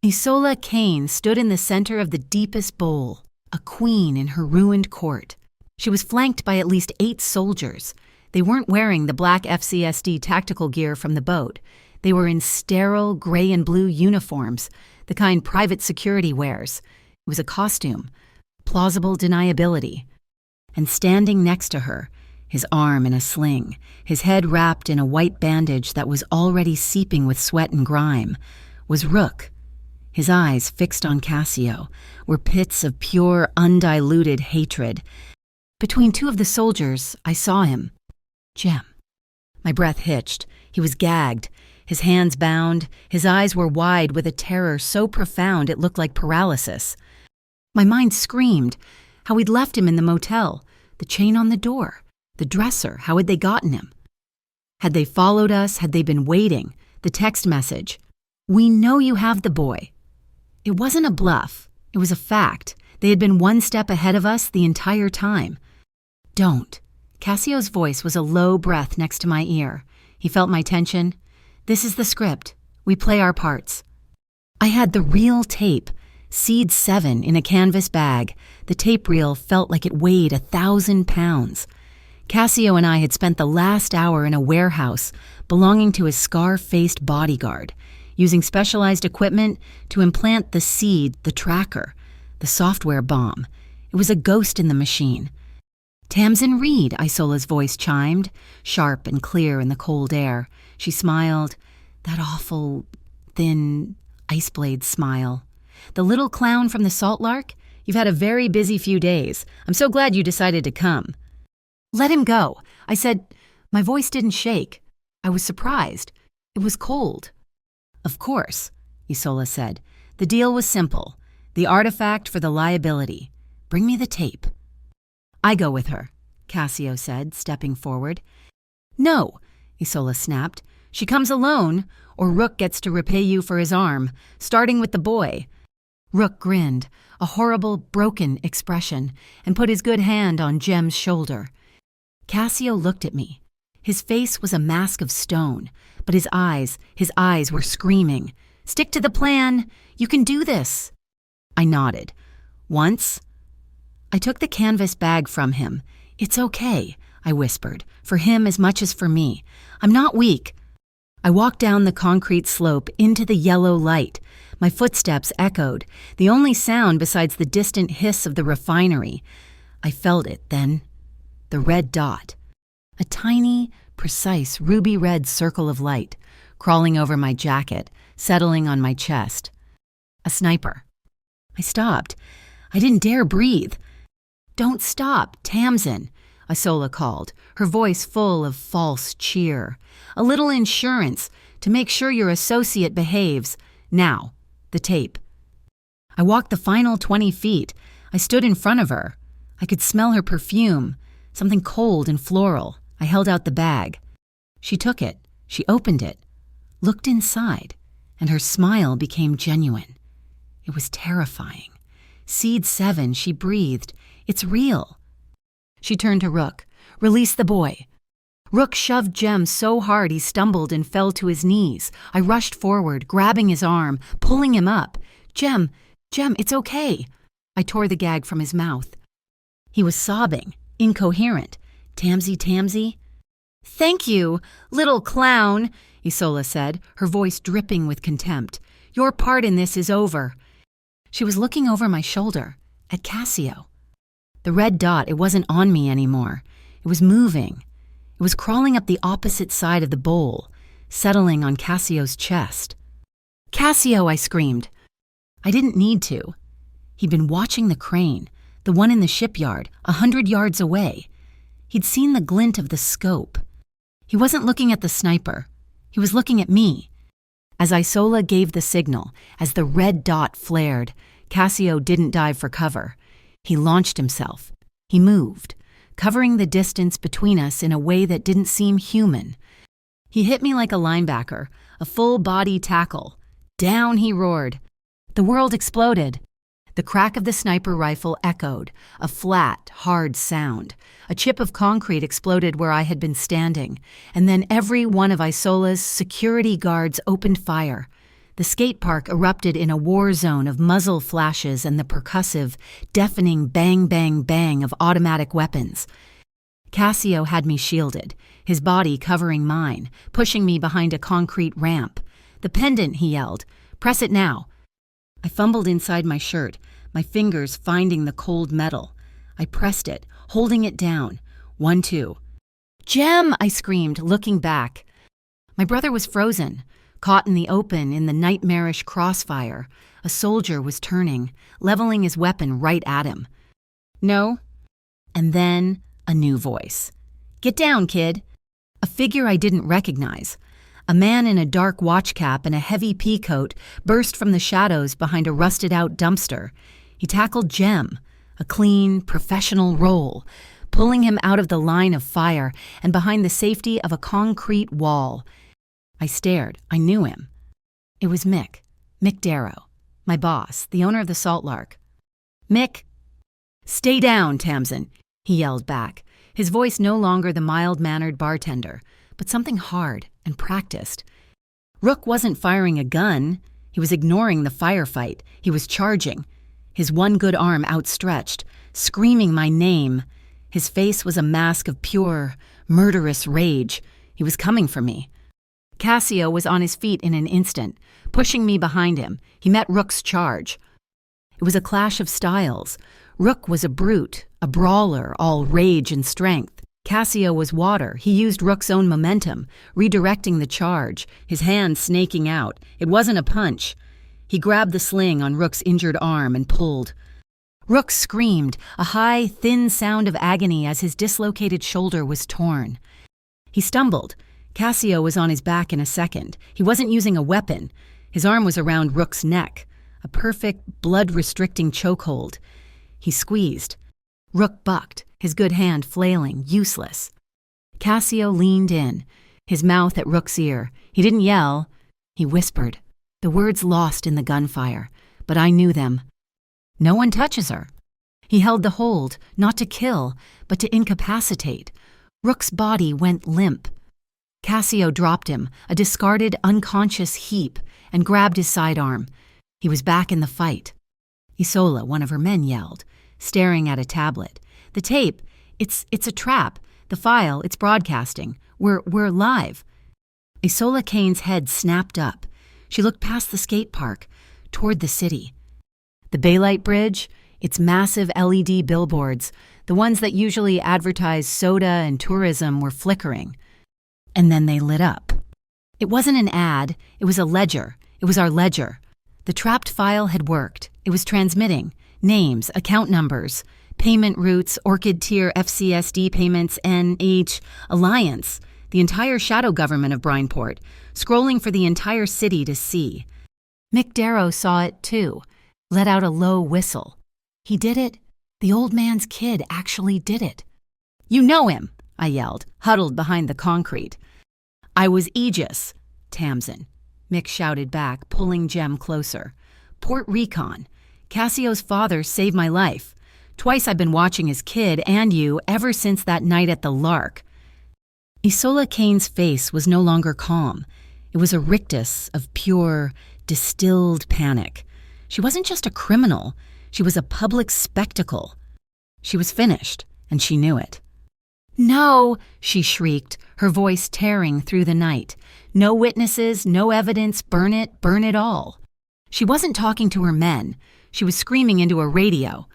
Isola Kane stood in the center of the deepest bowl, a queen in her ruined court. She was flanked by at least 8 soldiers. They weren't wearing the black FCSD tactical gear from the boat. They were in sterile gray and blue uniforms, the kind private security wears. It was a costume, plausible deniability. And standing next to her, his arm in a sling, his head wrapped in a white bandage that was already seeping with sweat and grime, was Rook. His eyes, fixed on Cassio, were pits of pure, undiluted hatred. Between 2 of the soldiers, I saw him. Jem. My breath hitched. He was gagged, his hands bound, his eyes were wide with a terror so profound it looked like paralysis. My mind screamed how we'd left him in the motel, the chain on the door, the dresser, how had they gotten him? Had they followed us? Had they been waiting? The text message. We know you have the boy. It wasn't a bluff. It was a fact. They had been 1 step ahead of us the entire time. Don't. Cassio's voice was a low breath next to my ear. He felt my tension. "This is the script. We play our parts." I had the real tape, Seed 7 in a canvas bag. The tape reel felt like it weighed 1,000 pounds. Cassio and I had spent the last hour in a warehouse belonging to his scar-faced bodyguard, using specialized equipment to implant the seed, the tracker, the software bomb. It was a ghost in the machine. "Tamsin Reed," Isola's voice chimed, sharp and clear in the cold air. She smiled, that awful, thin, ice-blade smile. "The little clown from the Salt Lark? You've had a very busy few days. I'm so glad you decided to come." "Let him go," I said. My voice didn't shake. I was surprised. It was cold. "Of course," Isola said. "The deal was simple. The artifact for the liability. Bring me the tape." "I go with her," Cassio said, stepping forward. "No," Isola snapped. "She comes alone, or Rook gets to repay you for his arm, starting with the boy." Rook grinned, a horrible, broken expression, and put his good hand on Jem's shoulder. Cassio looked at me. His face was a mask of stone, but his eyes were screaming. "Stick to the plan! You can do this!" I nodded. "Once?" I took the canvas bag from him. "It's okay," I whispered, "for him as much as for me. I'm not weak." I walked down the concrete slope into the yellow light. My footsteps echoed, the only sound besides the distant hiss of the refinery. I felt it then. The red dot. A tiny, precise ruby-red circle of light, crawling over my jacket, settling on my chest. A sniper. I stopped. I didn't dare breathe. "Don't stop, Tamsin," Isola called, her voice full of false cheer. "A little insurance to make sure your associate behaves. Now, the tape." I walked the final 20 feet. I stood in front of her. I could smell her perfume, something cold and floral. I held out the bag. She took it. She opened it, looked inside, and her smile became genuine. It was terrifying. "Seed 7, she breathed. It's real." She turned to Rook. "Release the boy." Rook shoved Jem so hard he stumbled and fell to his knees. I rushed forward, grabbing his arm, pulling him up. Jem, it's okay." I tore the gag from his mouth. He was sobbing, incoherent. Tamsy. "Thank you, little clown," Isola said, her voice dripping with contempt. "Your part in this is over." She was looking over my shoulder, at Cassio. The red dot, it wasn't on me anymore. It was moving. It was crawling up the opposite side of the bowl, settling on Cassio's chest. "Cassio," I screamed. I didn't need to. He'd been watching the crane, the one in the shipyard, 100 yards away. He'd seen the glint of the scope. He wasn't looking at the sniper. He was looking at me. As Isola gave the signal, as the red dot flared, Cassio didn't dive for cover. He launched himself. He moved, covering the distance between us in a way that didn't seem human. He hit me like a linebacker, a full-body tackle. Down he roared. The world exploded. The crack of the sniper rifle echoed, a flat, hard sound. A chip of concrete exploded where I had been standing, and then every one of Isola's security guards opened fire. The skate park erupted in a war zone of muzzle flashes and the percussive, deafening bang, bang, bang of automatic weapons. Cassio had me shielded, his body covering mine, pushing me behind a concrete ramp. "The pendant," he yelled. "Press it now." I fumbled inside my shirt, my fingers finding the cold metal. I pressed it, holding it down. 1, 2. "Jem!" I screamed, looking back. My brother was frozen, caught in the open in the nightmarish crossfire. A soldier was turning, leveling his weapon right at him. "No." And then a new voice. "Get down, kid." A figure I didn't recognize. A man in a dark watch cap and a heavy pea coat burst from the shadows behind a rusted-out dumpster. He tackled Jem, a clean, professional roll, pulling him out of the line of fire and behind the safety of a concrete wall. I stared. I knew him. It was Mick Darrow, my boss, the owner of the Salt Lark. "Mick." "Stay down, Tamsin," he yelled back. His voice no longer the mild-mannered bartender, but something hard and practiced. Rook wasn't firing a gun. He was ignoring the firefight. He was charging, his one good arm outstretched, screaming my name. His face was a mask of pure, murderous rage. He was coming for me. Cassio was on his feet in an instant, pushing me behind him. He met Rook's charge. It was a clash of styles. Rook was a brute, a brawler, all rage and strength. Cassio was water. He used Rook's own momentum, redirecting the charge, his hand snaking out. It wasn't a punch. He grabbed the sling on Rook's injured arm and pulled. Rook screamed, a high, thin sound of agony as his dislocated shoulder was torn. He stumbled. Cassio was on his back in a second. He wasn't using a weapon. His arm was around Rook's neck, a perfect, blood-restricting chokehold. He squeezed. Rook bucked, his good hand flailing, useless. Cassio leaned in, his mouth at Rook's ear. He didn't yell. He whispered, the words lost in the gunfire, but I knew them. No one touches her. He held the hold, not to kill, but to incapacitate. Rook's body went limp. Cassio dropped him, a discarded, unconscious heap, and grabbed his sidearm. He was back in the fight. Isola, one of her men, yelled, staring at a tablet. The tape, it's a trap. The file, it's broadcasting. We're live. Isola Kane's head snapped up. She looked past the skate park, toward the city. The Baylight Bridge, its massive LED billboards, the ones that usually advertise soda and tourism, were flickering. And then they lit up. It wasn't an ad, it was a ledger. It was our ledger. The trapped file had worked. It was transmitting. Names, account numbers, payment routes, Orchid Tier FCSD payments, NH, Alliance, the entire shadow government of Brineport, scrolling for the entire city to see. Mick Darrow saw it too, let out a low whistle. He did it. The old man's kid actually did it. You know him, I yelled, huddled behind the concrete. I was Aegis, Tamsin, Mick shouted back, pulling Jem closer. Port Recon. Cassio's father saved my life. Twice I've been watching his kid and you ever since that night at the Lark. Isola Kane's face was no longer calm. It was a rictus of pure, distilled panic. She wasn't just a criminal. She was a public spectacle. She was finished, and she knew it. No, she shrieked, her voice tearing through the night. No witnesses, no evidence, burn it all. She wasn't talking to her men. She was screaming into a radio.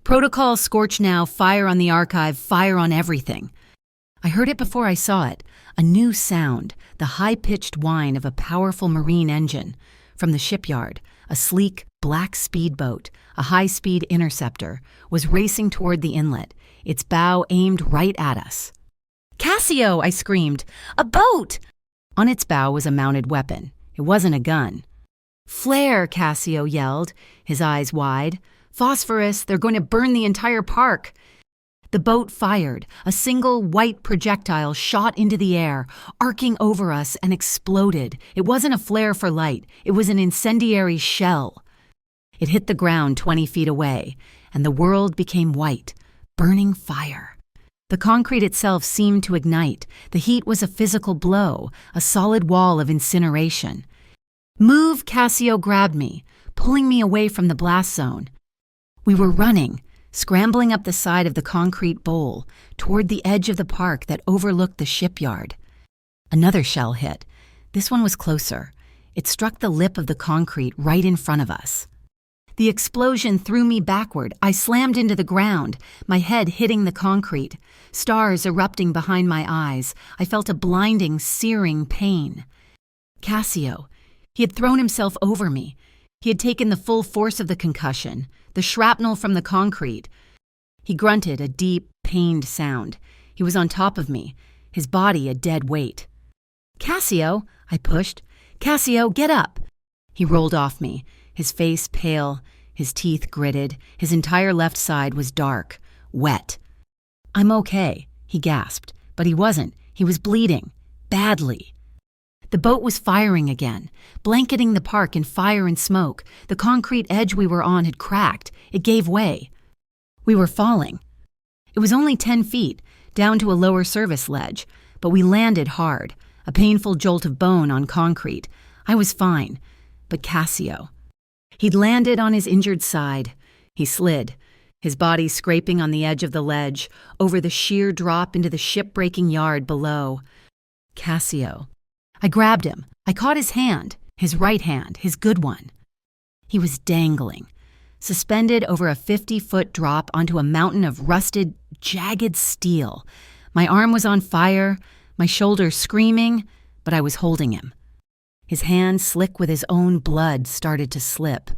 Protocol scorch now, fire on the archive, fire on everything. I heard it before I saw it, a new sound, the high-pitched whine of a powerful marine engine. From the shipyard, a sleek, black speedboat, a high-speed interceptor, was racing toward the inlet, its bow aimed right at us. Cassio, I screamed. A boat! On its bow was a mounted weapon. It wasn't a gun. Flare, Cassio yelled, his eyes wide. Phosphorus, they're going to burn the entire park. The boat fired. A single white projectile shot into the air, arcing over us and exploded. It wasn't a flare for light. It was an incendiary shell. It hit the ground 20 feet away, and the world became white, burning fire. The concrete itself seemed to ignite. The heat was a physical blow, a solid wall of incineration. Move, Cassio grabbed me, pulling me away from the blast zone. We were running, scrambling up the side of the concrete bowl, toward the edge of the park that overlooked the shipyard. Another shell hit. This one was closer. It struck the lip of the concrete right in front of us. The explosion threw me backward. I slammed into the ground, my head hitting the concrete, stars erupting behind my eyes. I felt a blinding, searing pain. Cassio. He had thrown himself over me. He had taken the full force of the concussion, the shrapnel from the concrete. He grunted a deep, pained sound. He was on top of me, his body a dead weight. Cassio, I pushed. Cassio, get up. He rolled off me, his face pale, his teeth gritted. His entire left side was dark, wet. I'm okay, he gasped, but he wasn't. He was bleeding, badly. The boat was firing again, blanketing the park in fire and smoke. The concrete edge we were on had cracked. It gave way. We were falling. It was only 10 feet, down to a lower service ledge, but we landed hard, a painful jolt of bone on concrete. I was fine, but Cassio. He'd landed on his injured side. He slid, his body scraping on the edge of the ledge, over the sheer drop into the ship-breaking yard below. Cassio. I grabbed him. I caught his hand, his right hand, his good one. He was dangling, suspended over a 50-foot drop onto a mountain of rusted, jagged steel. My arm was on fire, my shoulder screaming, but I was holding him. His hand, slick with his own blood, started to slip.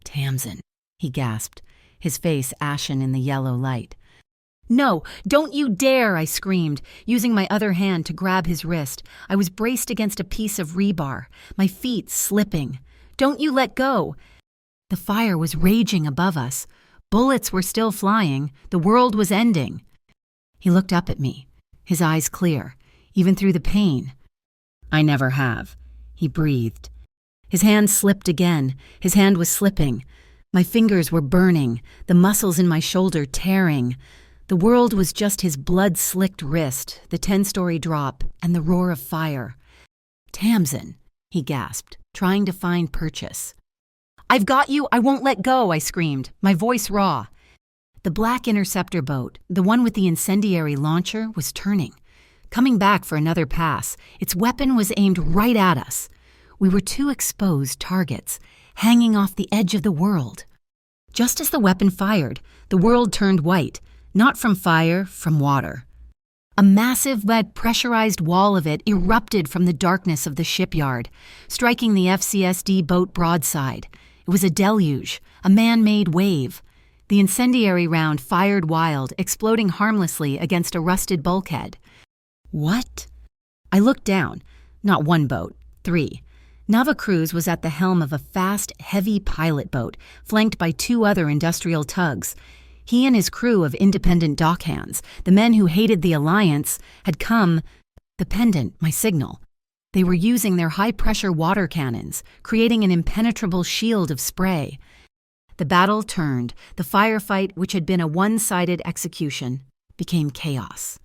Tamsin, he gasped, his face ashen in the yellow light. No, don't you dare, I screamed, using my other hand to grab his wrist. I was braced against a piece of rebar, my feet slipping. Don't you let go. The fire was raging above us. Bullets were still flying. The world was ending. He looked up at me, his eyes clear, even through the pain. I never have, he breathed. His hand slipped again. His hand was slipping. My fingers were burning, the muscles in my shoulder tearing. The world was just his blood-slicked wrist, the 10-story drop, and the roar of fire. Tamsin, he gasped, trying to find purchase. I've got you, I won't let go, I screamed, my voice raw. The black interceptor boat, the one with the incendiary launcher, was turning, coming back for another pass. Its weapon was aimed right at us. We were two exposed targets, hanging off the edge of the world. Just as the weapon fired, the world turned white, not from fire, from water. A massive but pressurized wall of it erupted from the darkness of the shipyard, striking the FCSD boat broadside. It was a deluge, a man-made wave. The incendiary round fired wild, exploding harmlessly against a rusted bulkhead. What? I looked down. Not one boat, 3. Navacruz was at the helm of a fast, heavy pilot boat, flanked by 2 other industrial tugs. He and his crew of independent dockhands, the men who hated the alliance, had come. The pendant, my signal. They were using their high-pressure water cannons, creating an impenetrable shield of spray. The battle turned. The firefight, which had been a one-sided execution, became chaos.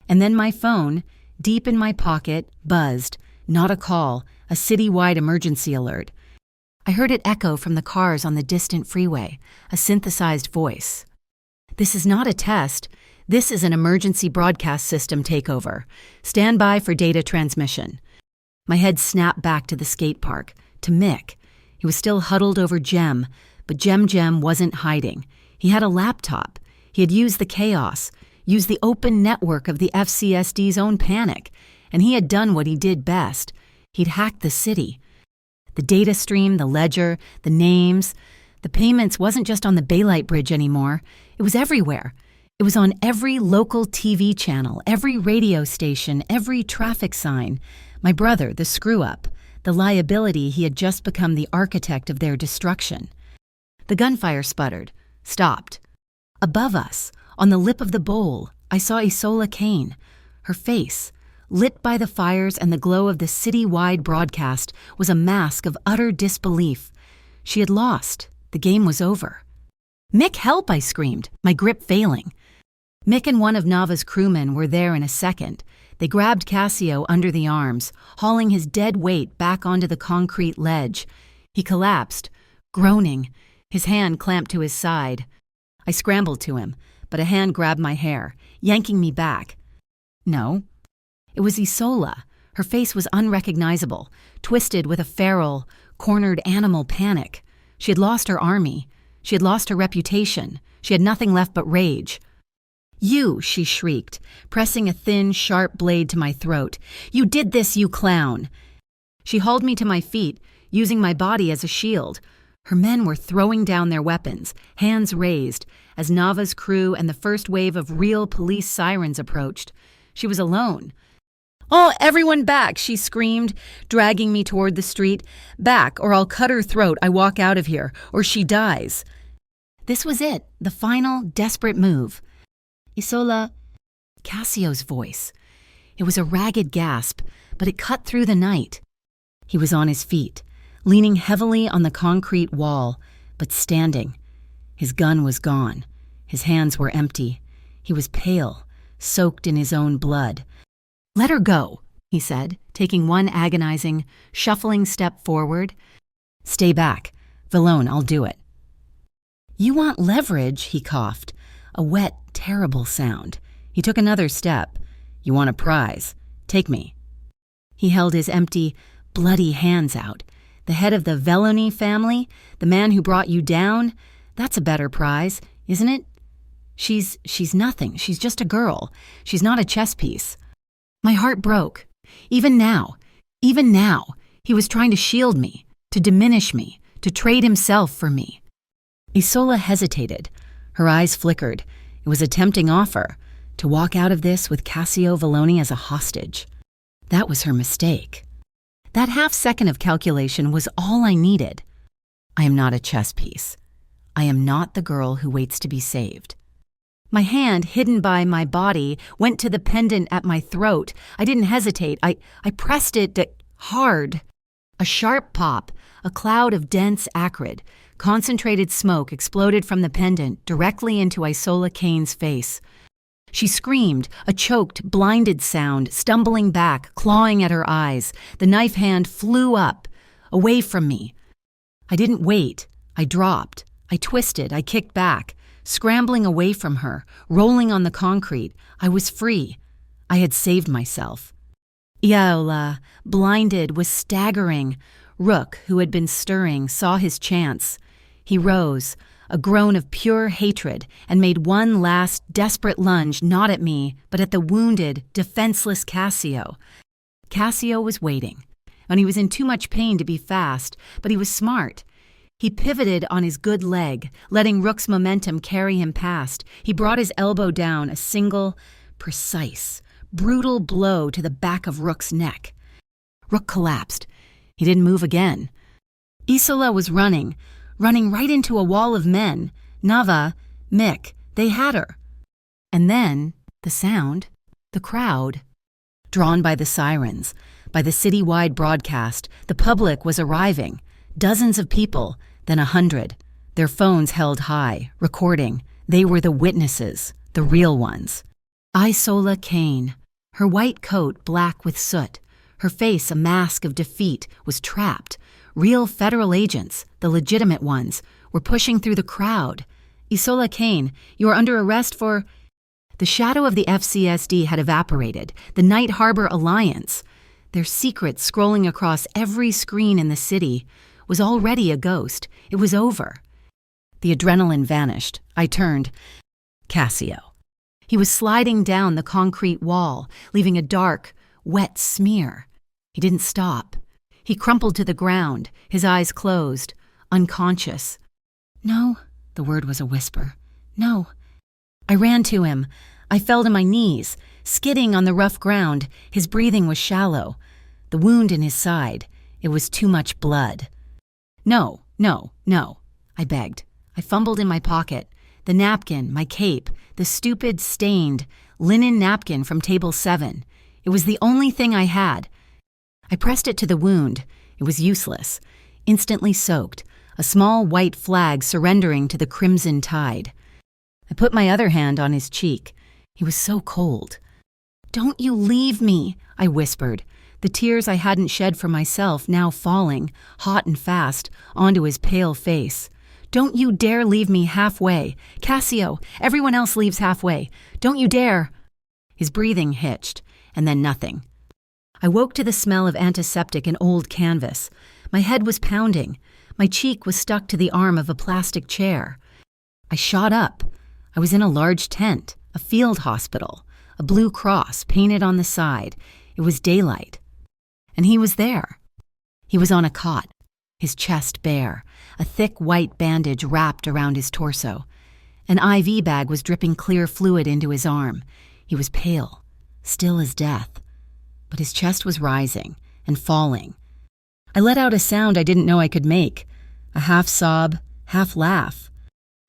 And then my phone, deep in my pocket, buzzed. Not a call, a city-wide emergency alert. I heard it echo from the cars on the distant freeway, a synthesized voice. This is not a test. This is an emergency broadcast system takeover. Stand by for data transmission. My head snapped back to the skate park, to Mick. He was still huddled over Jem, but Jem wasn't hiding. He had a laptop. He had used the chaos, used the open network of the FCSD's own panic, and he had done what he did best. He'd hacked the city. The data stream, the ledger, the names. The payments wasn't just on the Baylight Bridge anymore. It was everywhere. It was on every local TV channel, every radio station, every traffic sign. My brother, the screw-up, the liability he had just become the architect of their destruction. The gunfire sputtered, stopped. Above us, on the lip of the bowl, I saw Isola Kane. Her face, lit by the fires and the glow of the city-wide broadcast, was a mask of utter disbelief. She had lost. The game was over. Mick, help, I screamed, my grip failing. Mick and one of Nava's crewmen were there in a second. They grabbed Cassio under the arms, hauling his dead weight back onto the concrete ledge. He collapsed, groaning, his hand clamped to his side. I scrambled to him, but a hand grabbed my hair, yanking me back. No. It was Isola. Her face was unrecognizable, twisted with a feral, cornered animal panic. She had lost her army. She had lost her reputation. She had nothing left but rage. You, she shrieked, pressing a thin, sharp blade to my throat. You did this, you clown. She hauled me to my feet, using my body as a shield. Her men were throwing down their weapons, hands raised, as Nava's crew and the first wave of real police sirens approached. She was alone. Oh, everyone back, she screamed, dragging me toward the street. Back, or I'll cut her throat. I walk out of here, or she dies. This was it, the final, desperate move. Isola, Cassio's voice. It was a ragged gasp, but it cut through the night. He was on his feet, leaning heavily on the concrete wall, but standing. His gun was gone. His hands were empty. He was pale, soaked in his own blood. "Let her go," he said, taking one agonizing, shuffling step forward. "Stay back. Vallone, I'll do it." "You want leverage," he coughed, a wet, terrible sound. He took another step. "You want a prize? Take me." He held his empty, bloody hands out. "The head of the Vallone family, the man who brought you down, that's a better prize, isn't it? She's nothing. She's just a girl. She's not a chess piece." My heart broke. Even now, he was trying to shield me, to diminish me, to trade himself for me. Isola hesitated. Her eyes flickered. It was a tempting offer, to walk out of this with Cassio Vallone as a hostage. That was her mistake. That half-second of calculation was all I needed. I am not a chess piece. I am not the girl who waits to be saved. My hand, hidden by my body, went to the pendant at my throat. I didn't hesitate. I pressed it hard. A sharp pop, a cloud of dense, acrid, concentrated smoke exploded from the pendant directly into Isola Kane's face. She screamed, a choked, blinded sound, stumbling back, clawing at her eyes. The knife hand flew up, away from me. I didn't wait. I dropped. I twisted. I kicked back. Scrambling away from her, rolling on the concrete, I was free. I had saved myself. Iaola, blinded, was staggering. Rook, who had been stirring, saw his chance. He rose, a groan of pure hatred, and made one last desperate lunge not at me, but at the wounded, defenseless Cassio. Cassio was waiting, and he was in too much pain to be fast, but he was smart. He pivoted on his good leg, letting Rook's momentum carry him past. He brought his elbow down, a single, precise, brutal blow to the back of Rook's neck. Rook collapsed. He didn't move again. Isola was running right into a wall of men. Nava, Mick, they had her. And then, the sound, the crowd. Drawn by the sirens, by the citywide broadcast, the public was arriving. Dozens of people, then 100. Their phones held high, recording. They were the witnesses, the real ones. Isola Kane, her white coat black with soot, her face a mask of defeat, was trapped. Real federal agents, the legitimate ones, were pushing through the crowd. "Isola Kane, you are under arrest for—" The shadow of the FCSD had evaporated, the Night Harbor Alliance. Their secret scrolling across every screen in the city was already a ghost. It was over. The adrenaline vanished. I turned. Cassio. He was sliding down the concrete wall, leaving a dark, wet smear. He didn't stop. He crumpled to the ground, his eyes closed, unconscious. "No," the word was a whisper. "No." I ran to him. I fell to my knees, skidding on the rough ground. His breathing was shallow. The wound in his side. It was too much blood. "No, no, no," I begged. I fumbled in my pocket. The napkin, my cape, the stupid, stained, linen napkin from table 7. It was the only thing I had. I pressed it to the wound. It was useless. Instantly soaked, a small white flag surrendering to the crimson tide. I put my other hand on his cheek. He was so cold. "Don't you leave me," I whispered, the tears I hadn't shed for myself now falling, hot and fast, onto his pale face. "Don't you dare leave me halfway. Cassio, everyone else leaves halfway. Don't you dare." His breathing hitched, and then nothing. I woke to the smell of antiseptic and old canvas. My head was pounding. My cheek was stuck to the arm of a plastic chair. I shot up. I was in a large tent, a field hospital, a blue cross painted on the side. It was daylight. And he was there. He was on a cot, his chest bare, a thick white bandage wrapped around his torso. An IV bag was dripping clear fluid into his arm. He was pale, still as death. But his chest was rising and falling. I let out a sound I didn't know I could make, a half sob, half laugh.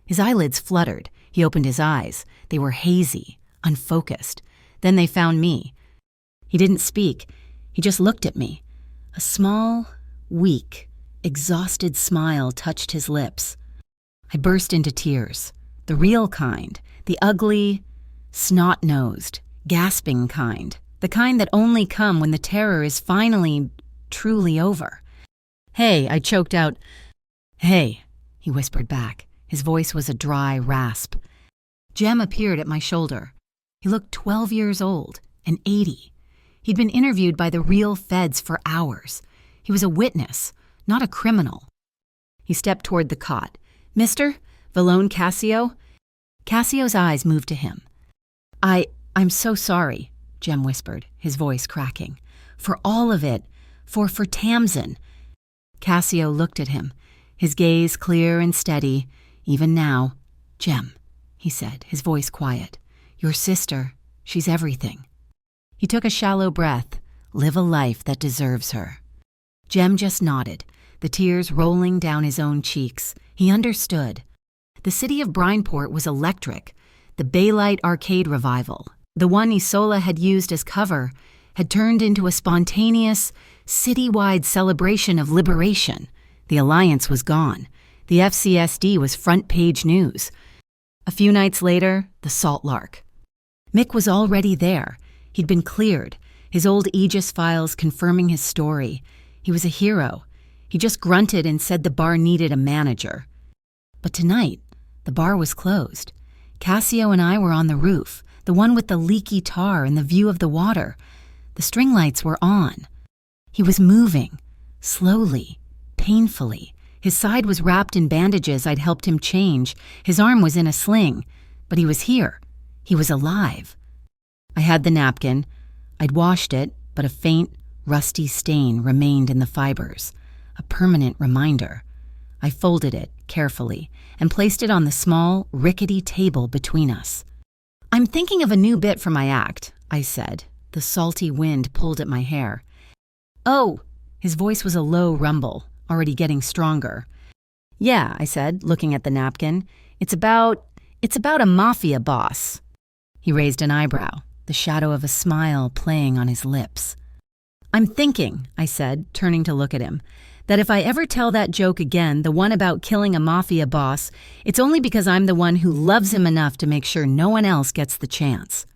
His eyelids fluttered. He opened his eyes. They were hazy, unfocused. Then they found me. He didn't speak. He just looked at me. A small, weak, exhausted smile touched his lips. I burst into tears. The real kind. The ugly, Snot-nosed, gasping kind. The kind that only come when the terror is finally, truly over. "Hey," I choked out. "Hey," he whispered back. His voice was a dry rasp. Jem appeared at my shoulder. He looked 12 years old and 80. He'd been interviewed by the real feds for hours. He was a witness, not a criminal. He stepped toward the cot. "Mister Vallone Cassio?" Cassio's eyes moved to him. I'm so sorry," Jem whispered, his voice cracking. "For all of it. For Tamsin." Cassio looked at him, his gaze clear and steady, even now. "Jem," he said, his voice quiet. "Your sister, she's everything." He took a shallow breath. "Live a life that deserves her." Jem just nodded, the tears rolling down his own cheeks. He understood. The city of Brineport was electric. The Baylight Arcade revival, the one Isola had used as cover, had turned into a spontaneous, citywide celebration of liberation. The Alliance was gone. The FCSD was front-page news. A few nights later, the Salt Lark. Mick was already there. He'd been cleared, his old Aegis files confirming his story. He was a hero. He just grunted and said the bar needed a manager. But tonight, the bar was closed. Cassio and I were on the roof, the one with the leaky tar and the view of the water. The string lights were on. He was moving, slowly, painfully. His side was wrapped in bandages I'd helped him change. His arm was in a sling, but he was here. He was alive. I had the napkin. I'd washed it, but a faint, rusty stain remained in the fibers, a permanent reminder. I folded it carefully and placed it on the small, rickety table between us. "I'm thinking of a new bit for my act," I said. The salty wind pulled at my hair. "Oh," his voice was a low rumble, already getting stronger. "Yeah," I said, looking at the napkin. It's about a mafia boss." He raised an eyebrow, the shadow of a smile playing on his lips. "I'm thinking," I said, turning to look at him, "that if I ever tell that joke again, the one about killing a mafia boss, it's only because I'm the one who loves him enough to make sure no one else gets the chance."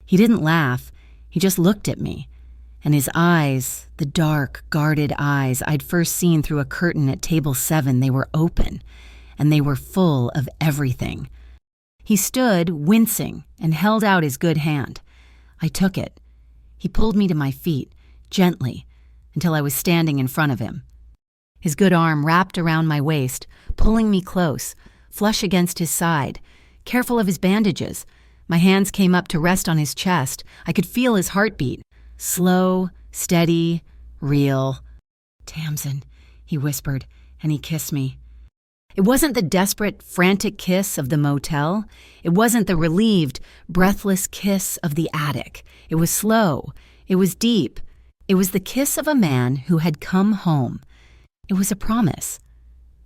He didn't laugh. He just looked at me. And his eyes, the dark, guarded eyes I'd first seen through a curtain at table 7, they were open, and they were full of everything. He stood, wincing, and held out his good hand. I took it. He pulled me to my feet, gently, until I was standing in front of him. His good arm wrapped around my waist, pulling me close, flush against his side, careful of his bandages. My hands came up to rest on his chest. I could feel his heartbeat. Slow, steady, real. "Tamsin," he whispered, and he kissed me. It wasn't the desperate, frantic kiss of the motel. It wasn't the relieved, breathless kiss of the attic. It was slow. It was deep. It was the kiss of a man who had come home. It was a promise.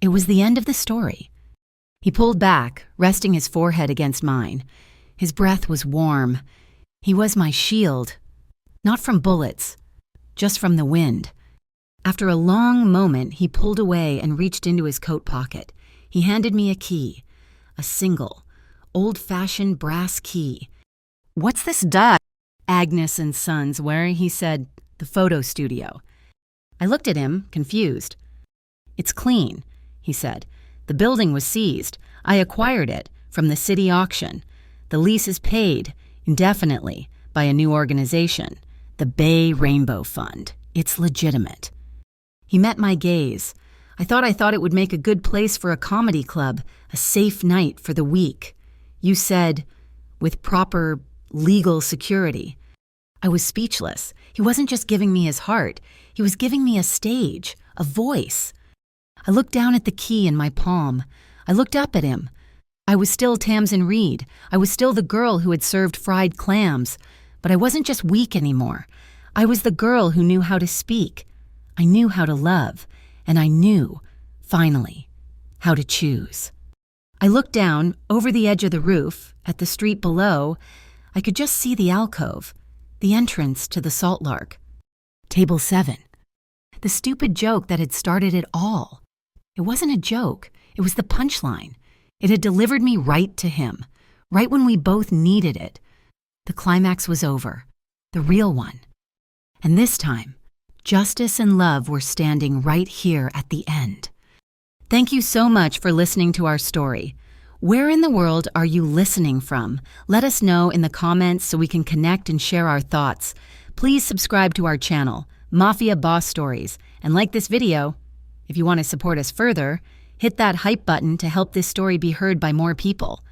It was the end of the story. He pulled back, resting his forehead against mine. His breath was warm. He was my shield. Not from bullets, just from the wind. After a long moment, he pulled away and reached into his coat pocket. He handed me a key, a single, old-fashioned brass key. "What's this dust?" "Agnes and Sons, where?" he said. "The photo studio." I looked at him, confused. "It's clean," he said. "The building was seized. I acquired it from the city auction. The lease is paid, indefinitely, by a new organization, the Bay Rainbow Fund. It's legitimate." He met my gaze. I thought it would make a good place for a comedy club, a safe night for the weak. You said, with proper legal security. I was speechless. He wasn't just giving me his heart. He was giving me a stage, a voice. I looked down at the key in my palm. I looked up at him. I was still Tamsin Reed. I was still the girl who had served fried clams. But I wasn't just weak anymore. I was the girl who knew how to speak. I knew how to love. And I knew, finally, how to choose. I looked down, over the edge of the roof, at the street below. I could just see the alcove, the entrance to the Salt Lark. Table 7. The stupid joke that had started it all. It wasn't a joke. It was the punchline. It had delivered me right to him, right when we both needed it. The climax was over, the real one. And this time, justice and love were standing right here at the end. Thank you so much for listening to our story. Where in the world are you listening from? Let us know in the comments so we can connect and share our thoughts. Please subscribe to our channel, Mafia Boss Stories, and like this video. If you want to support us further, hit that hype button to help this story be heard by more people.